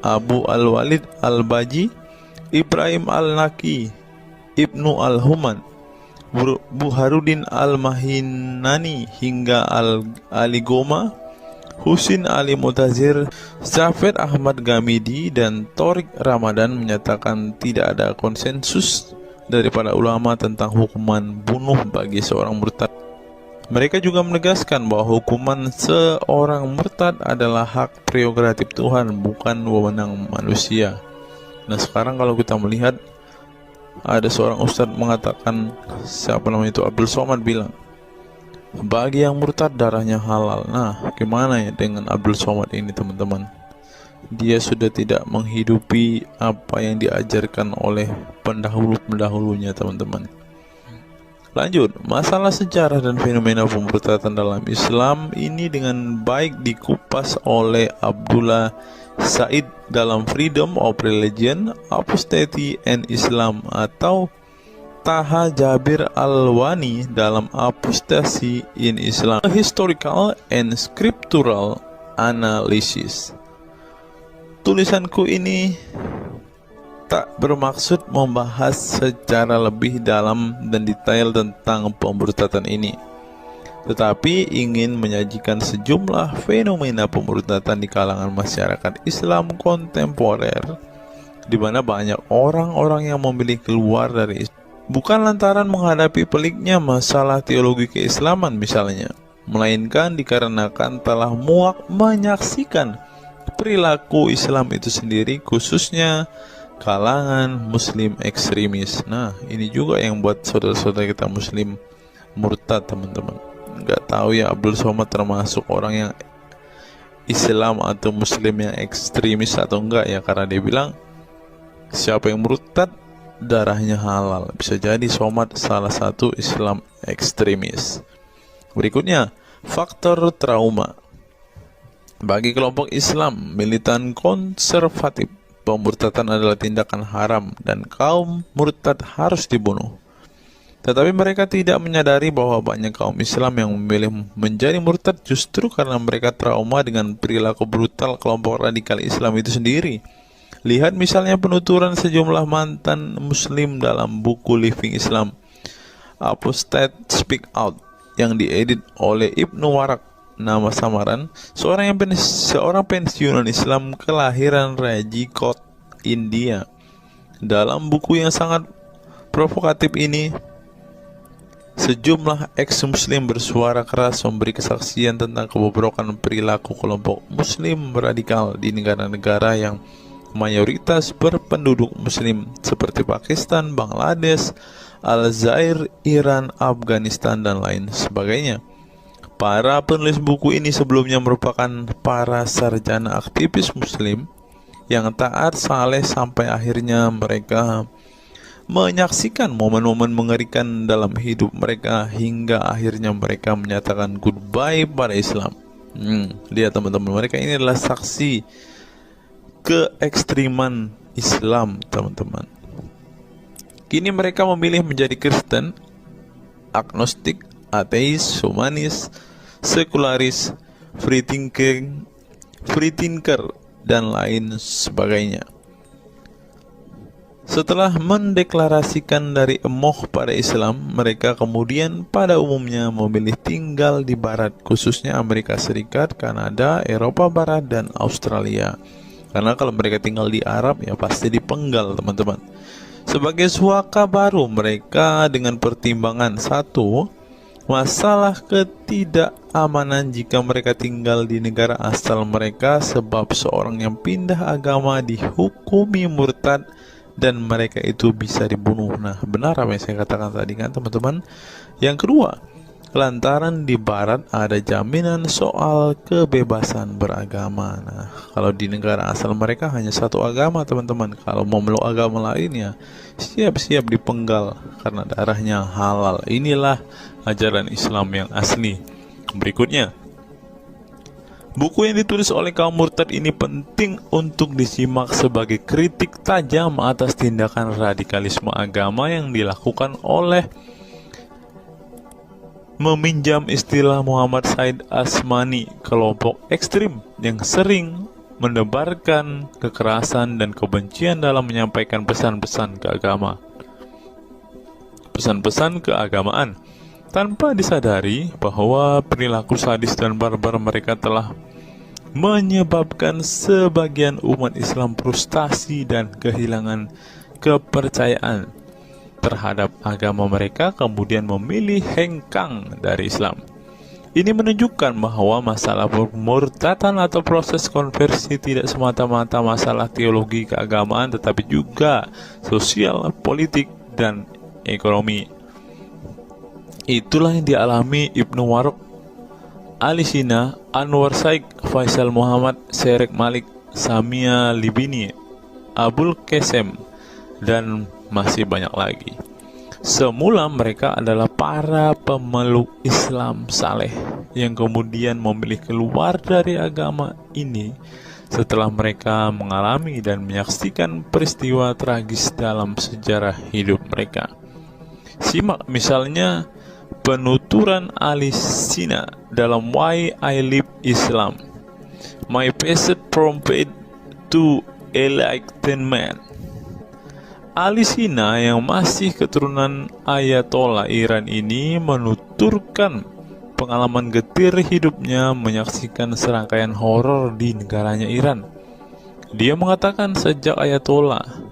Abu al-Walid al-Baji, Ibrahim al-Naqi, Ibnu al-Human, Buharuddin al-Mahinani, hingga Ali Goma, Husin Ali Mutazir, Zafir Ahmad Gamidi, dan Torik Ramadan menyatakan tidak ada konsensus dari para ulama tentang hukuman bunuh bagi seorang murtad. Mereka juga menegaskan bahwa hukuman seorang murtad adalah hak prerogatif Tuhan, bukan wewenang manusia. Nah, sekarang kalau kita melihat, ada seorang ustadz mengatakan, siapa namanya itu, Abdul Somad, bilang bagi yang murtad darahnya halal. Nah, gimana ya dengan Abdul Somad ini, teman-teman? Dia sudah tidak menghidupi apa yang diajarkan oleh pendahulu-pendahulunya, teman-teman. Lanjut, masalah sejarah dan fenomena pemurtadan dalam Islam ini dengan baik dikupas oleh Abdullah Said dalam Freedom of Religion, Apostasy and Islam, atau Taha Jabir Al-Wani dalam Apostasy in Islam, Historical and Scriptural Analysis. Tulisanku ini tak bermaksud membahas secara lebih dalam dan detail tentang pemurtadan ini, tetapi ingin menyajikan sejumlah fenomena pemurtadan di kalangan masyarakat Islam kontemporer, di mana banyak orang-orang yang memilih keluar dari Islam bukan lantaran menghadapi peliknya masalah teologi keislaman misalnya, melainkan dikarenakan telah muak menyaksikan perilaku Islam itu sendiri, khususnya kalangan muslim ekstremis. Nah, ini juga yang buat saudara-saudara kita muslim murtad, teman-teman. Nggak tahu ya Abdul Somad termasuk orang yang Islam atau muslim yang ekstremis atau enggak ya, karena dia bilang siapa yang murtad darahnya halal. Bisa jadi Somad salah satu Islam ekstremis. Berikutnya, faktor trauma. Bagi kelompok Islam militan konservatif, pemurtadan adalah tindakan haram dan kaum murtad harus dibunuh. Tetapi mereka tidak menyadari bahwa banyak kaum Islam yang memilih menjadi murtad justru karena mereka trauma dengan perilaku brutal kelompok radikal Islam itu sendiri. Lihat misalnya penuturan sejumlah mantan muslim dalam buku Living Islam, Apostate Speak Out, yang diedit oleh Ibnu Warak, nama samaran, seorang pensiunan Islam kelahiran Rajkot, India. Dalam buku yang sangat provokatif ini, sejumlah ex-muslim bersuara keras memberi kesaksian tentang kebobrokan perilaku kelompok muslim radikal di negara-negara yang mayoritas berpenduduk muslim seperti Pakistan, Bangladesh, Aljazair, Iran, Afghanistan, dan lain sebagainya. Para penulis buku ini sebelumnya merupakan para sarjana aktivis muslim yang taat saleh sampai akhirnya mereka menyaksikan momen-momen mengerikan dalam hidup mereka hingga akhirnya mereka menyatakan goodbye pada Islam. Lihat teman-teman, mereka ini adalah saksi keekstriman Islam, teman-teman. Kini mereka memilih menjadi Kristen, agnostik, ateis, humanis, sekularis, free thinker, dan lain sebagainya. Setelah mendeklarasikan dari emoh pada Islam, mereka kemudian pada umumnya memilih tinggal di Barat, khususnya Amerika Serikat, Kanada, Eropa Barat, dan Australia. Karena kalau mereka tinggal di Arab ya pasti dipenggal, teman-teman. Sebagai suaka baru mereka dengan pertimbangan satu, masalah ketidakamanan jika mereka tinggal di negara asal mereka, sebab seorang yang pindah agama dihukumi murtad dan mereka itu bisa dibunuh. Nah, benar apa yang saya katakan tadi kan, teman-teman. Yang kedua, lantaran di Barat ada jaminan soal kebebasan beragama. Nah, kalau di negara asal mereka hanya satu agama, teman-teman. Kalau mau meluk agama lain ya siap-siap dipenggal karena darahnya halal. Inilah ajaran Islam yang asli. Berikutnya, buku yang ditulis oleh kaum murtad ini penting untuk disimak sebagai kritik tajam atas tindakan radikalisme agama yang dilakukan oleh, meminjam istilah Muhammad Said Asmani, kelompok ekstrim yang sering menebarkan kekerasan dan kebencian dalam menyampaikan pesan-pesan keagamaan, tanpa disadari bahwa perilaku sadis dan barbar mereka telah menyebabkan sebagian umat Islam frustasi dan kehilangan kepercayaan terhadap agama mereka, kemudian memilih hengkang dari Islam. Ini menunjukkan bahwa masalah pemurtadan atau proses konversi tidak semata-mata masalah teologi keagamaan, tetapi juga sosial, politik, dan ekonomi. Itulah yang dialami Ibnu Warok, Ali Sina, Anwar Saik, Faisal Muhammad, Serek Malik, Samia Libini, Abul Qasem, dan masih banyak lagi. Semula mereka adalah para pemeluk Islam saleh yang kemudian memilih keluar dari agama ini setelah mereka mengalami dan menyaksikan peristiwa tragis dalam sejarah hidup mereka. Simak misalnya penuturan Ali Sina dalam Why I Live Islam, My Passage from Faith to Enlightenment. Ali Sina yang masih keturunan Ayatollah Iran ini menuturkan pengalaman getir hidupnya menyaksikan serangkaian horor di negaranya Iran. Dia mengatakan sejak Ayatollah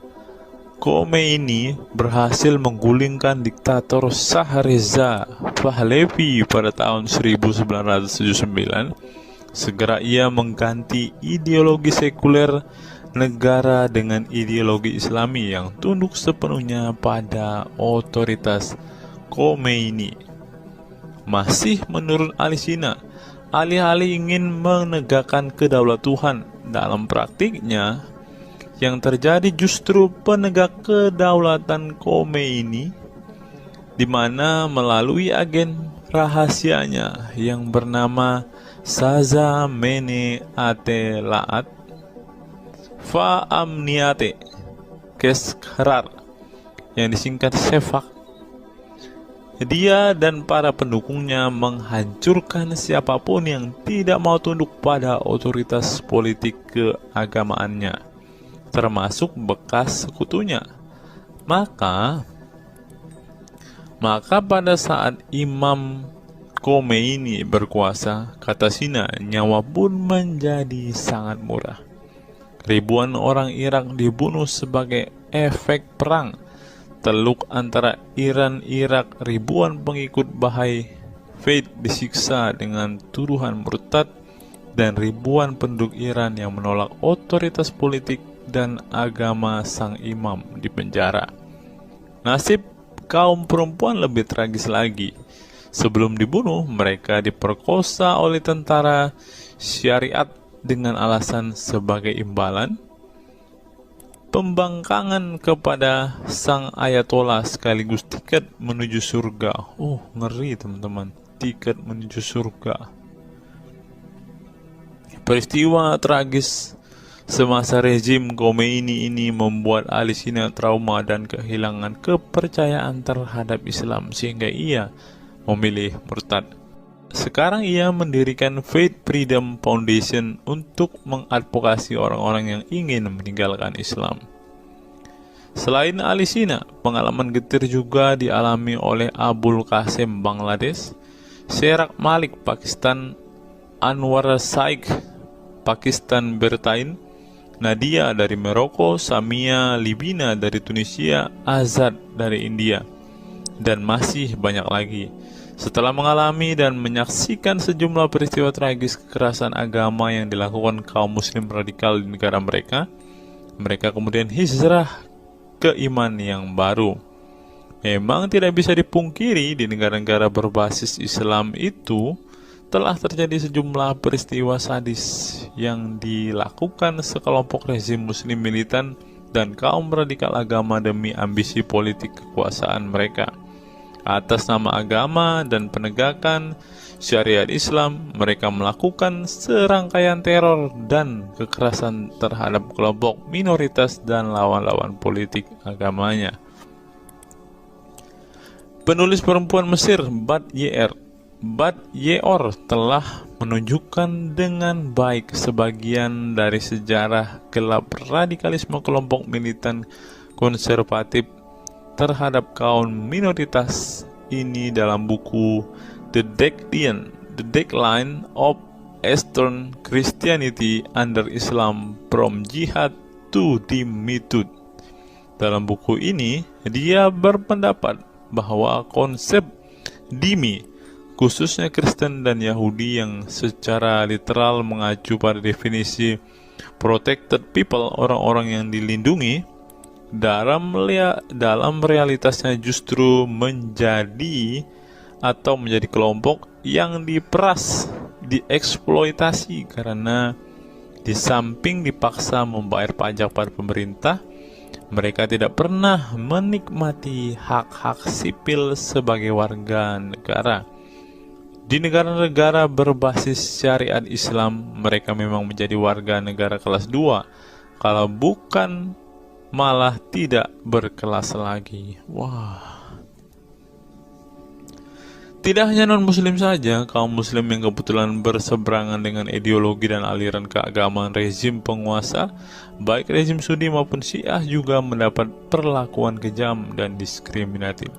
Khomeini berhasil menggulingkan diktator Shah Reza Pahlavi pada tahun 1979, segera ia mengganti ideologi sekuler negara dengan ideologi Islami yang tunduk sepenuhnya pada otoritas Khomeini. Masih menurut Ali Sina, alih-alih ingin menegakkan kedaulat Tuhan, dalam praktiknya yang terjadi justru penegak kedaulatan Khomeini, di mana melalui agen rahasianya yang bernama Saza Mene Ate Laat Fa Amniate Keskharar yang disingkat Shefak, dia dan para pendukungnya menghancurkan siapapun yang tidak mau tunduk pada otoritas politik keagamaannya, termasuk bekas sekutunya. Maka pada saat Imam Khomeini berkuasa, kata Sina, nyawa pun menjadi sangat murah. Ribuan orang Irak dibunuh sebagai efek perang teluk antara Iran-Irak. Ribuan pengikut Bahai Faith disiksa dengan tuduhan murtad, dan ribuan penduduk Iran yang menolak otoritas politik dan agama sang imam dipenjara. Nasib kaum perempuan lebih tragis lagi. Sebelum dibunuh, mereka diperkosa oleh tentara syariat dengan alasan sebagai imbalan pembangkangan kepada sang ayatollah sekaligus tiket menuju surga. Oh, ngeri teman-teman, tiket menuju surga. Peristiwa tragis semasa rezim Khomeini ini membuat Ali Sina trauma dan kehilangan kepercayaan terhadap Islam sehingga ia memilih murtad. Sekarang ia mendirikan Faith Freedom Foundation untuk mengadvokasi orang-orang yang ingin meninggalkan Islam. Selain Ali Sina, pengalaman getir juga dialami oleh Abul Qasim Bangladesh, Sherak Malik Pakistan, Anwar Saik Pakistan Bertain, Nadia dari Maroko, Samia Libina dari Tunisia, Azad dari India, dan masih banyak lagi. Setelah mengalami dan menyaksikan sejumlah peristiwa tragis kekerasan agama yang dilakukan kaum muslim radikal di negara mereka, mereka kemudian hijrah ke iman yang baru. Memang tidak bisa dipungkiri di negara-negara berbasis Islam itu telah terjadi sejumlah peristiwa sadis yang dilakukan sekelompok rezim muslim militan dan kaum radikal agama demi ambisi politik kekuasaan mereka. Atas nama agama dan penegakan syariat Islam, mereka melakukan serangkaian teror dan kekerasan terhadap kelompok minoritas dan lawan-lawan politik agamanya. Penulis perempuan Mesir Bat Ye'or telah menunjukkan dengan baik sebagian dari sejarah gelap radikalisme kelompok militan konservatif terhadap kaum minoritas ini dalam buku The Decline of Eastern Christianity Under Islam From Jihad to Dhimmitud. Dalam buku ini, dia berpendapat bahwa konsep dhimmi, khususnya Kristen dan Yahudi yang secara literal mengacu pada definisi protected people, orang-orang yang dilindungi, dalam realitasnya justru menjadi kelompok yang diperas, dieksploitasi karena di samping dipaksa membayar pajak pada pemerintah, mereka tidak pernah menikmati hak-hak sipil sebagai warga negara. Di negara-negara berbasis syariat Islam, mereka memang menjadi warga negara kelas 2, kalau bukan malah tidak berkelas lagi. Wah. Tidak hanya non-muslim saja, kaum muslim yang kebetulan berseberangan dengan ideologi dan aliran keagamaan rezim penguasa, baik rezim Sunni maupun Syiah, juga mendapat perlakuan kejam dan diskriminatif.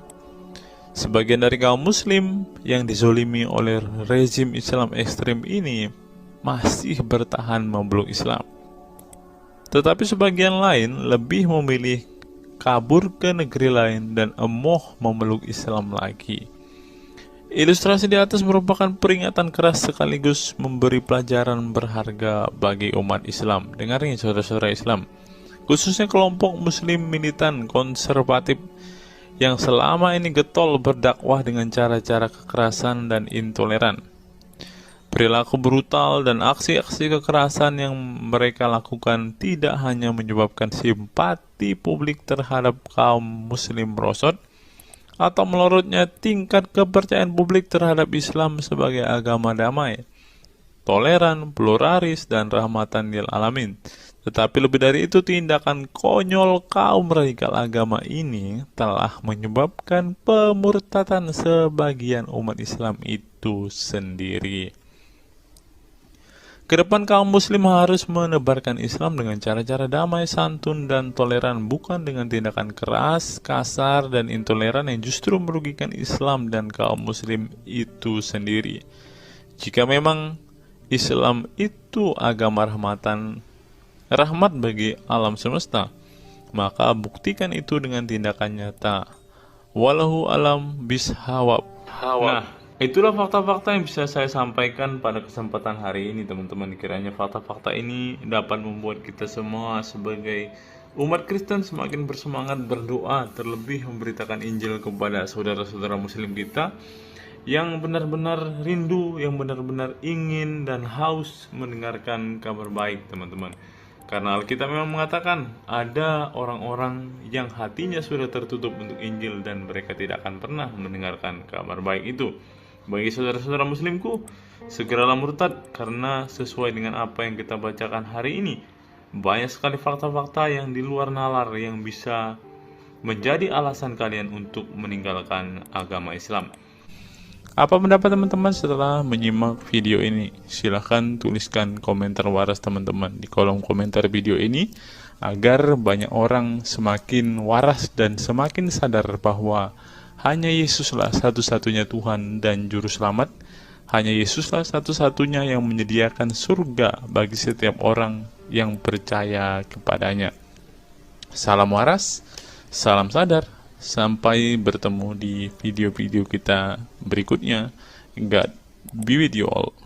Sebagian dari kaum muslim yang dizolimi oleh rezim Islam ekstrim ini masih bertahan memeluk Islam. Tetapi sebagian lain lebih memilih kabur ke negeri lain dan emoh memeluk Islam lagi. Ilustrasi di atas merupakan peringatan keras sekaligus memberi pelajaran berharga bagi umat Islam. Dengarin saudara-saudara Islam, khususnya kelompok muslim militan konservatif yang selama ini getol berdakwah dengan cara-cara kekerasan dan intoleran. Perilaku brutal dan aksi-aksi kekerasan yang mereka lakukan tidak hanya menyebabkan simpati publik terhadap kaum muslim merosot, atau melorotnya tingkat kepercayaan publik terhadap Islam sebagai agama damai, toleran, pluralis, dan rahmatan lil alamin. Tetapi lebih dari itu, tindakan konyol kaum radikal agama ini telah menyebabkan pemurtadan sebagian umat Islam itu sendiri. Kedepan kaum muslim harus menebarkan Islam dengan cara-cara damai, santun, dan toleran, bukan dengan tindakan keras, kasar, dan intoleran yang justru merugikan Islam dan kaum muslim itu sendiri. Jika memang Islam itu agama rahmat bagi alam semesta, maka buktikan itu dengan tindakan nyata. Wallahu alam bishawab. Nah, itulah fakta-fakta yang bisa saya sampaikan pada kesempatan hari ini, teman-teman. Kiranya fakta-fakta ini dapat membuat kita semua sebagai umat Kristen semakin bersemangat berdoa, terlebih memberitakan Injil kepada saudara-saudara muslim kita yang benar-benar rindu, yang benar-benar ingin dan haus mendengarkan kabar baik, teman-teman. Karena Alkitab memang mengatakan ada orang-orang yang hatinya sudah tertutup untuk Injil dan mereka tidak akan pernah mendengarkan kabar baik itu. Bagi saudara-saudara muslimku, segeralah murtad, karena sesuai dengan apa yang kita bacakan hari ini, banyak sekali fakta-fakta yang di luar nalar yang bisa menjadi alasan kalian untuk meninggalkan agama Islam. Apa pendapat teman-teman setelah menyimak video ini? Silahkan tuliskan komentar waras teman-teman di kolom komentar video ini, agar banyak orang semakin waras dan semakin sadar bahwa hanya Yesuslah satu-satunya Tuhan dan Juru Selamat. Hanya Yesuslah satu-satunya yang menyediakan surga bagi setiap orang yang percaya kepadanya. Salam waras, salam sadar. Sampai bertemu di video-video kita berikutnya. God be with you all.